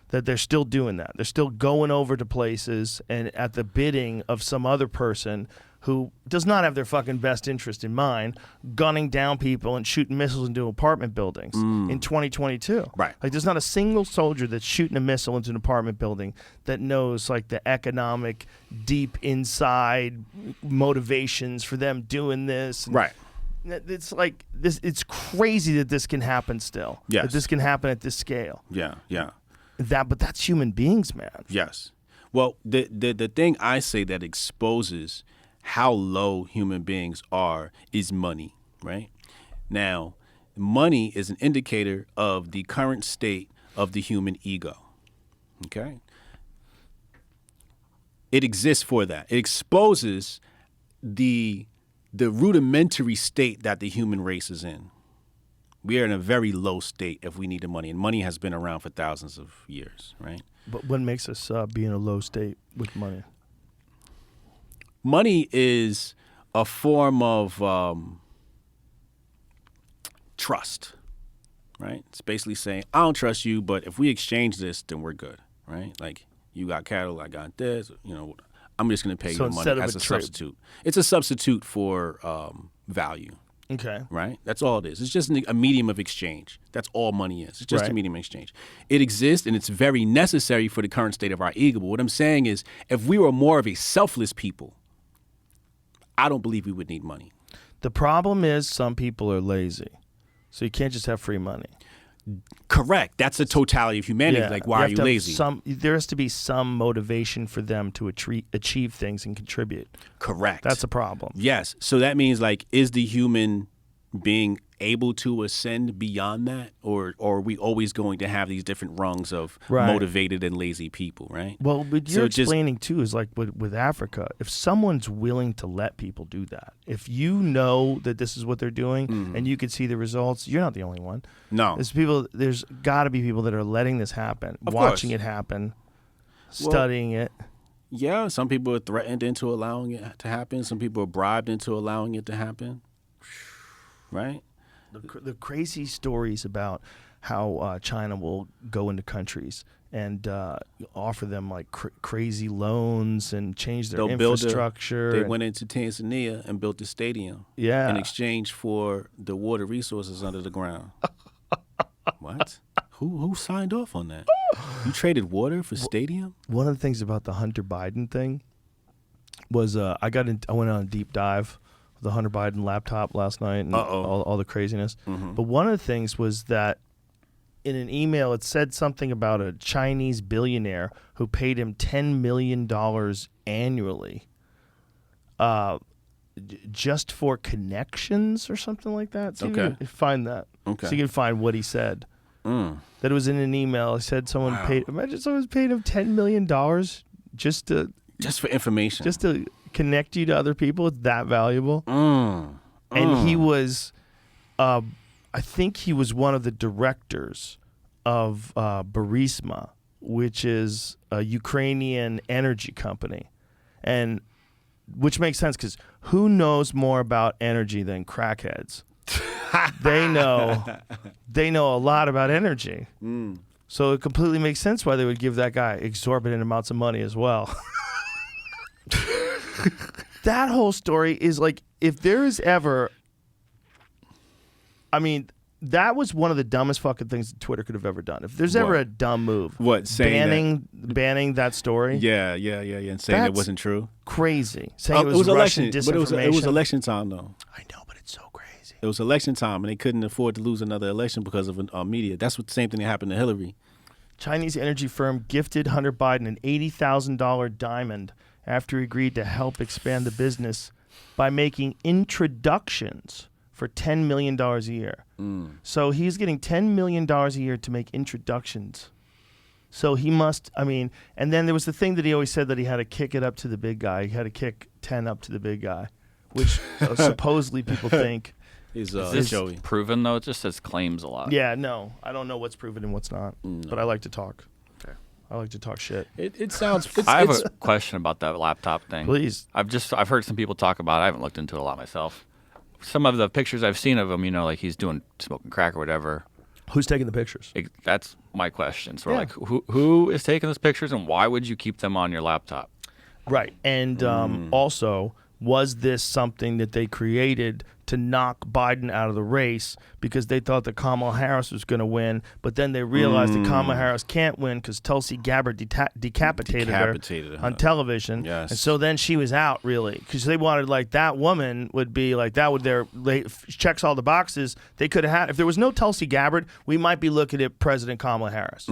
that they're still doing that. They're still going over to places and at the bidding of some other person who does not have their fucking best interest in mind, gunning down people and shooting missiles into apartment buildings in 2022. Right. Like there's not a single soldier that's shooting a missile into an apartment building that knows like the economic deep inside motivations for them doing this. And Right. it's like this. It's crazy that this can happen still. Yes. That this can happen at this scale. Yeah. But that's human beings, man. Yes. Well, the thing I say that exposes how low human beings are is money, right? Now, money is an indicator of the current state of the human ego, okay? It exists for that. It exposes the rudimentary state that the human race is in. We are in a very low state if we need the money, and money has been around for thousands of years, right? But what makes us be in a low state with money? Money is a form of trust, right? It's basically saying, I don't trust you, but if we exchange this, then we're good, right? Like, you got cattle, I got this, I'm just going to pay So you instead money of as a a trade. substitute. It's a substitute for value, Okay. right? That's all it is. It's just a medium of exchange. That's all money is. It's just a Right. medium of exchange. It exists, and it's very necessary for the current state of our ego. But what I'm saying is, if we were more of a selfless people, I don't believe we would need money. The problem is some people are lazy. So you can't just have free money. Correct. That's the totality of humanity. Like, why are you have to have lazy? There has to be some motivation for them to achieve things and contribute. Correct. That's a problem. Yes. So that means, like, is the human being able to ascend beyond that? Or are we always going to have these different rungs of Right. motivated and lazy people, right? Well, what So you're just- explaining too is like with Africa, if someone's willing to let people do that, if you know that this is what they're doing and you can see the results, you're not the only one. No. There's got to be people that are letting this happen, Of watching course. it happen, studying it. Yeah, some people are threatened into allowing it to happen. Some people are bribed into allowing it to happen. Right? The crazy stories about how China will go into countries and offer them like crazy loans and change their They'll build infrastructure. They went into Tanzania and built a stadium. Yeah. In exchange for the water resources under the ground. What? Who signed off on that? You traded water for stadium? One of the things about the Hunter Biden thing was I went on a deep dive with the Hunter Biden laptop last night and all the craziness. But one of the things was that in an email it said something about a Chinese billionaire who paid him $10 million annually just for connections or something like that. See if you can find that. Okay. So you can find what he said. That it was in an email. He said someone paid. Imagine someone's paid him $10 million just for information, just to connect you to other people. It's that valuable. And he was, I think he was one of the directors of Burisma, which is a Ukrainian energy company, and which makes sense because who knows more about energy than crackheads? They know a lot about energy. So it completely makes sense why they would give that guy exorbitant amounts of money as well. That whole story is like, if there is ever, I mean, that was one of the dumbest fucking things that Twitter could have ever done. If there's ever a dumb move, banning that story? Yeah, and saying it wasn't true. Crazy. Saying it was Russian disinformation. But it was election time though. I know, but it's so crazy. It was election time, and they couldn't afford to lose another election because of media. That's what the same thing that happened to Hillary. Chinese energy firm gifted Hunter Biden an $80,000 diamond after he agreed to help expand the business by making introductions for $10 million a year. So he's getting $10 million a year to make introductions. So he must, I mean, and then there was the thing that he always said that he had to kick it up to the big guy. He had to kick 10 up to the big guy, which supposedly people think is this proven, though? It just says claims a lot. Yeah, no. I don't know what's proven and what's not, but I like to talk. Okay. I like to talk shit. It sounds... I have a question about that laptop thing. Please. I've heard some people talk about it. I haven't looked into it a lot myself. Some of the pictures I've seen of him, like he's smoking crack or whatever. Who's taking the pictures? That's my question. So like, who is taking those pictures, and why would you keep them on your laptop? Right. And also, was this something that they created to knock Biden out of the race because they thought that Kamala Harris was going to win, but then they realized that Kamala Harris can't win because Tulsi Gabbard decapitated her on television. Yes. And so then she was out, really, because they wanted, like, that woman would be like, that would checks all the boxes. They could have had, if there was no Tulsi Gabbard, we might be looking at President Kamala Harris.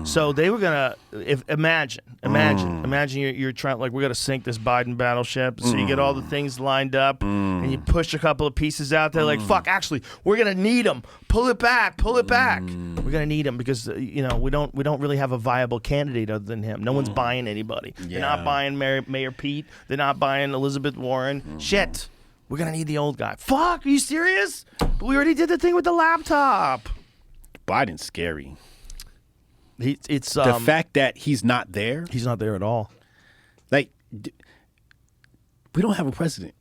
So they were going to, imagine you're trying, like, we're going to sink this Biden battleship. So you get all the things lined up and you push a couple of pieces out there, like, fuck, actually, we're gonna need them. Pull it back. We're gonna need him because we don't really have a viable candidate other than him. No one's buying anybody. They're not buying Mayor Pete. They're not buying Elizabeth Warren. Shit, we're gonna need the old guy. Fuck, are you serious? But we already did the thing with the laptop. Biden's scary. It's the fact that he's not there. He's not there at all. Like, we don't have a president.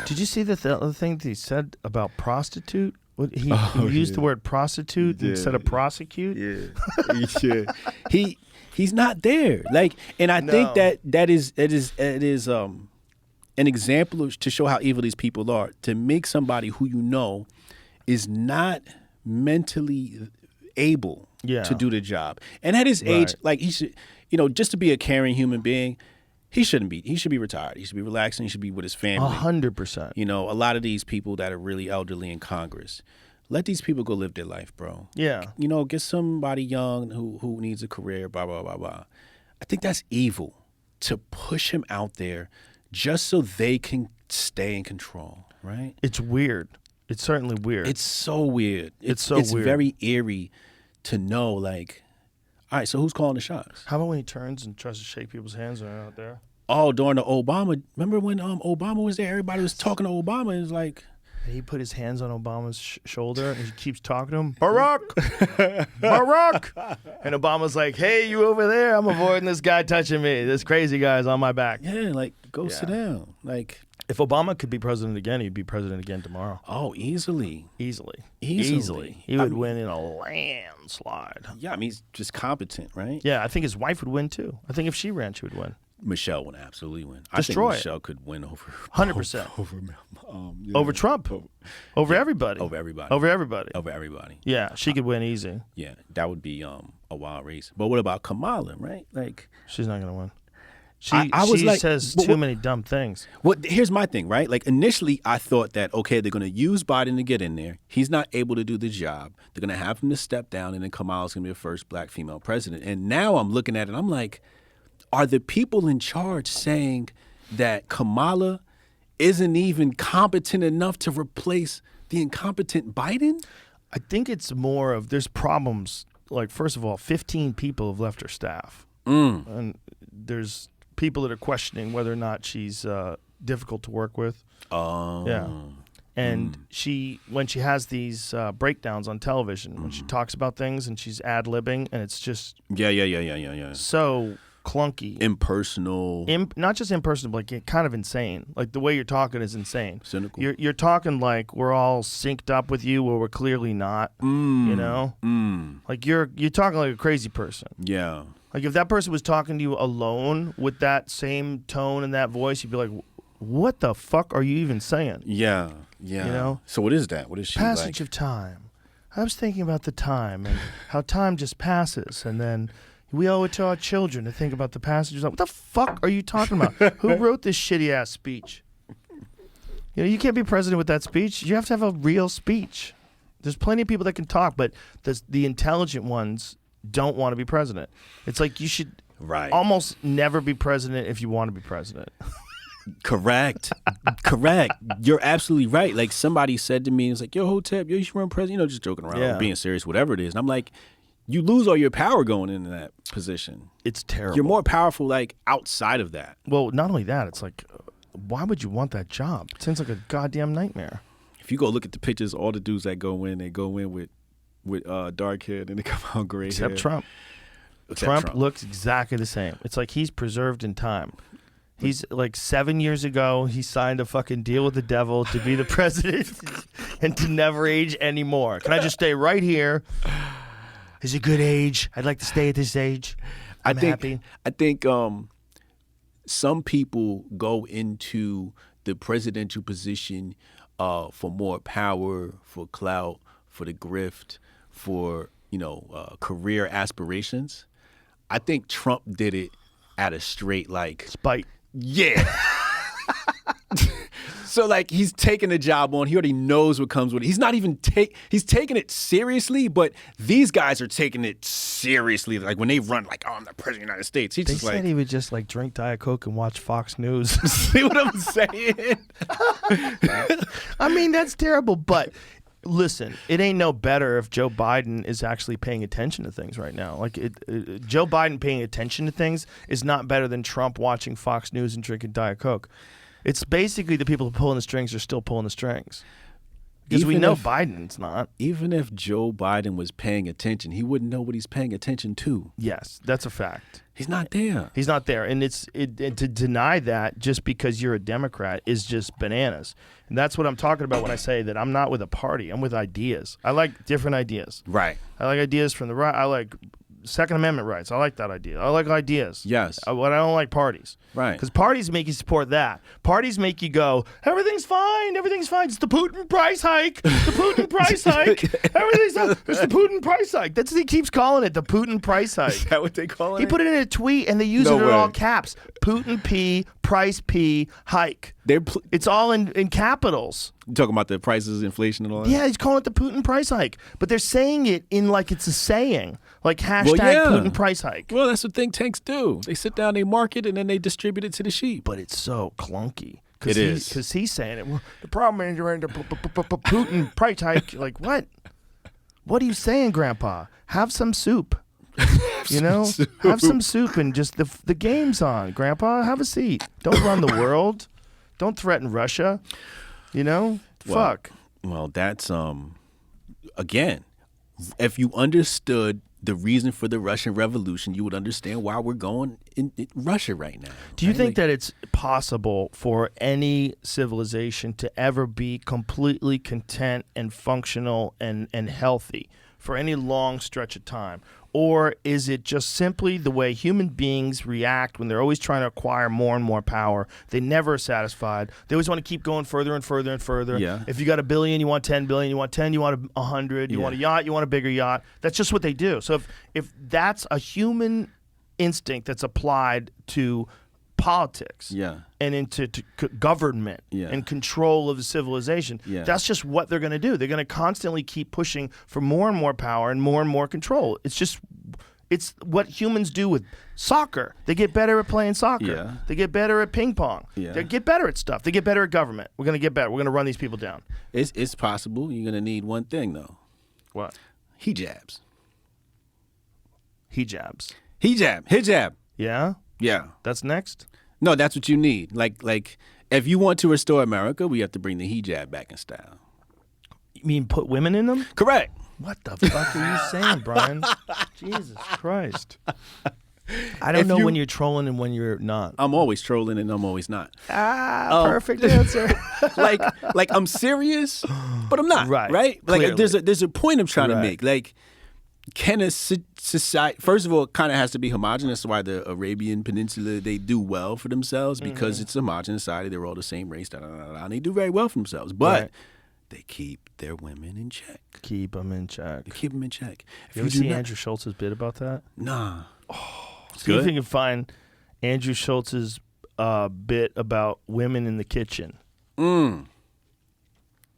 Did you see the other thing that he said about prostitute? He used the word prostitute instead of prosecute. Yeah. He's not there. Like, and I think that is an example to show how evil these people are. To make somebody who is not mentally able to do the job, and at his age, like, he should, just to be a caring human being. He shouldn't be. He should be retired. He should be relaxing. He should be with his family. 100%. A lot of these people that are really elderly in Congress, let these people go live their life, bro. Yeah. Get somebody young who needs a career, blah, blah, blah, blah. I think that's evil to push him out there just so they can stay in control, right? It's weird. It's certainly weird. It's so weird. It's weird. Very eerie to know, like, all right, so who's calling the shots? How about when he turns and tries to shake people's hands out there? Oh, during the Obama. Remember when Obama was there? Everybody was talking to Obama. It was like... He put his hands on Obama's shoulder and he keeps talking to him. Barack! Barack! And Obama's like, hey, you over there. I'm avoiding this guy touching me. This crazy guy's on my back. Yeah, like, go sit down. Like... If Obama could be president again, he'd be president again tomorrow. Oh, easily. He would win in a landslide. Yeah, I mean, he's just competent, right? Yeah, I think his wife would win, too. I think if she ran, she would win. Michelle would absolutely win. Destroy I think Michelle could win over... 100%. Over Trump. Over everybody. Over everybody. Over everybody. Over everybody. Yeah, she could win easy. Yeah, that would be a wild race. But what about Kamala, right? Like... She's not going to win. I was she like, says but too many dumb things. Here's my thing, right? Like initially, I thought that okay, they're going to use Biden to get in there. He's not able to do the job. They're going to have him to step down, and then Kamala's going to be the first black female president. And now I'm looking at it, I'm like, are the people in charge saying that Kamala isn't even competent enough to replace the incompetent Biden? I think it's more of there's problems. Like, first of all, 15 people have left her staff. And there's people that are questioning whether or not she's difficult to work with. Oh. Yeah. And when she has these breakdowns on television, when she talks about things and she's ad-libbing, and it's just Yeah. so clunky. Impersonal. Not just impersonal, but like kind of insane. Like the way you're talking is insane. Cynical. You're talking like we're all synced up with you where we're clearly not. You know? Like you're talking like a crazy person. Yeah. Like if that person was talking to you alone with that same tone and that voice, you'd be like, what the fuck are you even saying? Yeah. You know? So what is that? What is she Passage like? of time. I was thinking about the time and how time just passes, and then we owe it to our children to think about the passage of time. What the fuck are you talking about? Who wrote this shitty ass speech? You know, you can't be president with that speech. You have to have a real speech. There's plenty of people that can talk, but the intelligent ones don't want to be president. It's like you should almost never be president if you want to be president. Correct. You're absolutely right. Like somebody said to me, it's like, yo, Hotep, yo, you should run president. You know, just joking around, being serious, whatever it is. And I'm like, you lose all your power going into that position. It's terrible. You're more powerful like outside of that. Well, not only that, it's like, why would you want that job? It sounds like a goddamn nightmare. If you go look at the pictures, all the dudes that go in, they go in with dark hair, and they come out gray hair. Except Trump. Trump looks exactly the same. It's like he's preserved in time. He's like 7 years ago, he signed a fucking deal with the devil to be the president and to never age anymore. Can I just stay right here? Is a good age. I'd like to stay at this age. I'm happy. I think some people go into the presidential position for more power, for clout, for the grift, for career aspirations. I think Trump did it at a straight like spite. Yeah. So like he's taking the job on. He already knows what comes with it. He's not even he's taking it seriously, but these guys are taking it seriously. Like when they run like, oh, I'm the president of the United States. He's they just said like he would just like drink Diet Coke and watch Fox News. See what I'm saying? I mean, that's terrible, but listen, it ain't no better if Joe Biden is actually paying attention to things right now. Like Joe Biden paying attention to things is not better than Trump watching Fox News and drinking Diet Coke. It's basically the people pulling the strings are still pulling the strings. Because we know Biden's not. Even if Joe Biden was paying attention, he wouldn't know what he's paying attention to. Yes, that's a fact. He's not there. He's not there. And to deny that just because you're a Democrat is just bananas. And that's what I'm talking about when I say that I'm not with a party. I'm with ideas. I like different ideas. Right. I like ideas from the right. I like Second Amendment rights. I like that idea. I like ideas. Yes. What I don't like parties. Right. Because parties make you support that. Parties make you go, everything's fine. Everything's fine. It's the Putin price hike. The Putin price hike. Everything's fine. It's the Putin price hike. That's what he keeps calling it, the Putin price hike. Is that what they call it? He put it in a tweet and they use it in all caps. Putin P, price P, hike. It's all in capitals. You talking about the prices, inflation, and all that? Yeah, he's calling it the Putin price hike. But they're saying it in like it's a saying. Like hashtag Putin price hike. Well, that's what think tanks do. They sit down, they market, and then they distribute it to the sheep. But it's so clunky. It is. Because he's saying it. Well, the problem is you're in the Putin price hike. Like, what? What are you saying, Grandpa? Have some soup. Have some soup and just the game's on. Grandpa, have a seat. Don't run the world. Don't threaten Russia. Fuck. Well, that's again, if you understood the reason for the Russian Revolution, you would understand why we're going in Russia right now. Do you think that it's possible for any civilization to ever be completely content and functional and healthy for any long stretch of time? Or is it just simply the way human beings react when they're always trying to acquire more and more power? They never are satisfied. They always want to keep going further and further and further. Yeah. If you got $1 billion, you want 10 billion. You want 10, you want 100. You want a yacht, you want a bigger yacht. That's just what they do. So if that's a human instinct that's applied to politics and into government and control of the civilization. That's just what they're going to do. They're going to constantly keep pushing for more and more power and more control. It's what humans do with soccer. They get better at playing soccer. They get better at ping pong. They get better at stuff. They get better at government. We're going to get better. We're going to run these people down. It's possible. You're going to need one thing, though. What? Hijabs. Hijabs. Hijab. Yeah? Yeah. That's next? No, that's what you need. Like, if you want to restore America, we have to bring the hijab back in style. You mean put women in them? Correct. What the fuck are you saying, Brian? Jesus Christ. I don't know when you're trolling and when you're not. I'm always trolling and I'm always not. Perfect answer. like I'm serious, but I'm not. Right? Like Clearly. there's a point I'm trying to make. Like, can a society, first of all, it kind of has to be homogenous. That's why the Arabian Peninsula, they do well for themselves because it's a homogenous society. They're all the same race. And they do very well for themselves. But they keep their women in check. Keep them in check. They keep them in check. You ever see Andrew Schultz's bit about that? Nah. See if you can find Andrew Schultz's bit about women in the kitchen. I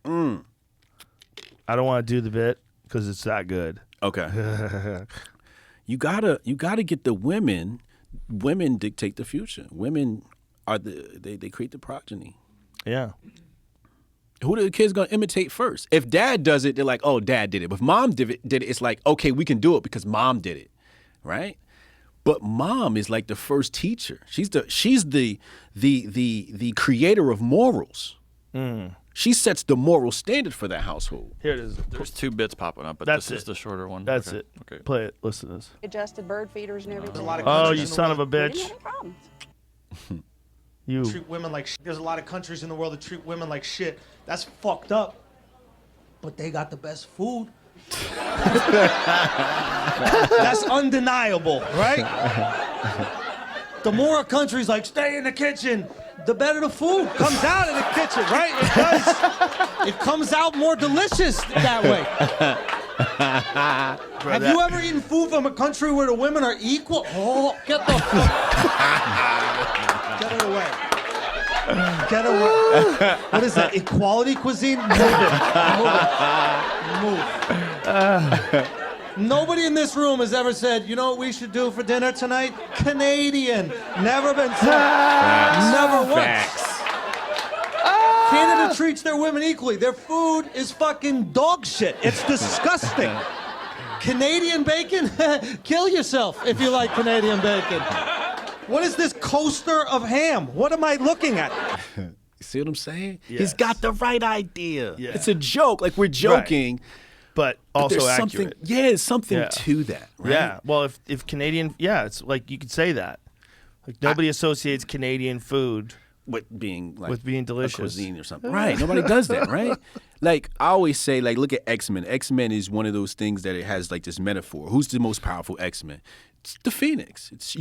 don't want to do the bit because it's that good. Okay. You gotta get the women. Women dictate the future. Women are they create the progeny. Yeah. Who are the kids gonna imitate first? If dad does it, they're like, oh, dad did it. But if mom did it, it's like, okay, we can do it because mom did it, right? But mom is like the first teacher. She's the creator of morals. She sets the moral standard for that household. Here it is. There's 2 bits popping up, but That's this is the shorter one. That's Okay. it. Okay. Play it. Listen to this. Adjusted bird feeders and everything. Oh, you son of a We didn't bitch. have any problems. You. Treat women like shit. There's a lot of countries in the world that treat women like shit. That's fucked up. But they got the best food. That's undeniable, right? The more a country's like, stay in the kitchen, the better the food comes out of the kitchen, right? It does. It comes out more delicious that way. Have you ever eaten food from a country where the women are equal? Oh, get the fuck. Get it away. Get away. What is that? Equality cuisine? Move it. Move. Nobody in this room has ever said, you know what we should do for dinner tonight? Canadian. Never been said. Never once. Canada treats their women equally. Their food is fucking dog shit. It's disgusting. Canadian bacon? Kill yourself if you like Canadian bacon. What is this coaster of ham? What am I looking at? See what I'm saying? Yes. He's got the right idea. Yeah. It's a joke. Like, we're joking. But also there's accurate. There's something to that, right? Yeah. Well, if Canadian, it's like you could say that. Like nobody associates Canadian food with being like with being delicious. a cuisine or something. Right. Nobody does that, right? Like, I always say, like, look at X-Men. X-Men is one of those things that it has like this metaphor. Who's the most powerful X-Men? It's the Phoenix. It's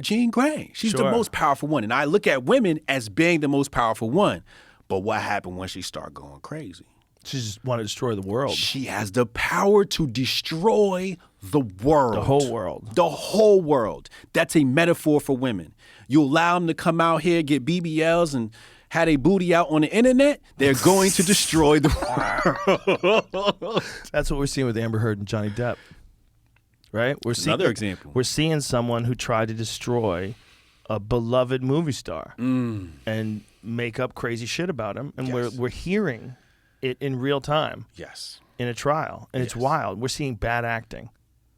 Jean Grey. She's the most powerful one. And I look at women as being the most powerful one. But what happened when she started going crazy? She just want to destroy the world. She has the power to destroy the world. The whole world. The whole world. That's a metaphor for women. You allow them to come out here, get BBLs, and have a booty out on the internet, they're going to destroy the world. That's what we're seeing with Amber Heard and Johnny Depp. Right? We're seeing another example. We're seeing someone who tried to destroy a beloved movie star and make up crazy shit about him. And we're hearing it in real time. Yes. In a trial. And it's wild. We're seeing bad acting.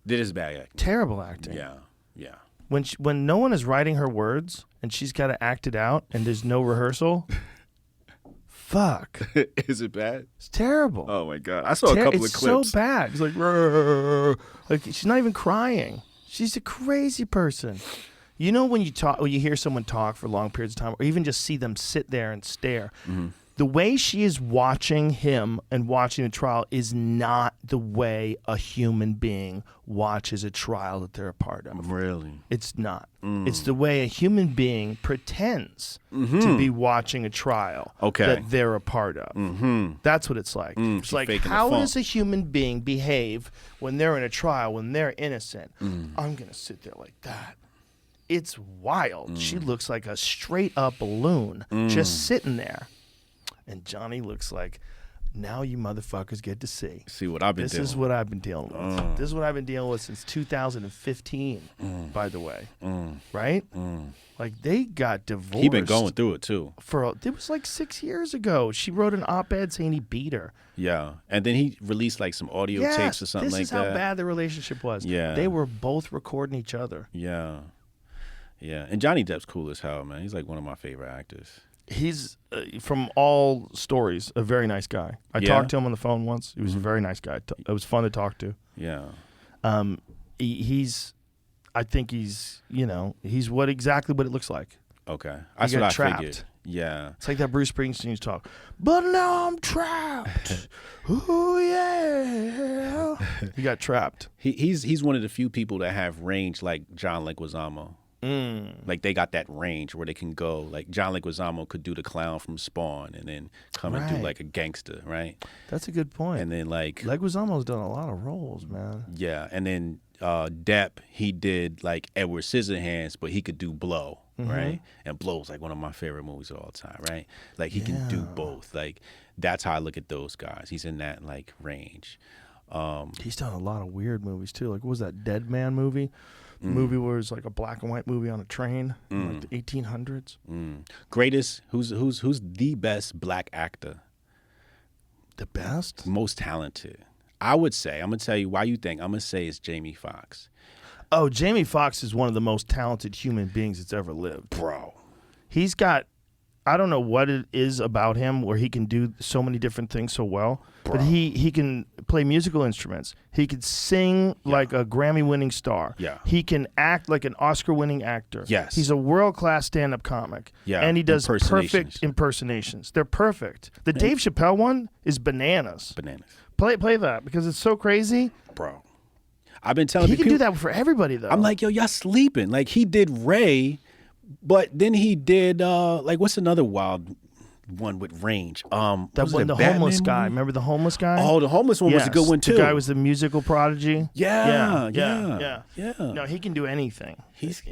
It is bad acting. Terrible acting. Yeah. Yeah. When no one is writing her words and she's got to act it out and there's no rehearsal, fuck. Is it bad? It's terrible. Oh my God. I saw a couple of clips. It's so bad. It's like, "Rrr." Like she's not even crying. She's a crazy person. You know when you hear someone talk for long periods of time, or even just see them sit there and stare, the way she is watching him and watching the trial is not the way a human being watches a trial that they're a part of. Really? It's not. It's the way a human being pretends to be watching a trial that they're a part of. That's what it's like. It's like, how does a human being behave when they're in a trial, when they're innocent? I'm going to sit there like that. It's wild. She looks like a straight up balloon just sitting there. And Johnny looks like, now you motherfuckers get to see. See what I've been This dealing is what I've been dealing with. This is what I've been dealing with since 2015, by the way. Right? Like, they got divorced. He been going through it, too. It was like 6 years ago. She wrote an op-ed saying he beat her. Yeah. And then he released, like, some audio tapes or something like that. This is how bad the relationship was. Yeah. They were both recording each other. Yeah. Yeah. And Johnny Depp's cool as hell, man. He's, like, one of my favorite actors. He's, from all stories, a very nice guy. I talked to him on the phone once. He was a very nice guy. It was fun to talk to. Yeah. I think he's he's exactly what it looks like. Okay. That's what I figured. Yeah. It's like that Bruce Springsteen's talk. But now I'm trapped. Ooh, yeah. He got trapped. He's one of the few people that have range like John Leguizamo. Like they got that range where they can go. Like John Leguizamo could do the clown from Spawn and then come and do like a gangster, right? That's a good point. And then like Leguizamo's done a lot of roles, man. Yeah, and then Depp, he did like Edward Scissorhands, but he could do Blow, right? And Blow's like one of my favorite movies of all time, right? Like he can do both. Like that's how I look at those guys. He's in that like range. He's done a lot of weird movies too. Like what was that Dead Man movie? Movie where it's like a black and white movie on a train in like the 1800s. Greatest, who's the best black actor? The best? Most talented. I would say, I'm going to tell you why you think. I'm going to say it's Jamie Foxx. Oh, Jamie Foxx is one of the most talented human beings that's ever lived. Bro. He's got, I don't know what it is about him where he can do so many different things so well. Bro. But he can play musical instruments. He could sing like a Grammy-winning star. Yeah. He can act like an Oscar-winning actor. Yes. He's a world-class stand-up comic. Yeah. And he does perfect impersonations. They're perfect. The Dave Chappelle one is bananas. Bananas. Play that because it's so crazy. Bro. I've been telling people. He can do that for everybody, though. I'm like, yo, y'all sleeping. Like, he did Ray, but then he did, like, what's another wild one with range? That one, the homeless guy. Remember the homeless guy? Oh, the homeless one was a good one, too. The guy was the musical prodigy. Yeah. No, he can do anything. He's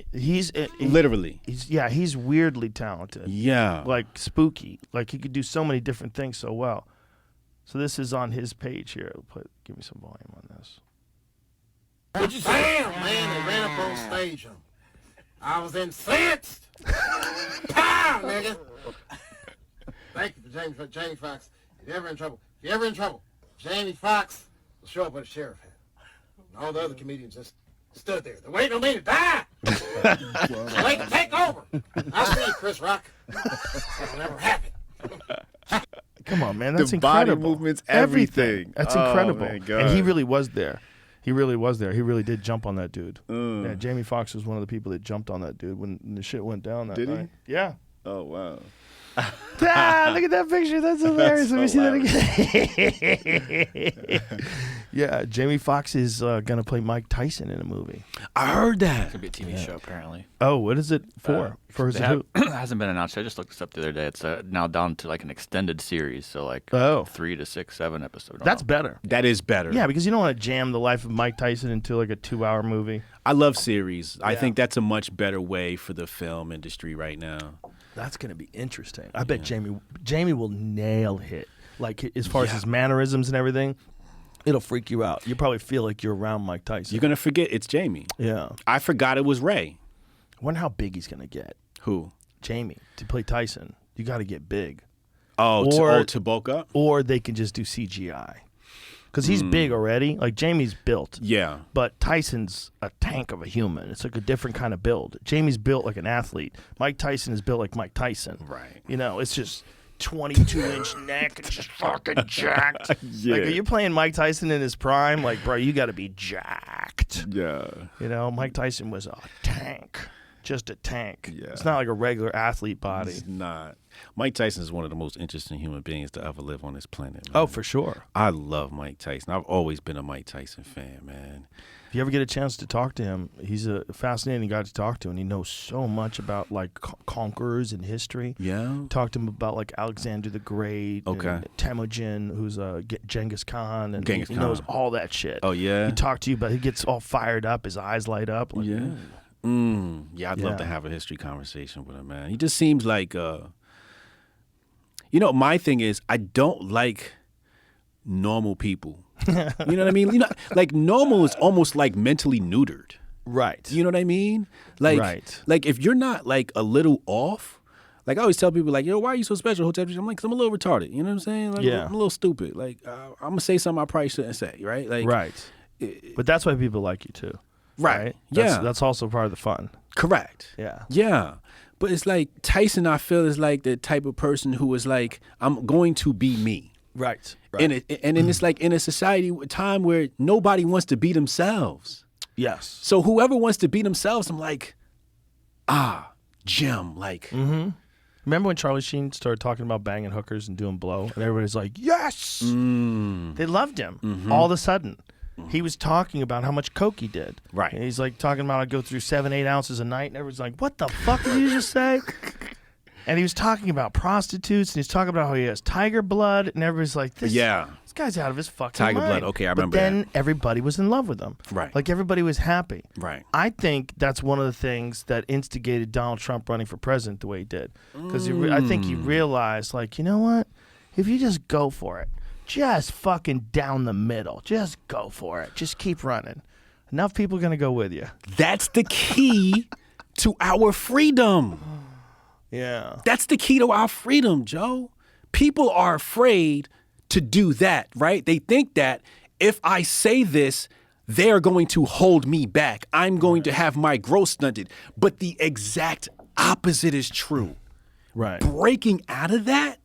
literally. He's weirdly talented. Yeah. Like, spooky. Like, he could do so many different things so well. So this is on his page here. Give me some volume on this. What'd you say? Damn, man, they ran up on stage. I was incensed. Pow, nigga. Thank you for Jamie Foxx. If you're ever in trouble, Jamie Foxx will show up with a sheriff hat. And all the other comedians just stood there. They're waiting on me to die. They're waiting to take over. I'll see you, Chris Rock. It'll never happen. Come on, man. That's the incredible. Body movements, everything. That's incredible. Man, God. And he really was there. He really did jump on that dude. Yeah, Jamie Foxx was one of the people that jumped on that dude when the shit went down that night. Yeah. Oh, wow. Look at that picture. That's hilarious. Let me see that again. Yeah, Jamie Foxx is going to play Mike Tyson in a movie. I heard that. It's going to be a TV show, apparently. Oh, what is it for? It hasn't been announced. I just looked this up the other day. It's now down to like an extended series, so like 3 to 6, 7 episodes. That's better. That is better. Yeah, because you don't want to jam the life of Mike Tyson into like a 2-hour movie. I love series. Yeah. I think that's a much better way for the film industry right now. That's going to be interesting. I bet Jamie will nail it. Like as far as his mannerisms and everything, it'll freak you out. You probably feel like you're around Mike Tyson. You're going to forget it's Jamie. Yeah. I forgot it was Ray. I wonder how big he's going to get. Who? Jamie. To play Tyson, you got to get big. To bulk up? Or they can just do CGI. Because he's big already. Like, Jamie's built. Yeah. But Tyson's a tank of a human. It's like a different kind of build. Jamie's built like an athlete. Mike Tyson is built like Mike Tyson. Right. You know, it's just 22-inch neck and just fucking jacked. Yeah. Like, are you playing Mike Tyson in his prime? Like, bro, you got to be jacked. Yeah. You know, Mike Tyson was a tank. Just a tank. Yeah. It's not like a regular athlete body. It's not. Mike Tyson is one of the most interesting human beings to ever live on this planet, man. Oh, for sure. I love Mike Tyson. I've always been a Mike Tyson fan, man. If you ever get a chance to talk to him, he's a fascinating guy to talk to, and he knows so much about like conquerors and history. Yeah. Talk to him about like Alexander the Great, and Temujin, who's Genghis Khan, and he knows all that shit. Oh yeah. He talked to you, but he gets all fired up, his eyes light up. Like, yeah. Yeah, I'd love to have a history conversation with him, man. He just seems like, you know, my thing is I don't like normal people. You know what I mean? You know, like normal is almost like mentally neutered. Right. You know what I mean? Like, Right. like if you're not like a little off, like I always tell people, like, yo, why are you so special, Hotep? I'm like, 'cause I'm a little retarded. You know what I'm saying? Like, Yeah. I'm a little stupid. Like, I'm gonna say something I probably shouldn't say, right? Like, Right. But that's why people like you too. Right. That's, Yeah. That's also part of the fun. Correct. Yeah. Yeah. But it's like Tyson, I feel, is like the type of person who is like, I'm going to be me. Right. And then it's like in a society, a time where nobody wants to be themselves. Yes. So whoever wants to be themselves, I'm like, Jim, like. Remember when Charlie Sheen started talking about banging hookers and doing blow, and everybody's like, yes. They loved him. All of a sudden, he was talking about how much coke he did. Right. And he's like talking about I go through 7-8 ounces a night, and everyone's like, what the fuck did you just say? And he was talking about prostitutes, and he's talking about how he has tiger blood, and everybody's like, this guy's out of his fucking Tiger mind. blood, okay, I remember But then everybody was in love with him. Right. Like everybody was happy. Right. I think that's one of the things that instigated Donald Trump running for president the way he did. Because I think he realized, like, you know what? If you just go for it, just fucking down the middle, just go for it. Just keep running. Enough people are going to go with you. That's the key to our freedom. Yeah. That's the key to our freedom, Joe. People are afraid to do that, right? They think that if I say this, they're going to hold me back. I'm going to have my growth stunted. But the exact opposite is true. Right. Breaking out of that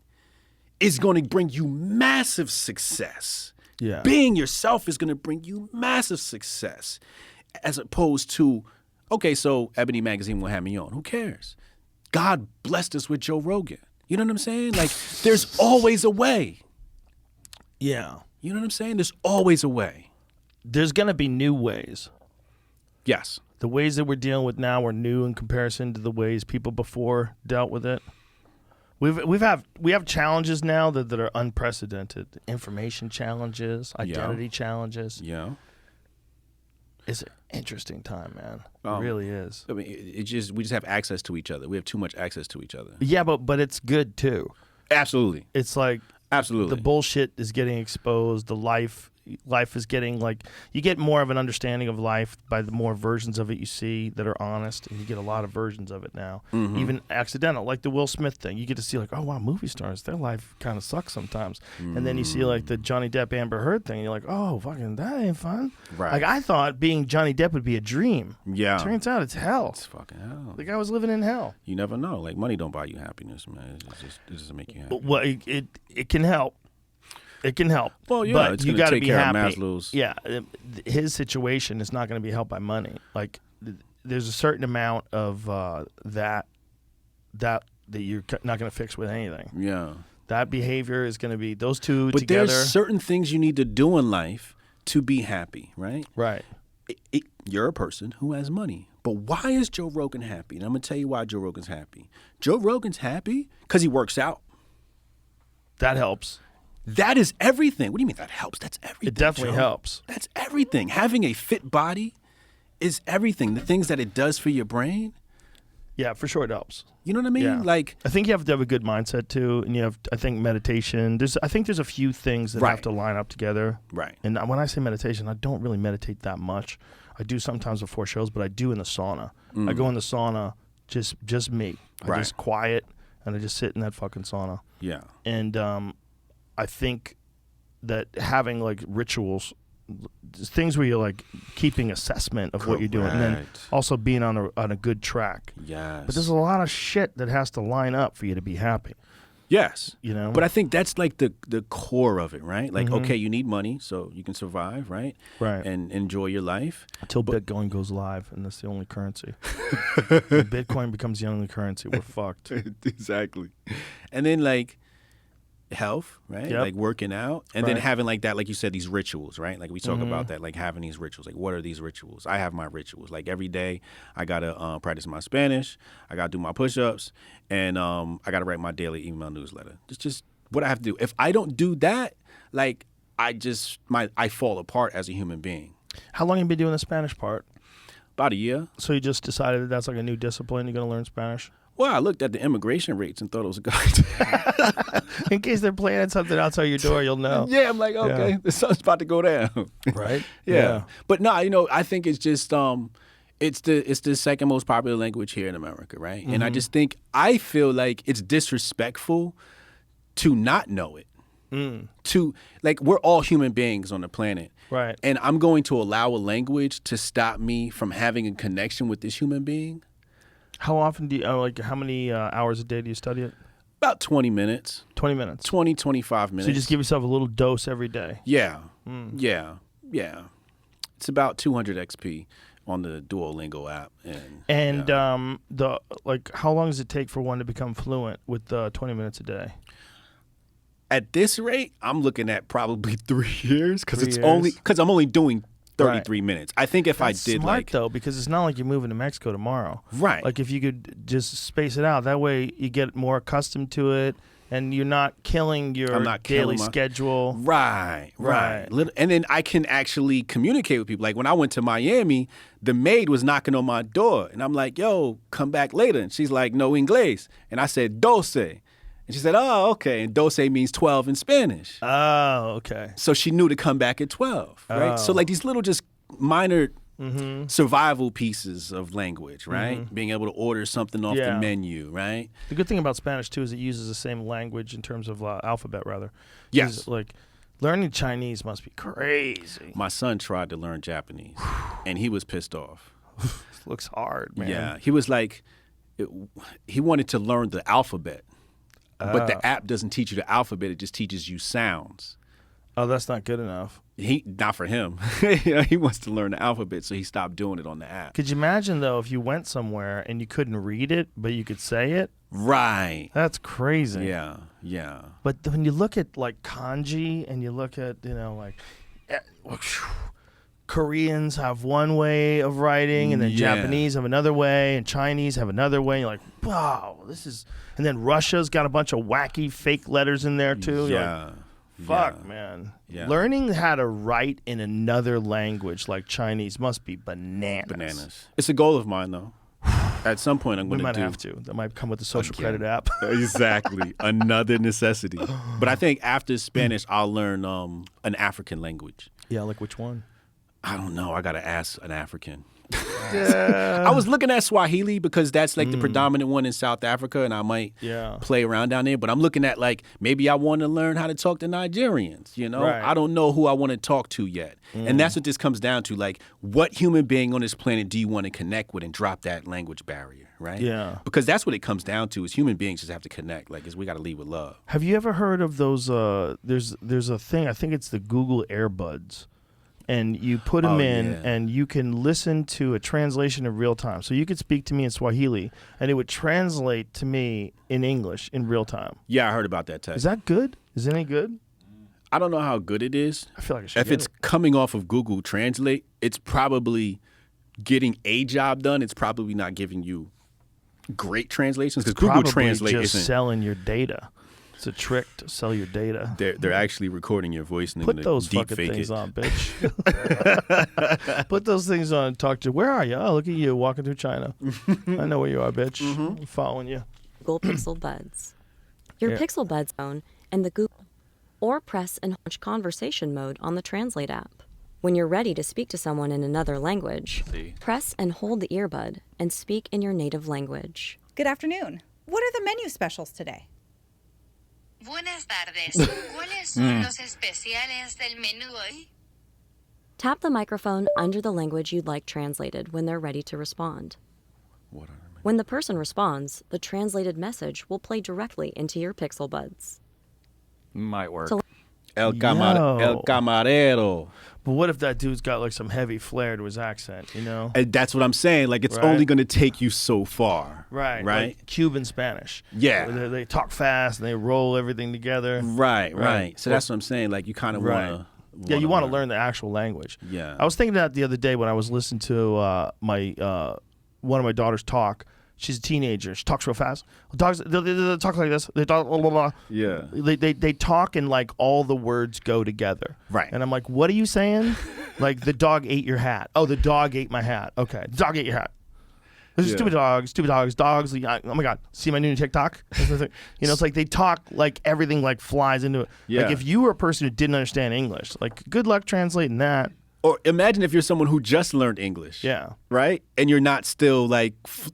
is going to bring you massive success. Yeah. Being yourself is going to bring you massive success. As opposed to, okay, so Ebony Magazine will have me on. Who cares? God blessed us with Joe Rogan. You know what I'm saying? Like, there's always a way. Yeah. You know what I'm saying? There's always a way. There's going to be new ways. Yes. The ways that we're dealing with now are new in comparison to the ways people before dealt with it. We have challenges now that are unprecedented. Information challenges, identity challenges. Yeah. It's an interesting time, man. It Um, really is. I mean, we just have access to each other. We have too much access to each other. Yeah, but it's good too. Absolutely. It's like Absolutely. the bullshit is getting exposed. The life is getting, like, you get more of an understanding of life by the more versions of it you see that are honest, and you get a lot of versions of it now, even accidental, like the Will Smith thing. You get to see, like, oh wow, movie stars, their life kind of sucks sometimes, and then you see like the Johnny Depp Amber Heard thing, and you're like, oh fucking, that ain't fun. Right. Like, I thought being Johnny Depp would be a dream. Yeah. Turns out it's hell. It's fucking hell. The guy was living in hell. You never know. Like, money don't buy you happiness, man. It doesn't make you happy. Well, it can help. It can help. Well, yeah, but it's you gonna got to take be care of happy. Maslow's. Yeah, his situation is not going to be helped by money. Like, there's a certain amount of that you're not going to fix with anything. Yeah. That behavior is going to be those two But together. there's certain things you need to do in life to be happy, right? Right. You're a person who has money. But why is Joe Rogan happy? And I'm going to tell you why Joe Rogan's happy. Joe Rogan's happy because he works out. That helps. That is everything. What do you mean that helps? That's everything. It definitely Joe. helps. That's everything. Having a fit body is everything. The things that it does for your brain. Yeah, for sure it helps. You know what I mean? Yeah. Like, I think you have to have a good mindset too, and you have, I think, meditation. I think there's a few things that Right. have to line up together. Right. And when I say meditation, I don't really meditate that much. I do sometimes before shows, but I do in the sauna. I go in the sauna, just me. I Right. just quiet, and I just sit in that fucking sauna. yeah. And I think that having like rituals, things where you're like keeping assessment of what you're doing, and then Correct. also being on a good track. Yes. But there's a lot of shit that has to line up for you to be happy. Yes. You know? But I think that's like the core of it, right? Like, okay, you need money so you can survive, right? Right. And enjoy your life. Until Bitcoin goes live, and that's the only currency. When Bitcoin becomes the only currency, we're fucked. Exactly. And then like health, right? Yep. Like working out. And then Right. having like that, like you said, these rituals, right? Like we talk about that, like having these rituals. Like what are these rituals? I have my rituals. Like every day I gotta practice my Spanish, I gotta do my push-ups, and I gotta write my daily email newsletter. It's just what I have to do. If I don't do that, like I fall apart as a human being. How long have you been doing the Spanish part? About a year. So you just decided that that's like a new discipline. You're going to learn Spanish? Well, I looked at the immigration rates and thought it was good. In case they're planning something outside your door, you'll know. Yeah, I'm like, okay, Yeah. the sun's about to go down. Right? Yeah. But no, I think it's just it's the second most popular language here in America, right? And I feel like it's disrespectful to not know it. To like, we're all human beings on the planet. Right. And I'm going to allow a language to stop me from having a connection with this human being. How often do you, how many hours a day do you study it? About 20 minutes. 20 minutes. 20, 25 minutes. So you just give yourself a little dose every day. Yeah. Yeah. It's about 200 XP on the Duolingo app. And how long does it take for one to become fluent with 20 minutes a day? At this rate, I'm looking at probably 3 years because 3 it's years? only because I'm only doing 33 minutes. I think if That's I did smart, like though, because it's not like you're moving to Mexico tomorrow. Right. Like if you could just space it out, that way you get more accustomed to it, and you're not killing your daily schedule. Right. And then I can actually communicate with people. Like when I went to Miami, the maid was knocking on my door, and I'm like, "Yo, come back later." And she's like, "No inglés," and I said, "Doce." And she said, "Oh, okay." And doce means 12 in Spanish. Oh, okay. So she knew to come back at 12, right? So like these little just minor survival pieces of language, right? Being able to order something off the menu, right? The good thing about Spanish, too, is it uses the same language in terms of alphabet, rather. Yes. Like, learning Chinese must be crazy. My son tried to learn Japanese, and he was pissed off. Looks hard, man. Yeah. He was like, he wanted to learn the alphabet. But the app doesn't teach you the alphabet; it just teaches you sounds. Oh, that's not good enough. Not for him. He wants to learn the alphabet, so he stopped doing it on the app. Could you imagine though if you went somewhere and you couldn't read it, but you could say it? Right. That's crazy. Yeah. But when you look at like kanji and you look at Koreans have one way of writing, and then Japanese have another way, and Chinese have another way. You're like, wow, this is. And then Russia's got a bunch of wacky fake letters in there too. Yeah. Like, fuck, man. Yeah. Learning how to write in another language like Chinese must be bananas. It's a goal of mine, though. At some point, I'm going to do. We might have to. That might come with the social credit app. Exactly. Another necessity. But I think after Spanish, I'll learn an African language. Yeah, like which one? I don't know. I got to ask an African. I was looking at Swahili because that's like the predominant one in South Africa, and I might play around down there. But I'm looking at like maybe I want to learn how to talk to Nigerians. You know, I don't know who I want to talk to yet, and that's what this comes down to. Like, what human being on this planet do you want to connect with and drop that language barrier, right? Yeah, because that's what it comes down to. Is human beings just have to connect. Like, we got to lead with love. Have you ever heard of those? There's a thing. I think it's the Google Earbuds. And you put them in, and you can listen to a translation in real time. So you could speak to me in Swahili, and it would translate to me in English in real time. Yeah, I heard about that tech. Is that good? Is it any good? I don't know how good it is. I feel like I should If it's coming off of Google Translate, it's probably getting a job done. It's probably not giving you great translations because Google Translate just isn't selling your data. It's a trick to sell your data. They're actually recording your voice and put those fucking things on, bitch. Put those things on and talk to you. Where are you? Oh, look at you walking through China. I know where you are, bitch. I'm following you. Google Pixel Buds. Your Pixel Buds phone and the Google, or press and launch conversation mode on the Translate app. When you're ready to speak to someone in another language, press and hold the earbud and speak in your native language. Good afternoon. What are the menu specials today? Buenas tardes. ¿Cuáles son los especiales del menú hoy? Tap the microphone under the language you'd like translated when they're ready to respond. When the person responds, the translated message will play directly into your Pixel Buds. Might work. El camarero. But what if that dude's got like some heavy flair to his accent, you know? And that's what I'm saying. Like, it's only going to take you so far. Right. Right? Like Cuban Spanish. Yeah. They talk fast and they roll everything together. Right. So that's what I'm saying. Like, you kind of want to. Yeah, you want to learn the actual language. Yeah. I was thinking that the other day when I was listening to my one of my daughters talk. She's a teenager. She talks real fast. They talk like this. They talk blah, blah, blah. Yeah. They talk and like all the words go together. Right. And I'm like, what are you saying? Like the dog ate your hat. Oh, the dog ate my hat. Okay, the dog ate your hat. Those are stupid dogs. Dogs. Oh my God! See my new TikTok? You know, it's like they talk like everything like flies into it. Yeah. Like if you were a person who didn't understand English, like good luck translating that. Or imagine if you're someone who just learned English. Yeah. Right? And you're not still like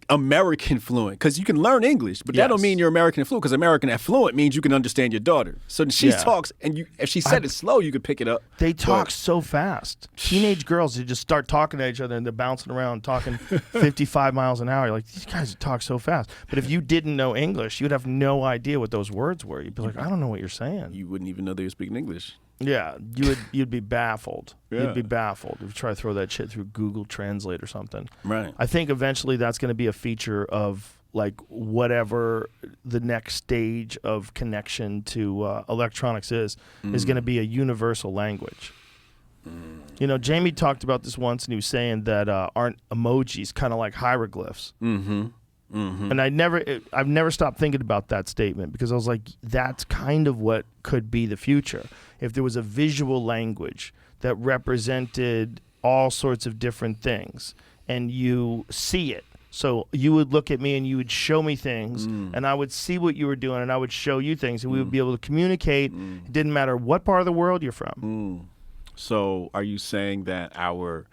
American fluent. Because you can learn English, but that don't mean you're American fluent. Because American fluent means you can understand your daughter. So she talks, and if she said it slow, you could pick it up. They talk so fast. Teenage girls, they just start talking to each other and they're bouncing around talking 55 miles an hour. You're like, these guys talk so fast. But if you didn't know English, you'd have no idea what those words were. You'd be like, I don't know what you're saying. You wouldn't even know they were speaking English. Yeah, you'd be baffled. Yeah. You'd be baffled if you try to throw that shit through Google Translate or something. Right. I think eventually that's going to be a feature of like whatever the next stage of connection to electronics is going to be a universal language. You know, Jamie talked about this once, and he was saying that aren't emojis kind of like hieroglyphs? And I've never stopped thining about that statement because I was like, that's kind of what could be the future. If there was a visual language that represented all sorts of different things and you see it. So you would look at me and you would show me things and I would see what you were doing and I would show you things and we would be able to communicate. It didn't matter what part of the world you're from. So are you saying that our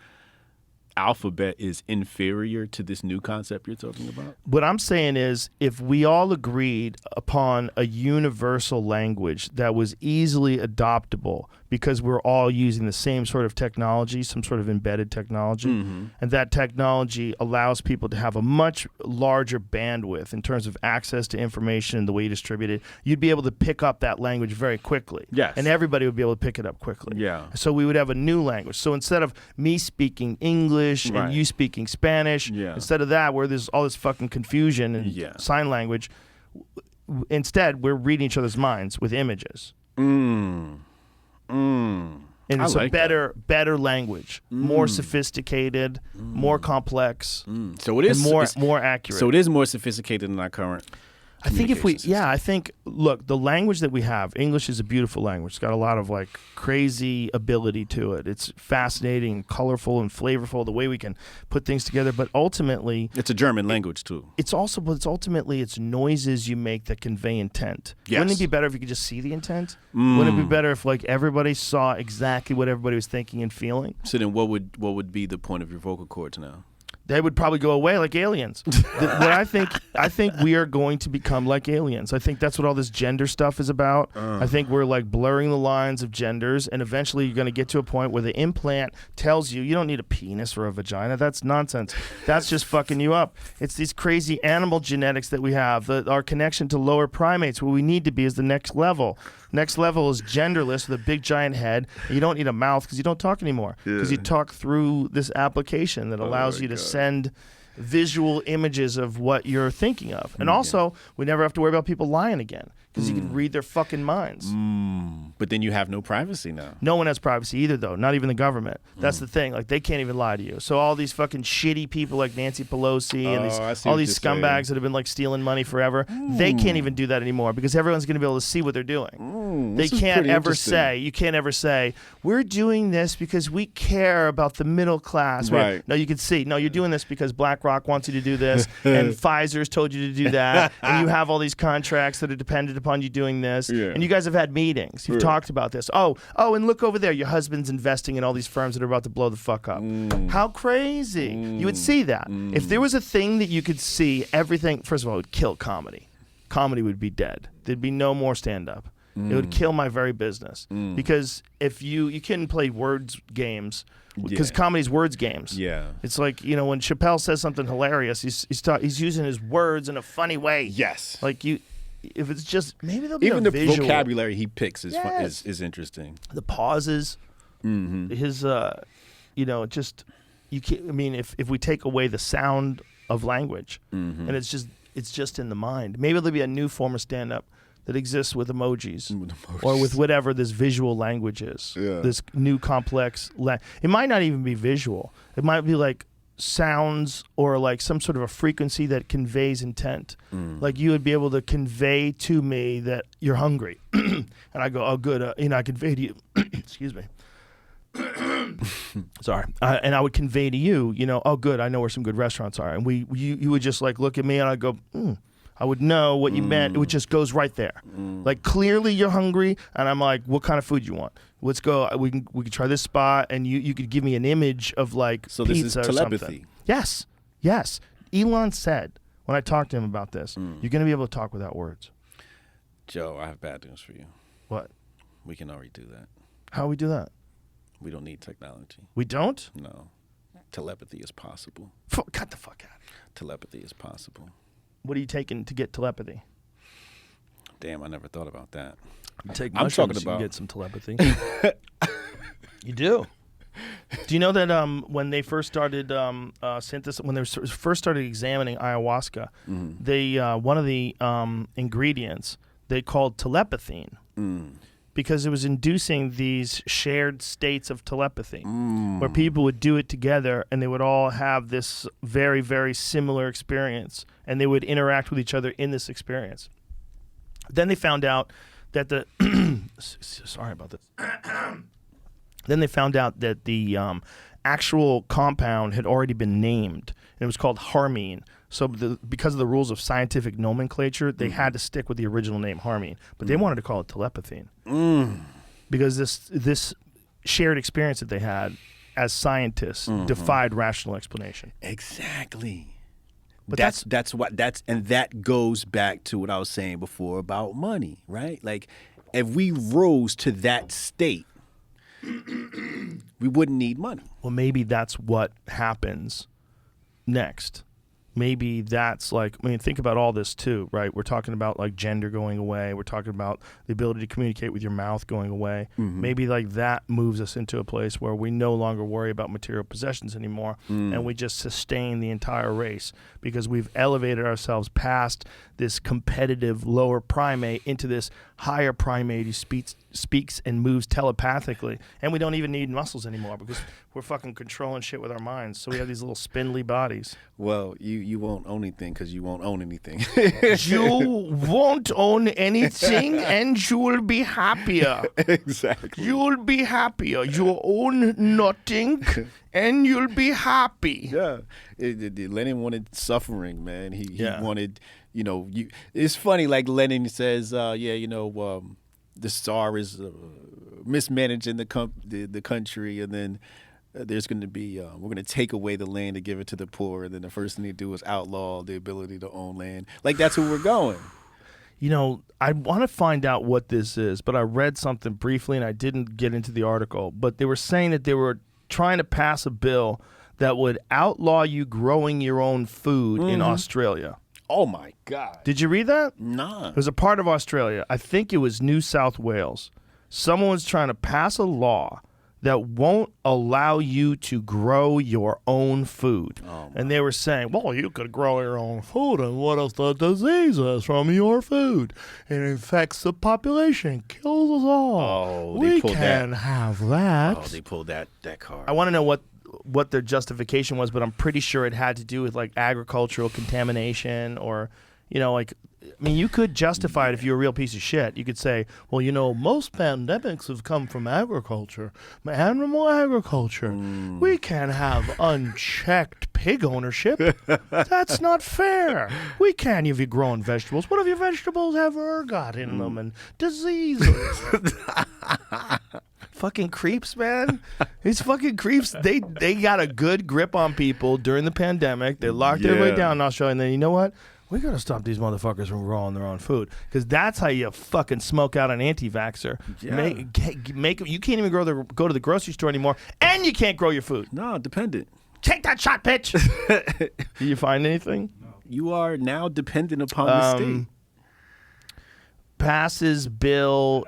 alphabet is inferior to this new concept you're talking about? What I'm saying is if we all agreed upon a universal language that was easily adoptable because we're all using the same sort of technology, some sort of embedded technology, and that technology allows people to have a much larger bandwidth in terms of access to information and the way you distribute it, you'd be able to pick up that language very quickly. Yes. And everybody would be able to pick it up quickly. Yeah. So we would have a new language. So instead of me speaking English and you speaking Spanish, instead of that, where there's all this fucking confusion and sign language, instead we're reading each other's minds with images. And it's a better language, more sophisticated, more complex. So it is more accurate. So it is more sophisticated than our current. I think I think, look, the language that we have, English is a beautiful language. It's got a lot of like crazy ability to it. It's fascinating, colorful, and flavorful, the way we can put things together. But ultimately, it's a German language too. It's ultimately noises you make that convey intent. Yes. Wouldn't it be better if you could just see the intent? Wouldn't it be better if like everybody saw exactly what everybody was thinking and feeling? So then what would be the point of your vocal cords now? They would probably go away like aliens. I think we are going to become like aliens. I think that's what all this gender stuff is about. I think we're like blurring the lines of genders, and eventually you're going to get to a point where the implant tells you don't need a penis or a vagina. That's nonsense. That's just fucking you up. It's these crazy animal genetics that we have. Our connection to lower primates, what we need to be is the next level. Next level is genderless with a big giant head. You don't need a mouth because you don't talk anymore. Because you talk through this application that allows you to send visual images of what you're thinking of. And also, we never have to worry about people lying again because you can read their fucking minds. But then you have no privacy now. No one has privacy either, though. Not even the government. That's the thing. Like, they can't even lie to you. So all these fucking shitty people like Nancy Pelosi and all these scumbags that have been like stealing money forever, they can't even do that anymore because everyone's going to be able to see what they're doing. They can't ever say, you can't ever say, we're doing this because we care about the middle class. Right. No, you can see, no, you're doing this because BlackRock wants you to do this and Pfizer's told you to do that and you have all these contracts that are dependent upon you doing this. And you guys have had meetings. You've talked about this. Oh, and look over there. Your husband's investing in all these firms that are about to blow the fuck up. How crazy. You would see that. If there was a thing that you could see, everything, first of all, it would kill comedy. Comedy would be dead. There'd be no more stand-up. It would kill my very business. Because if you couldn't play words games, because comedy's words games. Yeah. It's like, you know, when Chappelle says something hilarious, he's using his words in a funny way. Yes. Like if it's just, maybe there'll be even a the visual. vocabulary he picks is is interesting. The pauses, his, you know, just, you can't, I mean, if we take away the sound of language and it's just in the mind, maybe there'll be a new form of stand-up that exists with emojis, or with whatever this visual language is. This new complex, it might not even be visual. It might be like sounds or like some sort of a frequency that conveys intent. Like you would be able to convey to me that you're hungry. And I go, oh good, you know, I convey to you, excuse me. Sorry. And I would convey to you, oh, good, I know where some good restaurants are. And you would just like look at me and I'd go, I would know what you meant. It just goes right there. Like clearly you're hungry, and I'm like, what kind of food you want? Let's go. We can try this spot, and you could give me an image of like So pizza this is or telepathy. Something. Yes. Elon said when I talked to him about this, you're going to be able to talk without words. Joe, I have bad news for you. What? We can already do that. How do we do that? We don't need technology. We don't? No. Telepathy is possible. Cut the fuck out of here. Telepathy is possible. What are you taking to get telepathy? Damn, I never thought about that. You take I'm mushrooms, talking about you get some telepathy. You do. Do you know that when they first started when they first started examining ayahuasca, they one of the ingredients they called telepathine because it was inducing these shared states of telepathy where people would do it together and they would all have this very, very similar experience and they would interact with each other in this experience. Then they found out that sorry about this. Then they found out that the actual compound had already been named. And it was called harmine. So because of the rules of scientific nomenclature, they had to stick with the original name harmine. But they wanted to call it telepathine. Because this shared experience that they had as scientists defied rational explanation. Exactly. But that goes back to what I was saying before about money, right? Like if we rose to that state, we wouldn't need money. Well, maybe that's what happens next. Maybe that's like, think about all this too, right? We're talking about like gender going away. We're talking about the ability to communicate with your mouth going away. Maybe like that moves us into a place where we no longer worry about material possessions anymore and we just sustain the entire race because we've elevated ourselves past this competitive lower primate into this higher primate who speaks and moves telepathically. And we don't even need muscles anymore because we're fucking controlling shit with our minds. So we have these little spindly bodies. Well, you won't own anything because you won't own anything. You won't own anything and you will be happier. Exactly. You'll be happier. You'll own nothing and you'll be happy. Yeah. Lenin wanted suffering, man. He wanted, it's funny, like Lenin says, the Tsar is mismanaging the country, and then there's going to be, we're going to take away the land to give it to the poor, and then the first thing they do is outlaw the ability to own land. Like, that's where we're going. I want to find out what this is, but I read something briefly, and I didn't get into the article, but they were saying that they were trying to pass a bill that would outlaw you growing your own food in Australia. Oh, my God. Did you read that? Nah. It was a part of Australia. I think it was New South Wales. Someone was trying to pass a law that won't allow you to grow your own food. And they were saying, well, you could grow your own food, and what if the disease is from your food? It infects the population, kills us all. Oh, we can't have that. Oh, they pulled that card. I want to know what their justification was, but I'm pretty sure it had to do with like agricultural contamination or, you could justify it if you're a real piece of shit. You could say, well, most pandemics have come from agriculture, animal agriculture. We can't have unchecked pig ownership. That's not fair. We can't if you're growing vegetables. What if your vegetables have ergot in them and diseases? Fucking creeps, man. These fucking creeps, they got a good grip on people during the pandemic. They locked everybody down in Australia, and then you know what? We got to stop these motherfuckers from growing their own food, because that's how you fucking smoke out an anti-vaxxer. Yeah. You can't even go to the grocery store anymore, and you can't grow your food. No, dependent. Take that shot, bitch. Did you find anything? No. You are now dependent upon the state. Passes bill.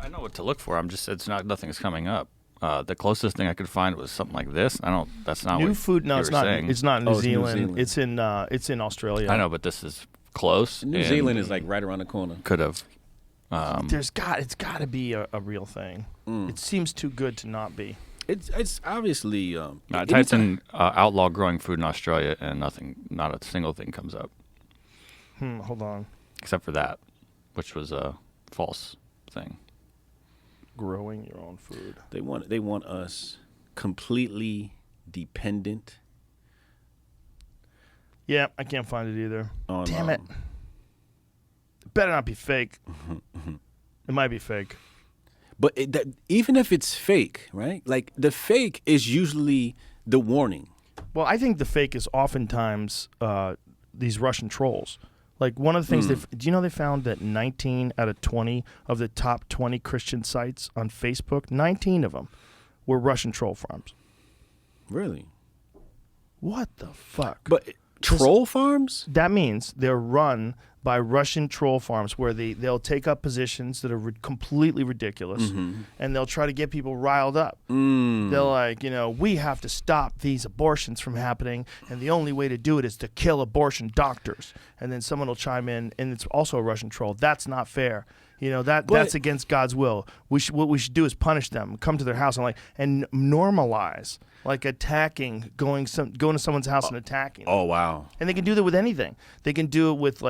I know what to look for. Nothing's coming up. The closest thing I could find was something like this. That's not new what food. No, it's not. Saying. It's not in New Zealand. It's in Australia. I know, but this is close. New Zealand is like right around the corner. Could have. It's got to be a real thing. It seems too good to not be. It's obviously. It types in outlaw growing food in Australia, and not a single thing comes up. Hold on. Except for that, which was a false thing. growing your own food. They want us completely dependent. Yeah, I can't find it either. Oh, Damn no. it. It better not be fake. It might be fake. But even if it's fake, right? Like the fake is usually the warning. Well, I think the fake is oftentimes these Russian trolls. Like one of the things, do you know they found that 19 out of 20 of the top 20 Christian sites on Facebook, 19 of them were Russian troll farms. Really? What the fuck? But troll farms? That means they're run by Russian troll farms where they'll take up positions that are completely ridiculous and they'll try to get people riled up. They're like, we have to stop these abortions from happening and the only way to do it is to kill abortion doctors. And then someone will chime in and it's also a Russian troll. That's not fair. That's against God's will. What we should do is punish them, come to their house and normalize attacking, going to someone's house and attacking them. Oh, wow. And they can do that with anything. They can do it with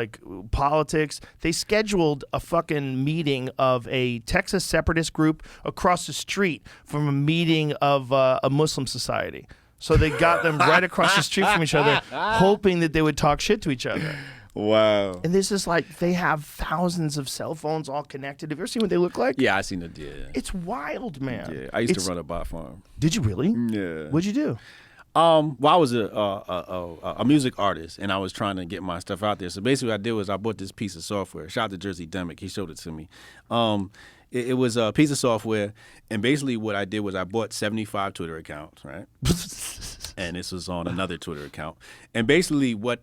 politics. They scheduled a fucking meeting of a Texas separatist group across the street from a meeting of a Muslim society. So they got them right across the street from each other, hoping that they would talk shit to each other. Wow. And this is they have thousands of cell phones all connected. Have you ever seen what they look like? Yeah, I seen it. Yeah. It's wild, man. Yeah, I used to run a bot farm. Did you really? Yeah. What'd you do? Well, I was a music artist, and I was trying to get my stuff out there. So basically, what I did was I bought this piece of software. Shout out to Jersey Demi. He showed it to me. It was a piece of software, and basically what I did was I bought 75 Twitter accounts, right? And this was on another Twitter account. And basically what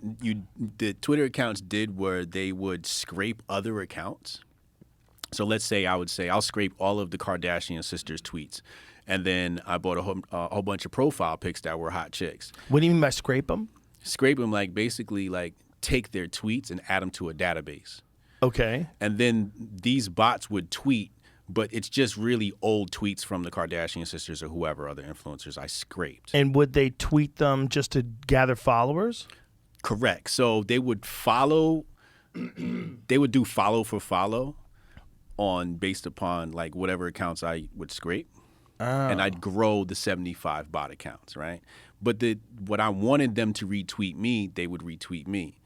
the Twitter accounts did were they would scrape other accounts. So let's say I would say I'll scrape all of the Kardashian sisters' tweets. And then I bought a whole bunch of profile pics that were hot chicks. What do you mean by scrape them? Scrape them basically take their tweets and add them to a database. Okay. And then these bots would tweet, but it's just really old tweets from the Kardashian sisters or whoever other influencers I scraped. And would they tweet them just to gather followers? Correct. So they would follow, they would do follow for follow based upon whatever accounts I would scrape. Oh. And I'd grow the 75 bot accounts, right? But what I wanted them to retweet me, they would retweet me.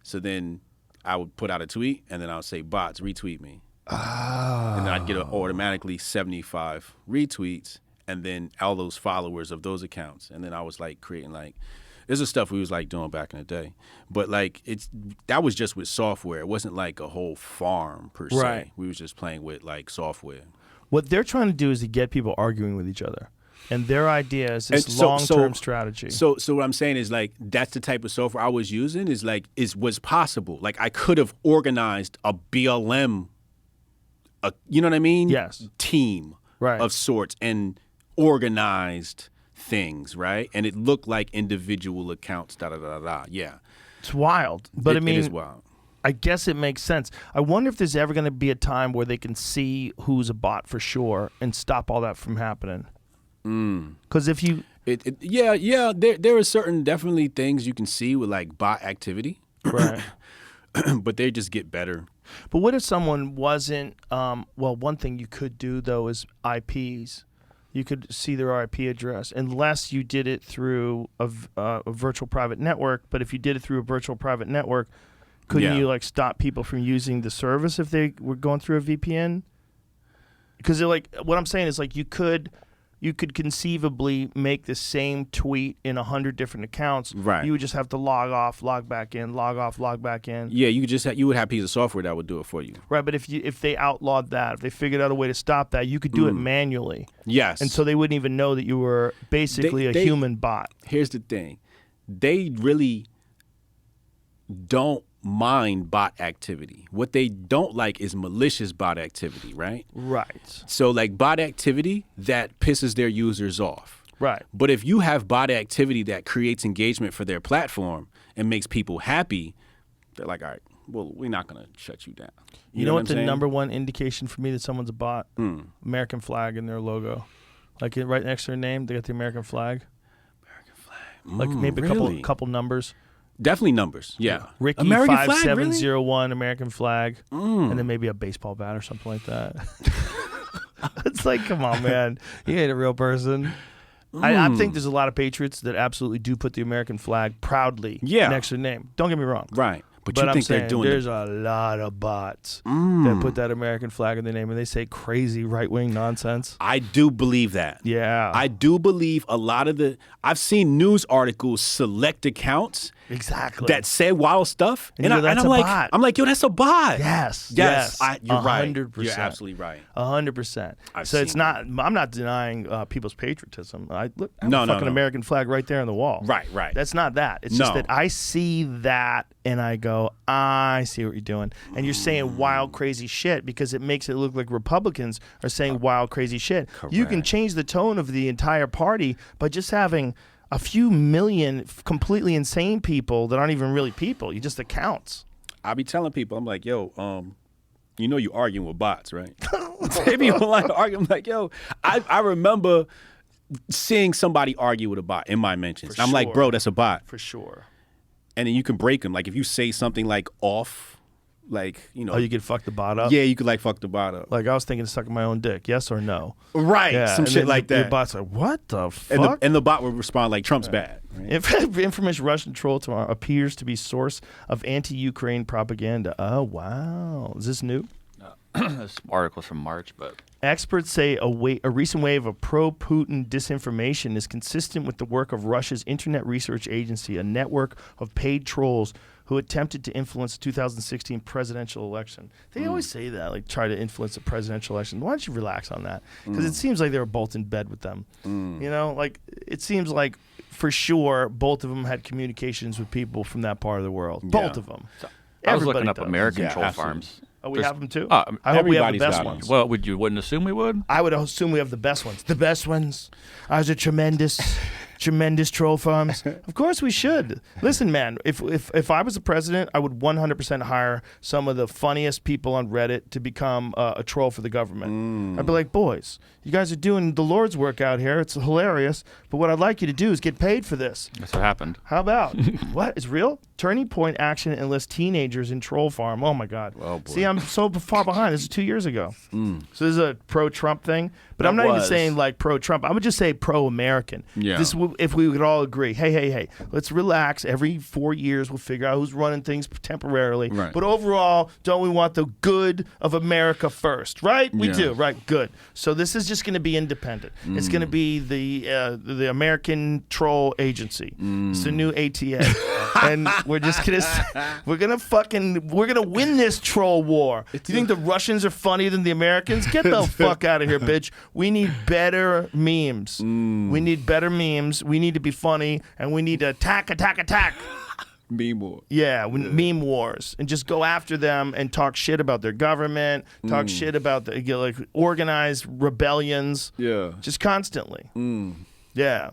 So then I would put out a tweet, and then I would say, bots, retweet me. Oh. And then I'd get automatically 75 retweets, and then all those followers of those accounts. And then I was creating this is stuff we was doing back in the day. But that was just with software. It wasn't a whole farm per se. Right. We was just playing with software. What they're trying to do is to get people arguing with each other. And their idea is this long-term strategy. So what I'm saying is that's the type of software I was using was possible. I could have organized a BLM, you know what I mean? Yes. Team of sorts and organized things, right? And it looked like individual accounts, Yeah. It's wild. But it is wild. I guess it makes sense. I wonder if there's ever going to be a time where they can see who's a bot for sure and stop all that from happening. Because if you... there are certain definitely things you can see with bot activity. Right. But they just get better. But what if someone wasn't... one thing you could do, though, is IPs. You could see their IP address, unless you did it through a virtual private network. But if you did it through a virtual private network... Couldn't you stop people from using the service if they were going through a VPN? Because what I'm saying is you could conceivably make the same tweet in 100 different accounts. Right. You would just have to log off, log back in, log off, log back in. Yeah, you would have a piece of software that would do it for you. Right, but if they outlawed that, if they figured out a way to stop that, you could do it manually. Yes. And so they wouldn't even know that you were basically a human bot. Here's the thing. They really don't mind bot activity. What they don't like is malicious bot activity, right? Right. So bot activity that pisses their users off. Right. But if you have bot activity that creates engagement for their platform and makes people happy, they're all right, well, we're not going to shut you down. You know what the saying? number one indication for me that someone's a bot? American flag in their logo. Right next to their name, they got the American flag. American flag. Maybe really? a couple numbers. Definitely numbers, yeah. Ricky American 5701 American flag, and then maybe a baseball bat or something like that. It's like, come on, man. You ain't a real person. I think there's a lot of patriots that absolutely do put the American flag proudly next to their name. Don't get me wrong. Right. But you I'm think saying they're doing there's a lot of bots that put that American flag in their name and they say crazy right-wing nonsense. I do believe that. Yeah. I do believe a lot of I've seen news articles select accounts that say wild stuff. And I'm like, bot. I'm like, yo, that's a bot. Yes. You're 100%. right. You're absolutely right. 100%. So it's not, I'm not denying people's patriotism. I have a fucking American flag right there on the wall. Right. That's not that. It's just that I see that and I go, I see what you're doing. And you're saying wild, crazy shit because it makes it look like Republicans are saying wild, crazy shit. Correct. You can change the tone of the entire party by just having a few million completely insane people that aren't even really people. You just accounts. I be telling people, I'm like, yo, you know you arguing with bots, right? They be online arguing. I'm like, yo, I remember seeing somebody argue with a bot in my mentions. I'm like, bro, that's a bot. For sure. And then you can break them. Like if you say something like off, like, you know. Oh, you could fuck the bot up? Yeah, you could like fuck the bot up. Like I was thinking of sucking my own dick, yes or no? Right, yeah, some shit like that. The bot's like, what the fuck? And the bot would respond like, Trump's bad. Right? Information Russian troll tomorrow appears to be source of anti-Ukraine propaganda. Oh, wow. Is this new? This article's from March, but... Experts say a recent wave of pro-Putin disinformation is consistent with the work of Russia's Internet Research Agency, a network of paid trolls who attempted to influence the 2016 presidential election. They always say that, like try to influence the presidential election. Why don't you relax on that? Because it seems like they were both in bed with them. You know, like it seems like for sure both of them had communications with people from that part of the world. Both of them. So, I was looking up does. American troll farms. Oh, we have them too? I hope we have the best ones. Well, wouldn't assume we would? I would assume we have the best ones. The best ones. Ours are tremendous troll farms. Of course we should. Listen, man, if I was the president, I would 100% hire some of the funniest people on Reddit to become a troll for the government. I'd be like, boys, you guys are doing the Lord's work out here. It's hilarious. But what I'd like you to do is get paid for this. That's what happened. How about? What? It's real? Turning Point Action enlists teenagers in troll farm. Oh, my God. Oh, boy. See, I'm so far behind. This is 2 years ago. So this is a pro-Trump thing. But I'm not even saying like pro-Trump. I would just say pro-American. Yeah. If we could all agree, hey, let's relax. Every 4 years we'll figure out who's running things temporarily. Right. But overall, don't we want the good of America first, right? We do, right? Good. So this is just going to be independent. It's going to be the American Troll Agency. It's the new ATA. And we're just going to we're going to win this troll war. Do you think the Russians are funnier than the Americans? Get the fuck out of here, bitch. We need better memes. We need better memes. We need to be funny, and we need to attack. Meme war. Yeah, meme wars, and just go after them and talk shit about their government, talk shit about like organized rebellions. Yeah. Just constantly. Yeah.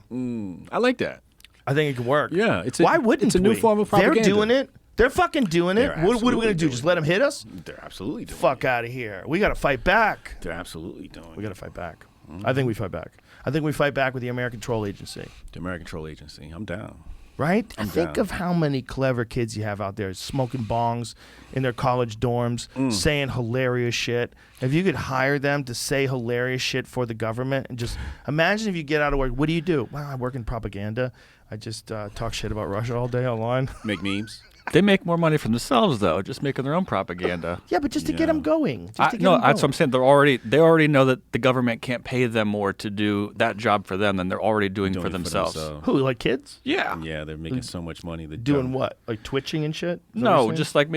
I like that. I think it could work. Yeah. Why wouldn't it's a new we? form of propaganda. They're doing it. They're fucking doing it. They're What are we absolutely going to do? Just let them hit us? They're absolutely doing Fuck out of here. We got to fight back. They're absolutely doing We got to fight back. I think we fight back. I think we fight back with the American Troll Agency. The American Troll Agency. I'm down. Right? down. Think of how many clever kids you have out there smoking bongs in their college dorms, saying hilarious shit. If you could hire them to say hilarious shit for the government, and just imagine if you get out of work, what do you do? Well, I work in propaganda. I just talk shit about Russia all day online. Make memes. They make more money for themselves, though, just making their own propaganda. Yeah, but just to get them going. No, that's what I'm saying. They already know that the government can't pay them more to do that job for them than they're already doing for themselves. Who, like kids? Yeah. Yeah, they're making so much money. Doing what? Like twitching and shit? No, just like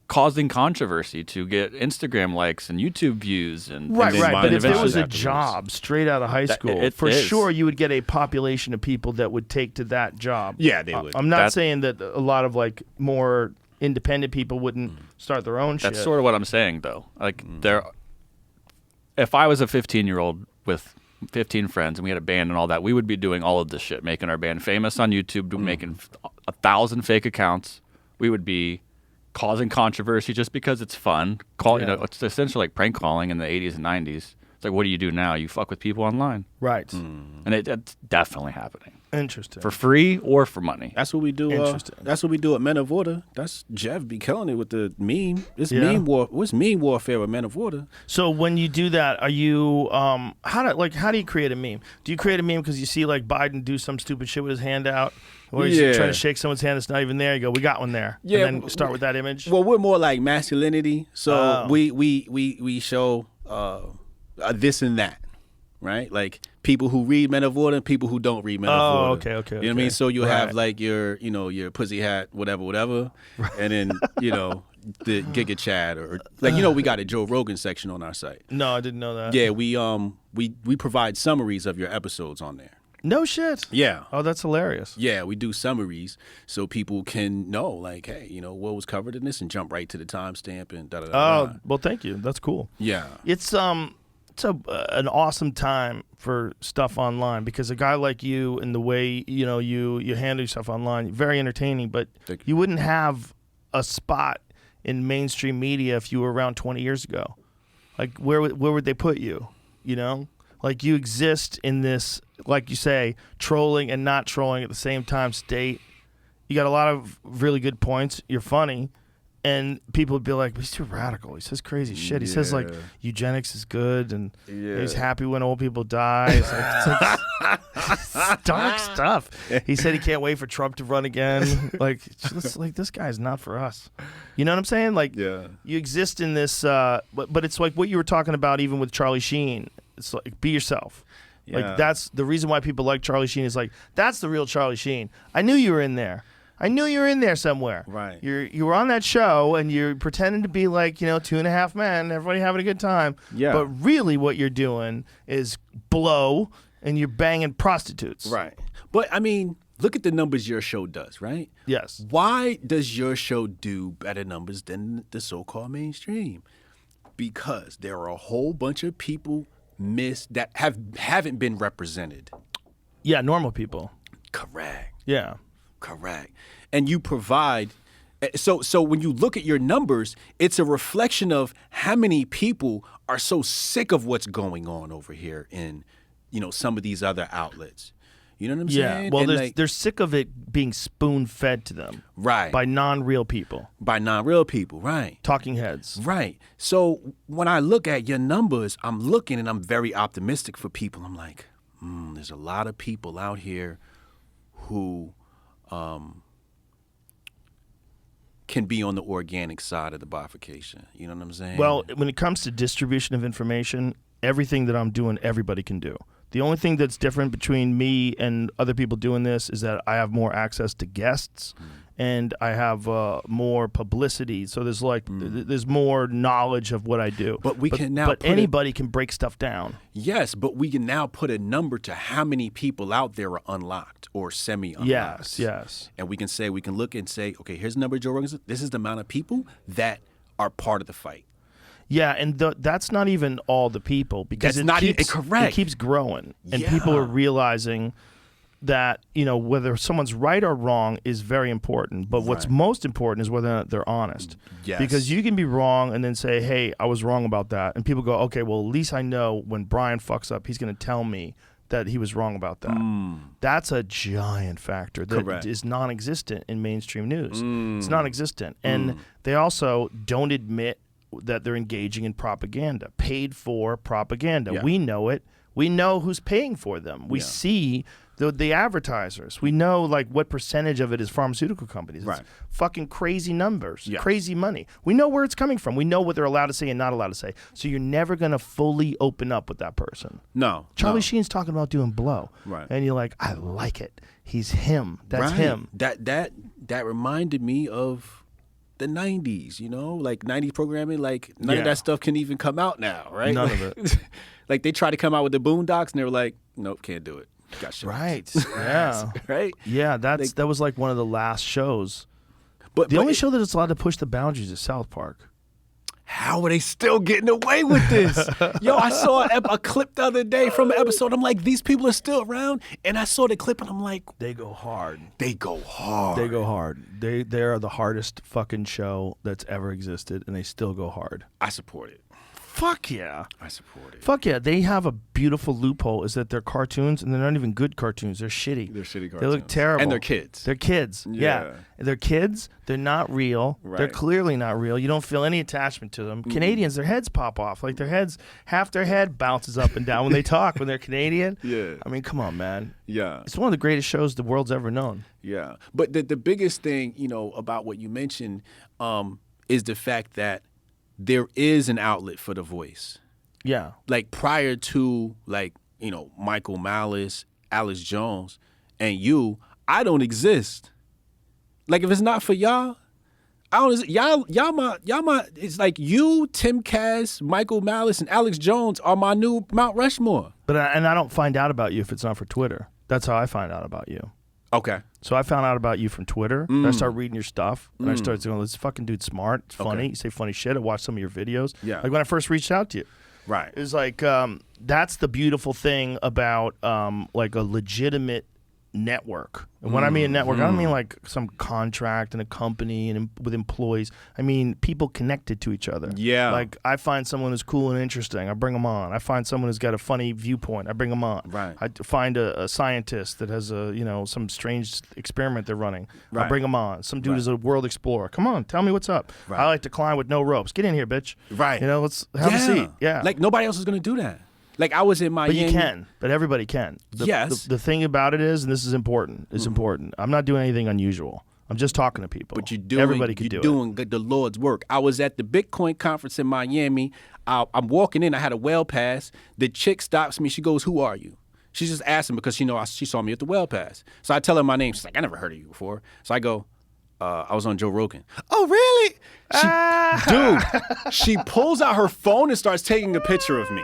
causing controversy to get Instagram likes and YouTube views and right. But if there was a afterwards. job straight out of high school, for sure you would get a population of people that would take to that job. Yeah, they would. I'm not saying that a lot of like more independent people wouldn't start their own shit. That's sort of what I'm saying, though. Like if I was a 15-year-old with 15 friends and we had a band and all that, we would be doing all of this shit, making our band famous on YouTube, making 1,000 fake accounts. We would be causing controversy just because it's fun. It's essentially like prank calling in the 80s and 90s. It's like, what do you do now? You fuck with people online. Right. And it's definitely happening. Interesting. For free or for money. That's what we do. Interesting. That's what we do at Men of Order. That's Jeff be killing it with the meme. It's Yeah. meme war. What's meme warfare with Men of Order? So when you do that, are you how do you create a meme? Do you create a meme because you see like Biden do some stupid shit with his hand out, or he's Yeah. trying to shake someone's hand that's not even there? You go, we got one there. Yeah, And then start with that image. Well, we're more like masculinity, so Oh. we show this and that, right? Like people who read Men of Order and people who don't read Men of Oh, Order. okay. You know what I mean? So you'll have Right. like your pussy hat, whatever, and then the Giga Chad or like we got a Joe Rogan section on our site. No, I didn't know that. Yeah, we provide summaries of your episodes on there. No shit. Yeah. Oh, that's hilarious. Yeah, we do summaries so people can know, like, hey, what was covered in this, and jump right to the timestamp and da da da. Oh, well, thank you. That's cool. Yeah. It's an awesome time for stuff online because a guy like you and the way you handle yourself online, very entertaining. But Thank you wouldn't have a spot in mainstream media if you were around 20 years ago. Like where would they put you? Like you exist in this, like you say, trolling and not trolling at the same time state. You got a lot of really good points. You're funny. And people would be like, he's too radical. He says crazy shit. He says like eugenics is good and he's happy when old people die. It's like dark stuff. He said he can't wait for Trump to run again. Like this guy's not for us. You know what I'm saying? Like you exist in this, but it's like what you were talking about even with Charlie Sheen. It's like be yourself. Like that's the reason why people like Charlie Sheen is like, that's the real Charlie Sheen. I knew you were in there. I knew you were in there somewhere. Right. You were on that show and you're pretending to be like, 2.5 Men, everybody having a good time. Yeah. But really what you're doing is blow and you're banging prostitutes. Right. But I mean, look at the numbers your show does, right? Yes. Why does your show do better numbers than the so-called mainstream? Because there are a whole bunch of people that haven't been represented. Yeah, normal people. Correct. Yeah. Correct. And you provide so when you look at your numbers, it's a reflection of how many people are so sick of what's going on over here in, some of these other outlets. You know what I'm saying? Yeah. Well, And they're sick of it being spoon-fed to them. Right. By non-real people. By non-real people, right. Talking heads. Right. So when I look at your numbers, I'm looking and I'm very optimistic for people. I'm like, there's a lot of people out here who can be on the organic side of the bifurcation. You know what I'm saying? Well, when it comes to distribution of information, everything that I'm doing, everybody can do. The only thing that's different between me and other people doing this is that I have more access to guests and I have more publicity. So there's there's more knowledge of what I do. But we can now But anybody can break stuff down. Yes, but we can now put a number to how many people out there are unlocked or semi-unlocked. Yes. And we can look and say, okay, here's the number of Joe Rogan. This is the amount of people that are part of the fight. Yeah, and that's not even all the people because That's not keeps, correct. It keeps growing, and Yeah. people are realizing that whether someone's right or wrong is very important. But what's most important is whether or not they're honest. Yes. Because you can be wrong and then say, "Hey, I was wrong about that," and people go, "Okay, well, at least I know when Brian fucks up, he's going to tell me that he was wrong about that." That's a giant factor that Correct. is non-existent in mainstream news. It's non-existent, and they also don't admit that they're engaging in propaganda, paid for propaganda. Yeah. We know it. We know who's paying for them. We see the advertisers. We know what percentage of it is pharmaceutical companies. It's fucking crazy numbers, crazy money. We know where it's coming from. We know what they're allowed to say and not allowed to say. So you're never going to fully open up with that person. No. Charlie Sheen's talking about doing blow. Right. And you're like, I like it. He's him. That's Right. him. That reminded me of the 90s, 90s programming, none of that stuff can even come out now, right? None of it. They tried to come out with the Boondocks and they were like, nope, can't do it. Gotcha. Right. Yeah. Right? Yeah, that was one of the last shows. But The only show that is allowed to push the boundaries is South Park. How are they still getting away with this? Yo, I saw a clip the other day from an episode. I'm like, these people are still around. And I saw the clip and I'm like, They go hard. they go hard. They go hard. They are the hardest fucking show that's ever existed, and they still go hard. I support it. Fuck yeah. I support it. Fuck yeah. They have a beautiful loophole is that they're cartoons and they're not even good cartoons. They're shitty. They're shitty cartoons. They look terrible. And they're kids. They're kids. Yeah. They're kids. They're not real. Right. They're clearly not real. You don't feel any attachment to them. Canadians, their heads pop off. Like half their head bounces up and down when they talk, when they're Canadian. Yeah. I mean, come on, man. Yeah. It's one of the greatest shows the world's ever known. Yeah. But the biggest thing, about what you mentioned is the fact that there is an outlet for the voice. Yeah. Like prior to Michael Malice, Alex Jones, and you, I don't exist. Like if it's not for y'all, I don't. Y'all my. It's like you, Tim Cass, Michael Malice, and Alex Jones are my new Mount Rushmore. But I don't find out about you if it's not for Twitter. That's how I find out about you. Okay. So I found out about you from Twitter. I started reading your stuff, and I started saying, "This fucking dude's smart. It's funny. You say funny shit." I watched some of your videos. Yeah. Like when I first reached out to you. Right. It was like that's the beautiful thing about like a legitimate network. And when I mean a network, I don't mean like some contract and a company and with employees. I mean people connected to each other. Yeah. Like I find someone who's cool and interesting, I bring them on. I find someone who's got a funny viewpoint, I bring them on. Right. I find a scientist that has some strange experiment they're running. Right. I bring them on. Some dude is a world explorer. Come on, tell me what's up. Right. I like to climb with no ropes. Get in here, bitch. Right. Let's have a seat. Yeah. Like nobody else is gonna do that. Like I was in Miami. But you can. But everybody can. Yes. The thing about it is, and this is important. It's important. I'm not doing anything unusual. I'm just talking to people. But you're Everybody can do it. doing the Lord's work. I was at the Bitcoin conference in Miami. I'm walking in. I had a well pass. The chick stops me. She goes, "Who are you?" She's just asking because she saw me at the well pass. So I tell her my name. She's like, "I never heard of you before." So I go, I was on Joe Rogan. Oh, really? Dude, she pulls out her phone and starts taking a picture of me.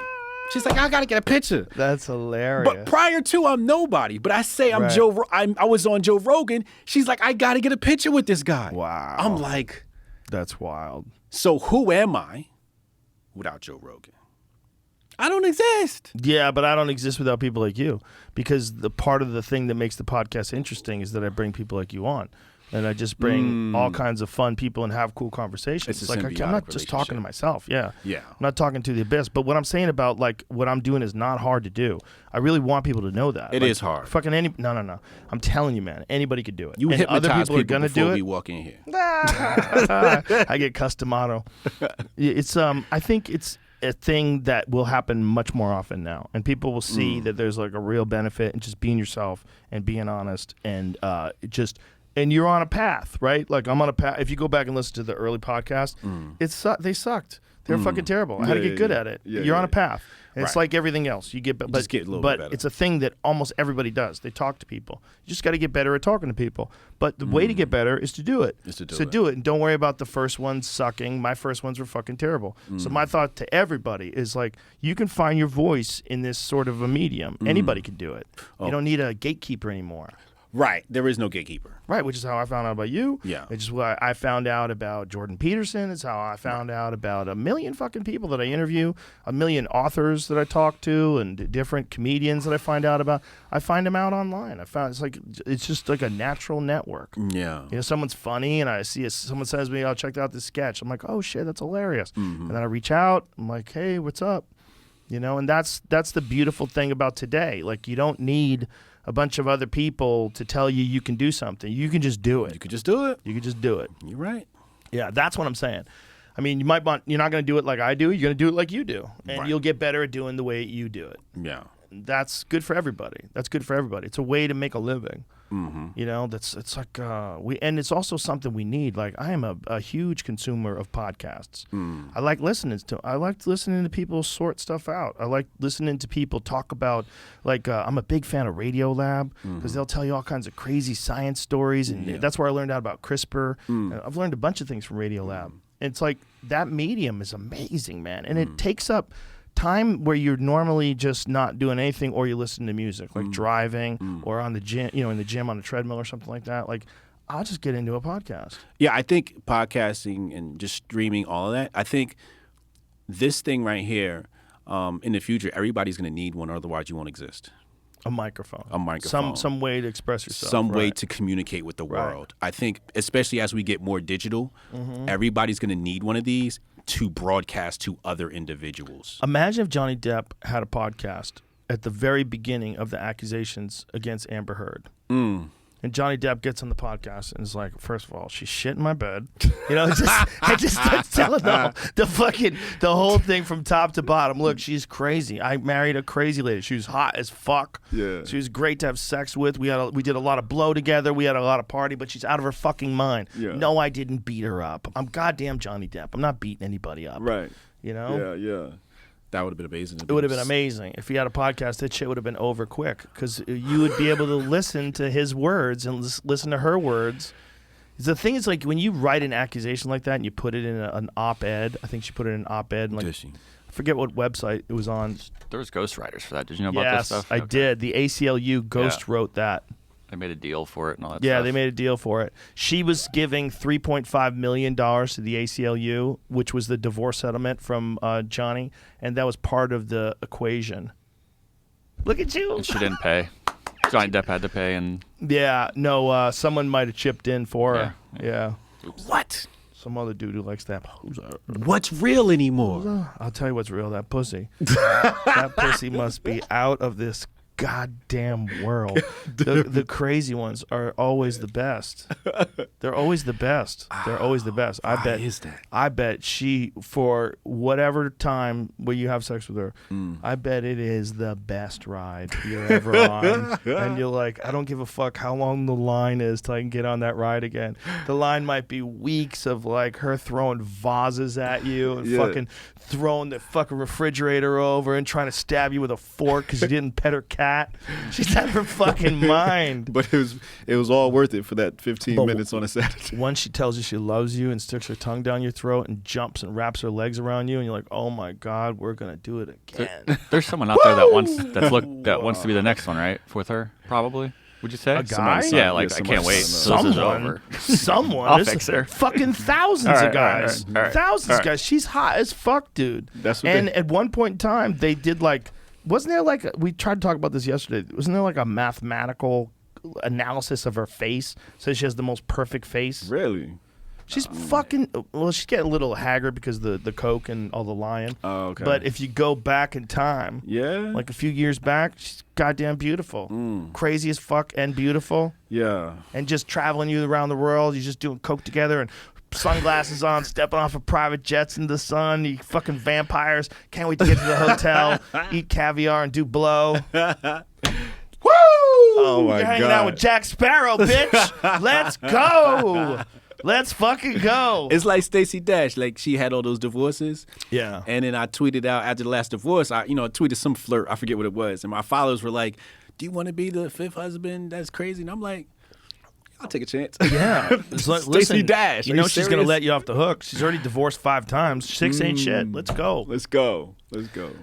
She's like, I gotta get a picture. That's hilarious. But prior to, I'm nobody. But I say I'm Right. I was on Joe Rogan. She's like, I gotta get a picture with this guy. Wow. I'm like, that's wild. So who am I without Joe Rogan? I don't exist. Yeah, but I don't exist without people like you, because the part of the thing that makes the podcast interesting is that I bring people like you on. And I just bring all kinds of fun people and have cool conversations. It's a like I'm not just talking to myself. Yeah. Yeah. I'm not talking to the abyss. But what I'm saying about like what I'm doing is not hard to do. I really want people to know that. It is hard. Fucking no. I'm telling you, man. Anybody could do it. You and hypnotize other people are gonna before do it. we walk in here. I get customato. It's I think it's a thing that will happen much more often now, and people will see that there's like a real benefit in just being yourself and being honest and and you're on a path, right? Like I'm on a path. If you go back and listen to the early podcast, they sucked. They're fucking terrible. I had to get good at it. You're on a path. And it's like everything else. You get, but just get a little bit better. It's a thing that almost everybody does. They talk to people. You just got to get better at talking to people. But the way to get better is to do it. So do it, and don't worry about the first ones sucking. My first ones were fucking terrible. So my thought to everybody is like, you can find your voice in this sort of a medium. Anybody can do it. You don't need a gatekeeper anymore. Right. There is no gatekeeper. Right, which is how I found out about you. Yeah. Which is why I found out about Jordan Peterson. It's how I found out about a million fucking people that I interview, a million authors that I talk to, and different comedians that I find out about. I find them out online. It's just like a natural network. Yeah. Someone's funny, and I see someone says to me, "Oh, check out this sketch." I'm like, "Oh shit, that's hilarious." And then I reach out. I'm like, "Hey, what's up?" And that's the beautiful thing about today. Like, you don't need a bunch of other people to tell you can do something. You can just do it. You can just do it. You can just do it. You're right. Yeah, that's what I'm saying. I mean, you're not going to do it like I do. You're going to do it like you do. And you'll get better at doing the way you do it. Yeah. That's good for everybody. It's a way to make a living. It's like and it's also something we need. Like, I am a huge consumer of podcasts. I like listening to people sort stuff out. I like listening to people talk about, like, I'm a big fan of Radiolab because they'll tell you all kinds of crazy science stories, and that's where I learned out about CRISPR. I've learned a bunch of things from Radiolab. And it's like, that medium is amazing, man, and it takes up time where you're normally just not doing anything, or you listen to music, like driving or on the gym, in the gym on a treadmill or something like that. Like, I'll just get into a podcast. Yeah, I think podcasting and just streaming, all of that, I think this thing right here, in the future, everybody's going to need one, otherwise you won't exist. A microphone. Some way to express yourself. Some way to communicate with the world. I think, especially as we get more digital, everybody's going to need one of these. to broadcast to other individuals. Imagine if Johnny Depp had a podcast at the very beginning of the accusations against Amber Heard. And Johnny Depp gets on the podcast and is like, first of all, she's shit in my bed. You know, I just starts telling the whole thing from top to bottom. Look, she's crazy. I married a crazy lady. She was hot as fuck. Yeah. She was great to have sex with. We did a lot of blow together. We had a lot of party, but she's out of her fucking mind. Yeah. No, I didn't beat her up. I'm goddamn Johnny Depp. I'm not beating anybody up. Right. You know? Yeah. That would have been amazing. It would have been amazing. If he had a podcast, that shit would have been over quick because you would be able to listen to his words and listen to her words. The thing is, like, when you write an accusation like that and you put it in an op-ed, I think she put it in an op-ed. And, like, I forget what website it was on. There was ghostwriters for that. Did you know about this stuff? Yes, I did. The ACLU ghost wrote that. They made a deal for it and all that stuff. Yeah, they made a deal for it. She was giving $3.5 million to the ACLU, which was the divorce settlement from Johnny, and that was part of the equation. Look at you. And she didn't pay. Johnny Depp had to pay. And Yeah, no, someone might have chipped in for her. Yeah. What? Some other dude who likes that. What's real anymore? I'll tell you what's real, that pussy. That pussy must be out of this goddamn world. The crazy ones are always the best. They're always the best. They're always the best. I bet she, for whatever time where you have sex with her, I bet it is the best ride you're ever on. And you're like, I don't give a fuck how long the line is till I can get on that ride again. The line might be weeks of like her throwing vases at you and fucking throwing the fucking refrigerator over and trying to stab you with a fork because you didn't pet her cat. She's out of her fucking mind. But it was all worth it for that 15 minutes on a Saturday. Once she tells you she loves you and sticks her tongue down your throat and jumps and wraps her legs around you and you're like, oh my God, we're gonna do it again. There's someone out there that wants to be the next one, right? With her, probably. Would you say? A guy? Yeah, like I can't wait. Someone. I'll fix her. Fucking thousands of guys. All right. Thousands of guys. She's hot as fuck, dude. And at one point in time, they did like, wasn't there like, we tried to talk about this yesterday, wasn't there like a mathematical analysis of her face? So she has the most perfect face. Really? She's fucking, well, she's getting a little haggard because the coke and all the lying. Oh, okay. But if you go back in time, like a few years back, she's goddamn beautiful. Crazy as fuck and beautiful. Yeah. And just traveling you around the world. You're just doing coke together and sunglasses on, stepping off of private jets in the sun. You fucking vampires. Can't wait to get to the hotel, eat caviar and do blow. Woo! Oh my You're hanging God. out with Jack Sparrow, bitch. Let's go. Let's fucking go. It's like Stacey Dash. Like, she had all those divorces. Yeah. And then I tweeted out after the last divorce, I tweeted some flirt. I forget what it was. And my followers were like, do you want to be the fifth husband? That's crazy. And I'm like, I'll take a chance. Yeah. It's like, Stacey listen, Dash. you know she's going to let you off the hook. She's already divorced 5 times. 6 ain't shit. Let's go. Let's go.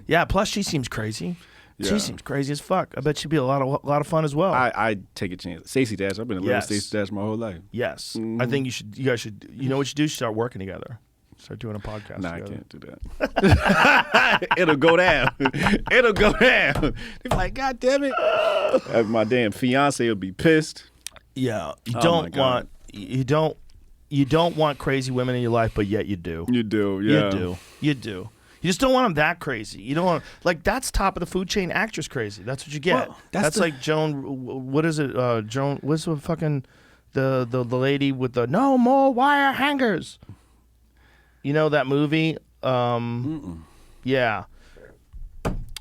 Yeah, plus she seems crazy. Yeah. She seems crazy as fuck. I bet she'd be a lot of fun as well. I'd take a chance. Stacey Dash. I've been in love with Stacey Dash my whole life. Yes. I think you guys should, you know what you do? Start working together. Start doing a podcast Nah, together. I can't do that. It'll go down. It'll go down. They'll be like, God damn it. My damn fiance will be pissed. Yeah. You don't want crazy women in your life, but yet you do. You do, yeah. You do. You just don't want them that crazy. You don't want, like, that's top of the food chain actress crazy. That's what you get. Well, that's like Joan, what is it? Joan, what's the fucking, the lady with the no more wire hangers. You know that movie? Yeah.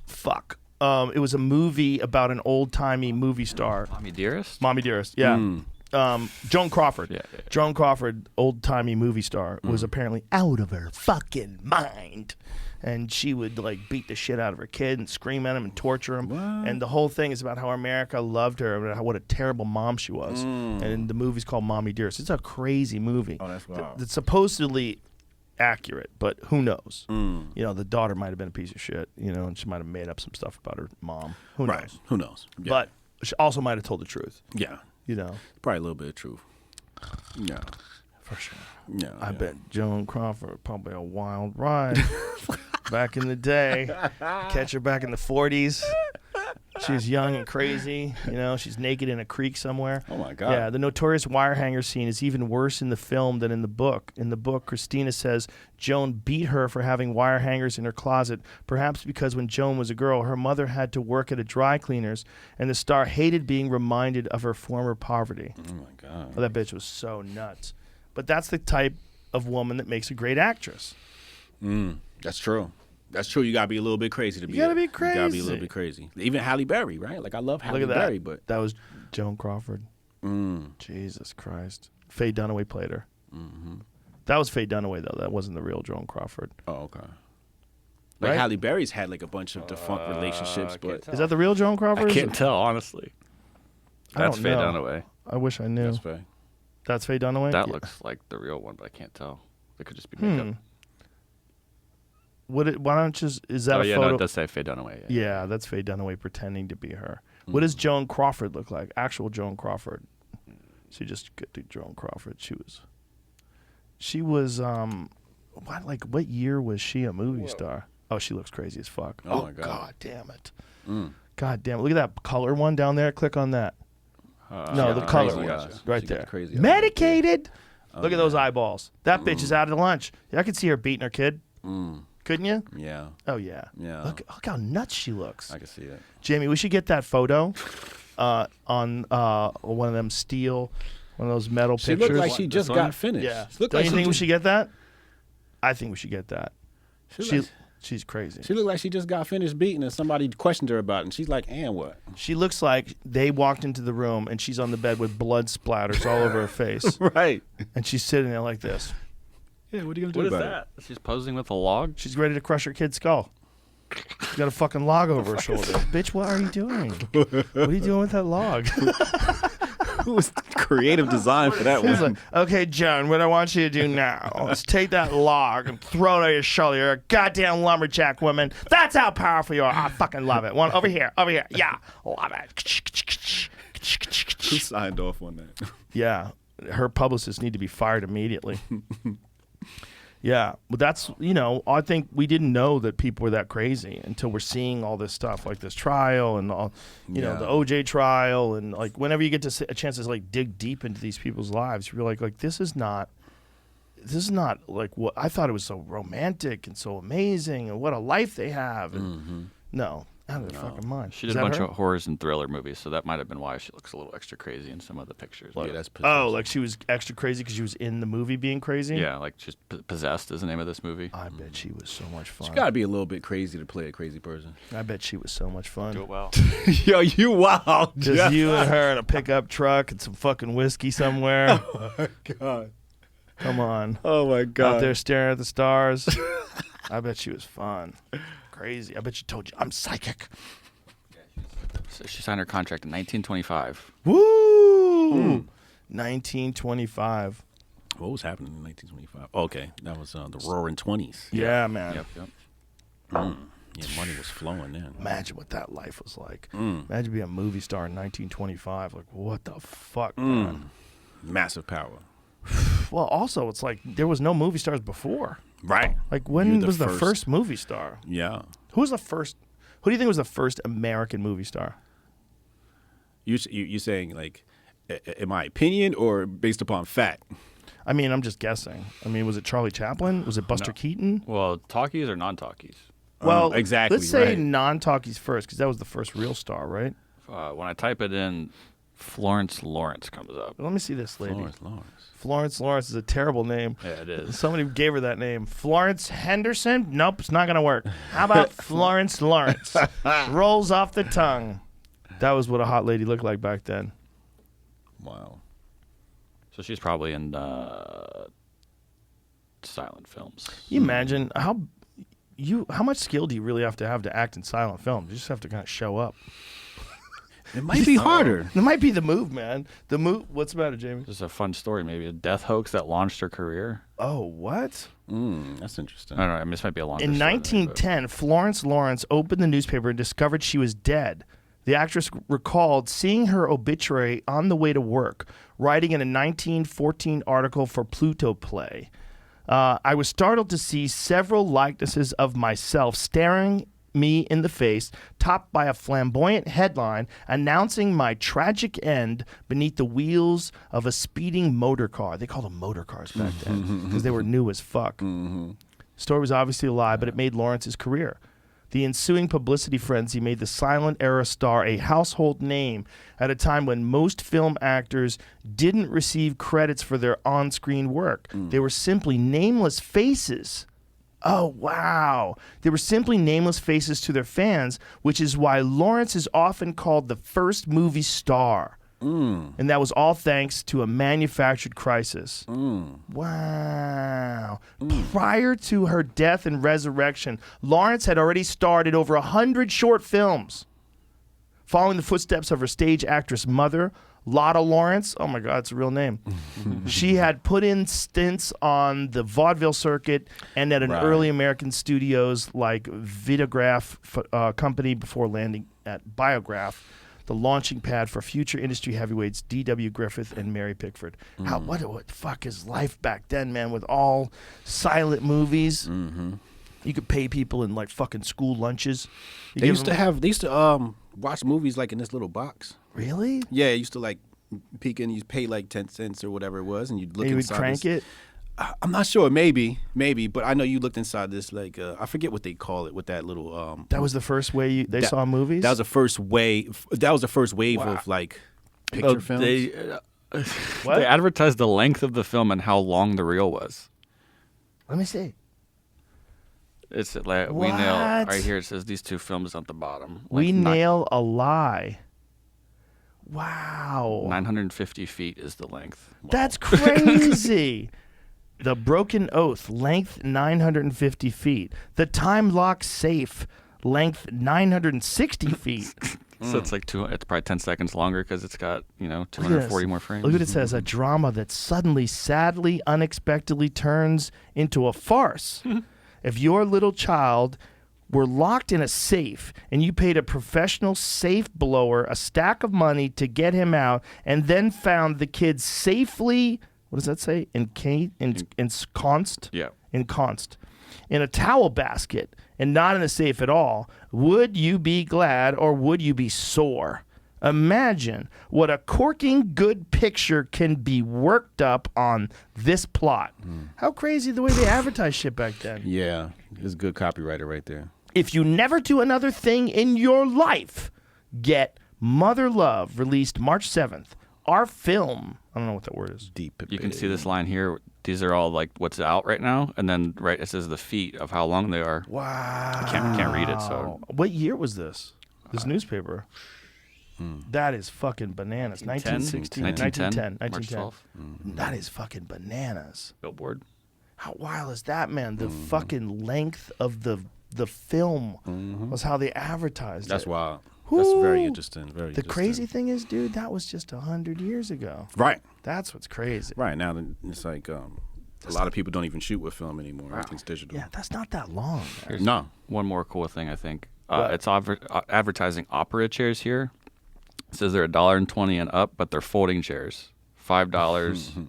Fuck. It was a movie about an old-timey movie star. Mommy Dearest? Mommy Dearest, yeah. Joan Crawford. Yeah. Joan Crawford, old-timey movie star, was apparently out of her fucking mind. And she would, like, beat the shit out of her kid and scream at him and torture him. What? And the whole thing is about how America loved her and what a terrible mom she was. And the movie's called Mommy Dearest. It's a crazy movie. Oh, that's wild. It's supposedly accurate, but who knows? You know, the daughter might have been a piece of shit, you know, and she might have made up some stuff about her mom. Who knows? Who knows? Yeah. But she also might have told the truth. Yeah. You know. Probably a little bit of truth. Yeah. For sure. Yeah. I bet Joan Crawford probably a wild ride back in the day. Catch her back in the 40s. She's young and crazy. You know, she's naked in a creek somewhere. Oh my God. Yeah, the notorious wire hanger scene is even worse in the film than in the book. In the book, Christina says Joan beat her for having wire hangers in her closet, perhaps because when Joan was a girl, her mother had to work at a dry cleaner's, and the star hated being reminded of her former poverty. Oh my God. Oh, that bitch was so nuts. But that's the type of woman that makes a great actress. That's true. That's true. You gotta be a little bit crazy to be. You gotta be You gotta be a little crazy. bit crazy. Even Halle Berry, right? Like I love Halle Look at that. Berry, but That was Joan Crawford. Jesus Christ. Faye Dunaway played her. That was Faye Dunaway, though. That wasn't the real Joan Crawford. oh okay. Like Right? Halle Berry's had like a bunch of defunct relationships, but Is that the real Joan Crawford? I or is can't it- tell, honestly. I That's don't Faye know. Dunaway. I wish I knew. that's fair. That's Faye Dunaway? That Yeah. looks like the real one, but I can't tell. It could just be makeup. Why don't just... Is that Oh a yeah, photo? no, it does say Faye Dunaway. Yeah, that's Faye Dunaway pretending to be her. What does Joan Crawford look like? Actual Joan Crawford. She just got to Joan Crawford. She was what year was she a movie star? Oh, she looks crazy as fuck. Oh, my God. damn it. God damn it. Look at that color one down there. Click on that. No, the color crazy one. eyes. Right She got there. crazy eyes. Medicated. Look at those eyeballs. That bitch is out of lunch. I could see her beating her kid. Couldn't you? Yeah, Oh, yeah. Yeah. Look how nuts she looks. I can see it. Jamie, we should get that photo on one of them steel, one of those metal She pictures. looked like she just one? got finished. Yeah. She looked Don't like you she think we just- should get that? I think we should get that. She She's crazy. She looked like she just got finished beating, and somebody questioned her about it, and she's like, "And what?" She looks like they walked into the room and she's on the bed with blood splatters all over her face. Right. And she's sitting there like this. Yeah. What are you gonna do What is about that? She's posing with a log. She's ready to crush her kid's skull. She's got a fucking log over her shoulder. Bitch, what are you doing? What are you doing with that log? it? Who was creative design for that He's one? like, okay, Joan, what I want you to do now is take that log and throw it on your shoulder. You're a goddamn lumberjack woman. That's how powerful you are. I fucking love it. One over here. Yeah, love it. Who signed off on that? Yeah, her publicists need to be fired immediately. Yeah, but that's, I think we didn't know that people were that crazy until we're seeing all this stuff, like this trial and all, the OJ trial, and like whenever you get to a chance to like dig deep into these people's lives, you're like this is not like what I thought. It was so romantic and so amazing, and what a life they have. And no, out of their fucking mind. She Is did a that bunch her? of horrors and thriller movies, so that might have been why she looks a little extra crazy in some of the pictures. Yeah, that's Oh, like she was extra crazy because she was in the movie being crazy. Yeah, like just Possessed is the name of this movie. I bet she was so much fun. You gotta be a little bit crazy to play a crazy person. I bet she was so much fun. Do it well. Yo, you wild. Just you and her in a pickup truck and some fucking whiskey somewhere. Oh my God. Come on. Oh my God. Out there staring at the stars. I bet she was fun. Crazy. I bet she told you, I'm psychic. So she signed her contract in 1925. Woo! 1925. What was happening in 1925? Okay, that was the Roaring Twenties. Yeah, man. Yep. Yeah, money was flowing then. Imagine what that life was like. Imagine being a movie star in 1925. Like, what the fuck, man? Massive power. Well, also, it's like there was no movie stars before. Right. Like, when You're the was the first. first movie star? Yeah. Who was the first? Who do you think was the first American movie star? You saying like, in my opinion, or based upon fact? I mean, I'm just guessing. I mean, was it Charlie Chaplin? Was it Buster Keaton? Well, talkies or non-talkies? Well, exactly. Let's say right. non-talkies first, because that was the first real star, right? When I type it in, Florence Lawrence comes up. Let me see this lady. Lawrence. Florence Lawrence is a terrible name. Yeah, it is. Somebody gave her that name. Florence Henderson? Nope, it's not going to work. How about Florence Lawrence? Rolls off the tongue. That was what a hot lady looked like back then. Wow. So she's probably in silent films. You imagine how much skill do you really have to act in silent films? You just have to kind of show up. It might be harder. It might be the move, man. The move. What's about it, Jamie? Just a fun story, maybe a death hoax that launched her career. Oh, what? That's interesting. I don't know. I mean, this might be a longer In story than that, 1910, Florence Lawrence opened the newspaper and discovered she was dead. The actress recalled seeing her obituary on the way to work, writing in a 1914 article for Pluto Play. I was startled to see several likenesses of myself staring me in the face, topped by a flamboyant headline announcing my tragic end beneath the wheels of a speeding motor car. They called them motor cars back then because they were new as fuck. Story was obviously a lie, but it made Lawrence's career. The ensuing publicity frenzy made the silent era star a household name at a time when most film actors didn't receive credits for their on-screen work. They were simply nameless faces. Oh, wow. They were simply nameless faces to their fans, which is why Lawrence is often called the first movie star. And that was all thanks to a manufactured crisis. Wow. Prior to her death and resurrection, Lawrence had already starred in over 100 short films. Following the footsteps of her stage actress mother, Lotta Lawrence, oh my God, it's a real name. She had put in stints on the vaudeville circuit and at an early American studios like Videograph company before landing at Biograph, the launching pad for future industry heavyweights D.W. Griffith and Mary Pickford. What the fuck is life back then, man, with all silent movies? You could pay people in like fucking school lunches. They used to watch movies like in this little box. Really? Yeah, it used to like peek in. You pay like 10 cents or whatever it was, and you'd look you inside. Would crank it. I'm not sure. Maybe, but I know you looked inside this like I forget what they call it with that little. That was the first way they saw movies. That was the first wave. That was the first wave of like picture films. They advertised the length of the film and how long the reel was. Let me see. It's like we nail right here. It says these two films at the bottom. We nail a lie. Wow. 950 feet is the length. That's crazy. The Broken Oath, length 950 feet. The Time Lock Safe, length 960 feet. So it's like it's probably 10 seconds longer because it's got 240 more frames. Look what it says: a drama that suddenly, sadly, unexpectedly turns into a farce. If your little child were locked in a safe and you paid a professional safe blower a stack of money to get him out, and then found the kid safely, what does that say? Ensconced? Yeah. Ensconced in a towel basket and not in a safe at all, would you be glad or would you be sore? Imagine what a corking good picture can be worked up on this plot. How crazy the way they advertised shit back then. Yeah, it's good copywriter right there. If you never do another thing in your life, get Mother Love, released March 7th. Our film, I don't know what that word is. Deep. You can see this line here. These are all like what's out right now, and then it says the feet of how long they are. Wow. I can't read it. So what year was this? This newspaper. That is fucking bananas. 1916, 1910, 1910. That is fucking bananas. Billboard. How wild is that, man? The fucking length of the film was how they advertised That's it. wild. That's very interesting. The crazy thing is, dude, that was just 100 years ago. Right. That's what's crazy. Right now, it's like a lot of people don't even shoot with film anymore. Wow. Everything's digital. Yeah, that's not that long. Here's No. one more cool thing I think. It's advertising opera chairs here. It says they're $1.20 and up, but they're folding chairs. $5.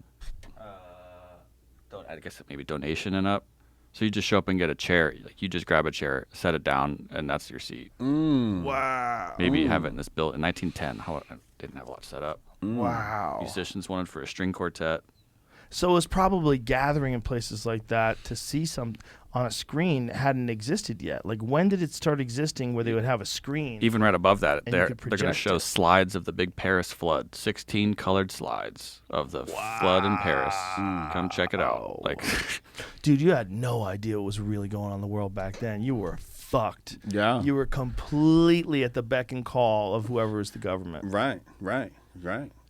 I guess maybe donation and up. So you just show up and get a chair. Like you just grab a chair, set it down, and that's your seat. Wow. Maybe you have it in this build in 1910. I didn't have a lot set up. Wow. Musicians wanted for a string quartet. So it was probably gathering in places like that to see some on a screen hadn't existed yet. Like when did it start existing where they would have a screen? Even right above that, and they're going to show slides of the big Paris flood. 16 colored slides of the flood in Paris. Come check it out. Like, dude, you had no idea what was really going on in the world back then. You were fucked. Yeah. You were completely at the beck and call of whoever is the government. Right.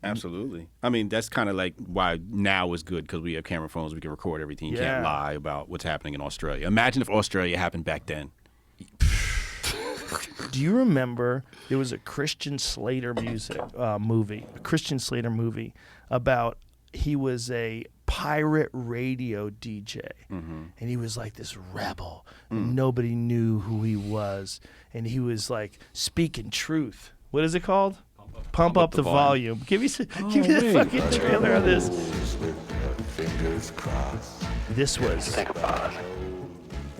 Absolutely. I mean, that's kind of like why now is good because we have camera phones. We can record everything. You can't lie about what's happening in Australia. Imagine if Australia happened back then. Do you remember there was a Christian Slater movie about he was a pirate radio DJ and he was like this rebel and nobody knew who he was and he was like speaking truth. What is it called? Pump up the volume. Give me the fucking trailer of this. This was. Think about it.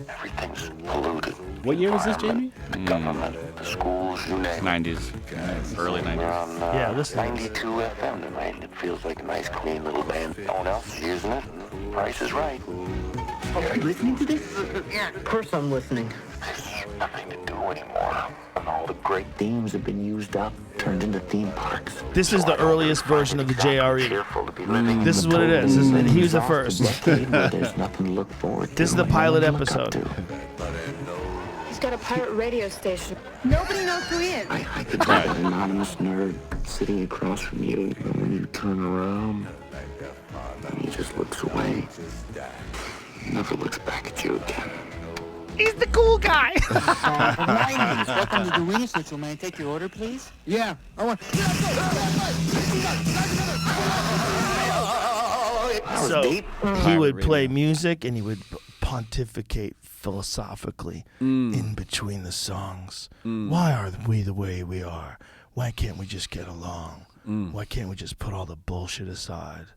Everything's polluted. What year was this, Jamie? Schools, you name it. 90s, early 90s. Yeah, listen. 92 FM tonight. It feels like a nice, clean little band. No one else is using it. Price is right. Are you listening to this? Yeah, of course I'm listening. There's nothing to do anymore. And all the great Themes have been used up, turned into theme parks. This is the earliest version of the JRE. careful to be living. This is what it is. And he was the first. There's nothing to look forward to. This is the and pilot nothing to look up episode. to. He's got a pirate radio station. Nobody knows who he is. I could be that anonymous nerd sitting across from you, and when you turn around, and he just looks away. Never looks back at you again. He's the cool guy. Welcome to the Wing Schnitzel, man. Take your order, please. Yeah, I want. So he would play music and he would pontificate philosophically in between the songs. Why are we the way we are? Why can't we just get along? Why can't we just put all the bullshit aside?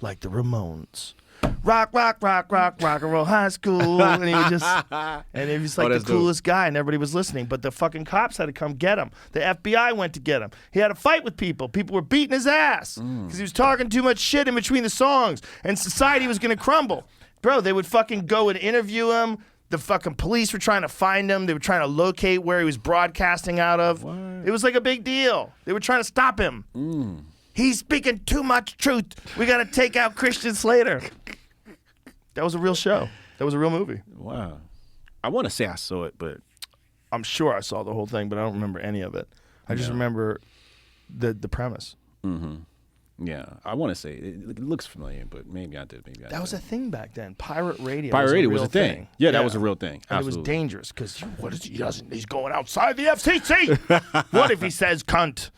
Like the Ramones. Rock, rock, rock, rock, rock and roll high school. And he would just, and he was like the coolest guy, and everybody was listening. But the fucking cops had to come get him. The FBI went to get him. He had a fight with people. People were beating his ass because he was talking too much shit in between the songs, and society was going to crumble. Bro, they would fucking go and interview him. The fucking police were trying to find him. They were trying to locate where he was broadcasting out of. What? It was like a big deal. They were trying to stop him. He's speaking too much truth. We got to take out Christian Slater. That was a real show. That was a real movie. Wow. I want to say I saw it, but I'm sure I saw the whole thing, but I don't remember any of it. I just remember the premise. Yeah, I want to say it looks familiar, but maybe I did. Maybe I That was a thing back then. Pirate radio. Pirate radio was a a thing. Yeah, that was a real thing. And Absolutely. it was dangerous because what is he doesn't? He's going outside the FCC. What if he says cunt?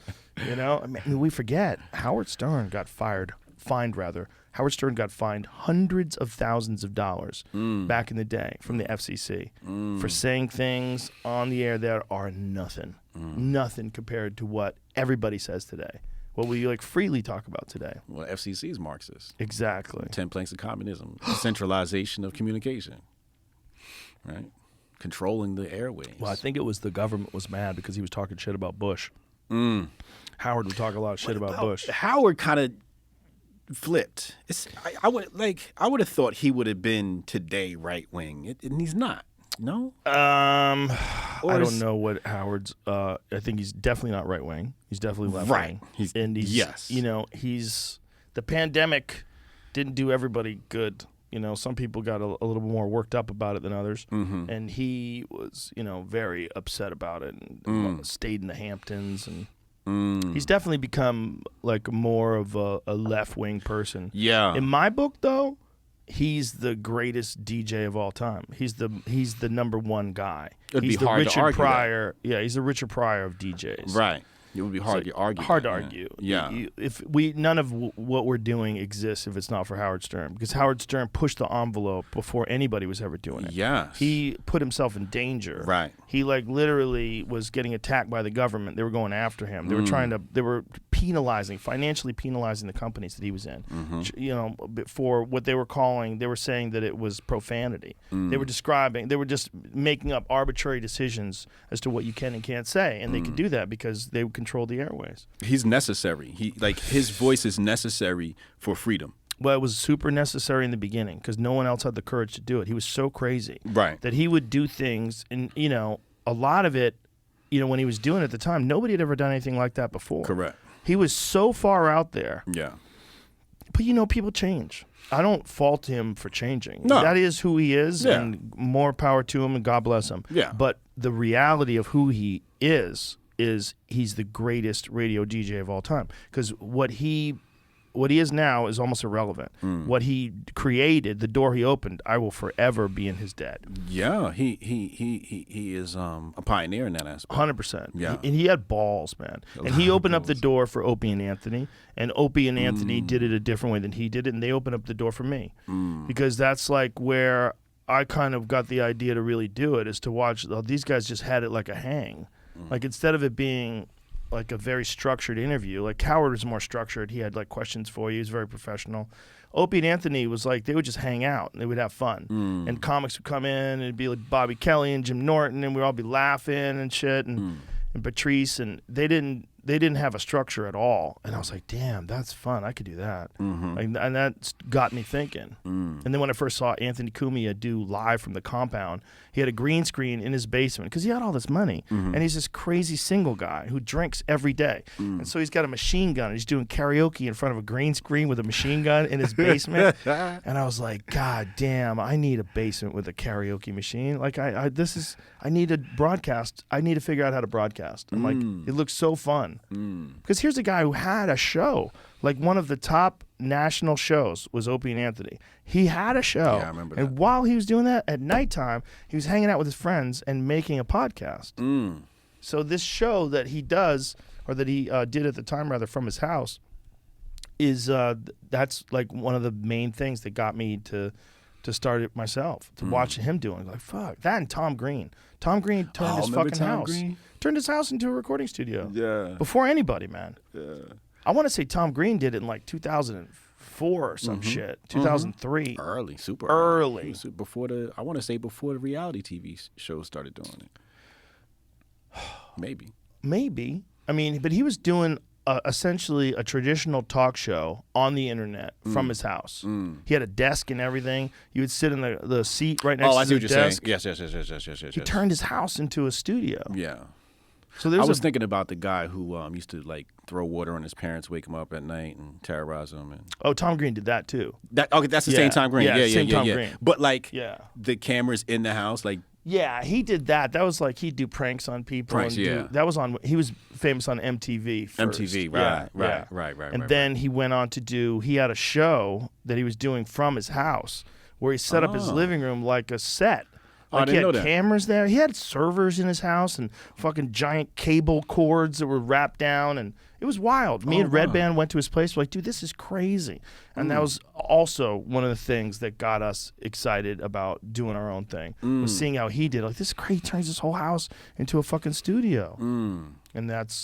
You know, I mean, we forget Howard Stern got fined rather. Howard Stern got fined hundreds of thousands of dollars back in the day from the FCC for saying things on the air that are nothing compared to what everybody says today. What we like freely talk about today. Well, FCC is Marxist. Exactly. 10 planks of communism, centralization of communication, right? Controlling the airways. Well, I think it was the government was mad because he was talking shit about Bush. Howard would talk a lot of shit about Bush. Howard kind of flipped. I would have thought he would have been today right wing, and he's not. No. I don't know what Howard's. I think he's definitely not right wing. He's definitely left wing. Right. Yes. You know, the pandemic didn't do everybody good. You know, some people got a little more worked up about it than others, and he was, very upset about it and stayed in the Hamptons and. He's definitely become like more of a left-wing person. Yeah. In my book, though, he's the greatest DJ of all time. He's the number one guy. It'd he's be the hard Richard to argue Pryor. Yeah, he's the Richard Pryor of DJs. Right. It would be hard to argue. Hard to argue. Yeah. None of what we're doing exists if it's not for Howard Stern, because Howard Stern pushed the envelope before anybody was ever doing it. Yes. He put himself in danger. Right. He literally was getting attacked by the government. They were going after him. They were they were financially penalizing the companies that he was in. For what they were saying that it was profanity. They were just making up arbitrary decisions as to what you can and can't say, and they could do that because they would control the airways. He's necessary. His voice is necessary for freedom. Well, it was super necessary in the beginning because no one else had the courage to do it. He was so crazy that he would do things, and a lot of it, when he was doing it at the time, nobody had ever done anything like that before. Correct. He was so far out there. Yeah. But people change. I don't fault him for changing. No. That is who he is, and more power to him, and God bless him. Yeah. But the reality of who he is he's the greatest radio DJ of all time. Because what he is now is almost irrelevant. What he created, the door he opened, I will forever be in his debt. Yeah, he is a pioneer in that aspect. 100%. Yeah, and he had balls, man. And he opened up the door for Opie and Anthony, and Opie and Anthony did it a different way than he did it, and they opened up the door for me because that's like where I kind of got the idea to really do it, is to watch. These guys just had it like a hang, like instead of it being like a very structured interview. Like Howard was more structured. He had like questions for you. He was very professional. Opie and Anthony was like, they would just hang out and they would have fun. And comics would come in and it'd be like Bobby Kelly and Jim Norton and we'd all be laughing and shit and Patrice, and they didn't have a structure at all. And I was like, damn, that's fun. I could do that. And that got me thinking. And then when I first saw Anthony Cumia do live from the compound, he had a green screen in his basement because he had all this money. And he's this crazy single guy who drinks every day. And so he's got a machine gun and he's doing karaoke in front of a green screen with a machine gun in his basement. And I was like, God damn, I need a basement with a karaoke machine. Like I need a broadcast. I need to figure out how to broadcast. I'm like, it looks so fun. Because here's a guy who had a show. Like one of the top national shows was Opie and Anthony. He had a show. Yeah, I remember that. And while he was doing that at nighttime, he was hanging out with his friends and making a podcast. So this show that he does, or that he did at the time rather, from his house, is that's like one of the main things that got me to start it myself, to watch him doing it. Like, fuck. That and Tom Green. Tom Green turned his fucking house. Turned his house into a recording studio. Yeah. Before anybody, man. Yeah. I want to say Tom Green did it in like 2004 or some shit. 2003. Early, super early. Before I want to say before the reality TV shows started doing it. Maybe. I mean, but he was doing essentially a traditional talk show on the internet from his house. He had a desk and everything. You would sit in the seat right next to the desk. Yes. He turned his house into a studio. Yeah. So I was thinking about the guy who used to like throw water on his parents, wake him up at night, and terrorize them. And Tom Green did that too. That's the same Tom Green. Yeah, Tom Green. But like, the cameras in the house, like. Yeah, he did that. That was like he'd do pranks on people. That was on. He was famous on MTV first. MTV, right. And then he went on to do. He had a show that he was doing from his house, where he set up his living room like a set. Like he had cameras there. He had servers in his house and fucking giant cable cords that were wrapped down, and it was wild. Me and Red Band went to his place. We're like, dude, this is crazy. And that was also one of the things that got us excited about doing our own thing. Was seeing how he did. Like, this is crazy. He turns his whole house into a fucking studio. And that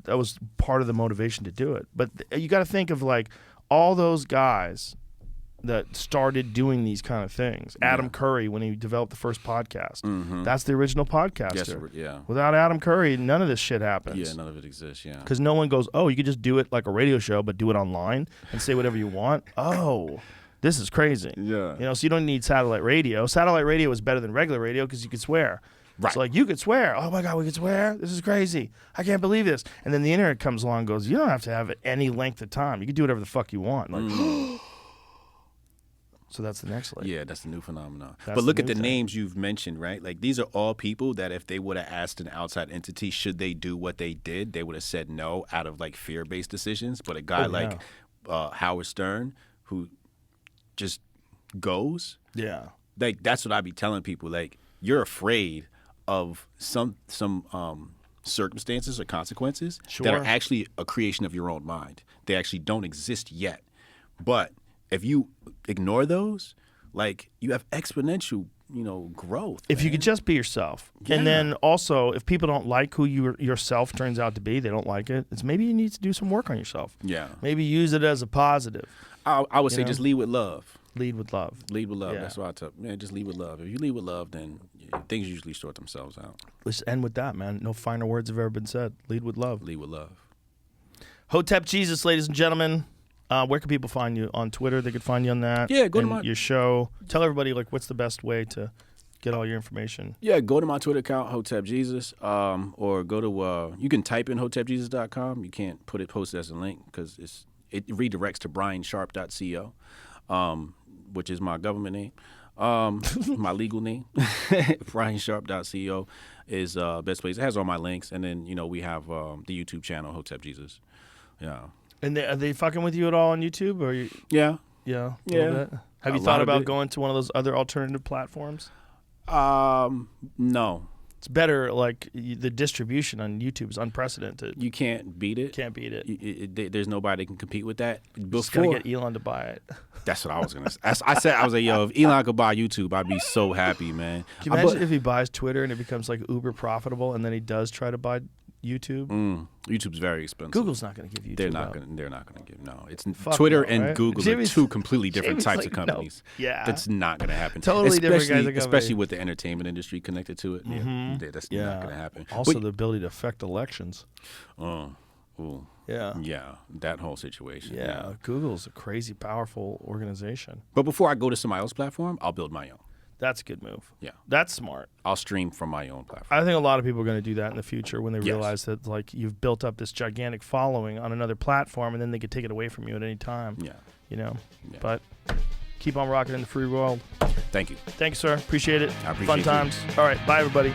was part of the motivation to do it. But you got to think of like all those guys that started doing these kind of things. Adam Curry, when he developed the first podcast. That's the original podcaster. Yes, Without Adam Curry, none of this shit happens. Yeah, none of it exists, yeah. Because no one goes, oh, you could just do it like a radio show, but do it online and say whatever you want. Oh, this is crazy. Yeah. You know, so you don't need satellite radio. Satellite radio is better than regular radio because you could swear. Right. So like, you could swear. Oh my God, we could swear? This is crazy. I can't believe this. And then the internet comes along and goes, you don't have to have it any length of time. You can do whatever the fuck you want. Like, so that's the next leg. Yeah, that's the new phenomenon. But look at the names you've mentioned, right? Like, these are all people that if they would have asked an outside entity, should they do what they did, they would have said no out of, like, fear-based decisions. But a guy like Howard Stern, who just goes, like, that's what I be telling people. Like, you're afraid of some circumstances or consequences that are actually a creation of your own mind. They actually don't exist yet. But if you ignore those, like, you have exponential, growth. If you could just be yourself. Yeah. And then also, if people don't like who yourself turns out to be, they don't like it, it's maybe you need to do some work on yourself. Yeah. Maybe use it as a positive. I would say just lead with love. Lead with love. Lead with love. Yeah. That's what I tell. Man, just lead with love. If you lead with love, then things usually sort themselves out. Let's end with that, man. No finer words have ever been said. Lead with love. Lead with love. Hotep Jesus, ladies and gentlemen. Where can people find you? On Twitter, they could find you on that. Yeah, go to your show. Tell everybody, like, what's the best way to get all your information? Yeah, go to my Twitter account, Hotep Jesus, or go to, you can type in hotepjesus.com. You can't post it as a link because it redirects to briansharp.co, which is my government name. My legal name, briansharp.co is best place. It has all my links, and then we have the YouTube channel, Hotep Jesus. Yeah. And are they fucking with you at all on YouTube? Or Yeah. Yeah. Have you thought about going to one of those other alternative platforms? No. It's better, like, the distribution on YouTube is unprecedented. You can't beat it. Can't beat it. There's nobody that can compete with that. Just gotta get Elon to buy it. That's what I was gonna say. I was like, yo, if Elon could buy YouTube, I'd be so happy, man. Can you imagine if he buys Twitter and it becomes like uber profitable, and then he does try to buy YouTube. YouTube's very expensive. Google's not going to give YouTube. They're not out. going. They're not going to give. No, it's Fuck Twitter no, and right? Google are two completely different types of like, no. companies. Yeah, that's not going to happen. Totally different guys of company. Especially with the entertainment industry connected to it. That's not going to happen. Also, the ability to affect elections. Yeah, that whole situation. Yeah, Google's a crazy, powerful organization. But before I go to somebody else's platform, I'll build my own. That's a good move. Yeah, that's smart. I'll stream from my own platform. I think a lot of people are going to do that in the future when they realize that like you've built up this gigantic following on another platform, and then they could take it away from you at any time. Yeah, you know. Yeah. But keep on rocking in the free world. Thank you. Thanks, sir. Appreciate it. I appreciate Fun you. times. All right, bye everybody.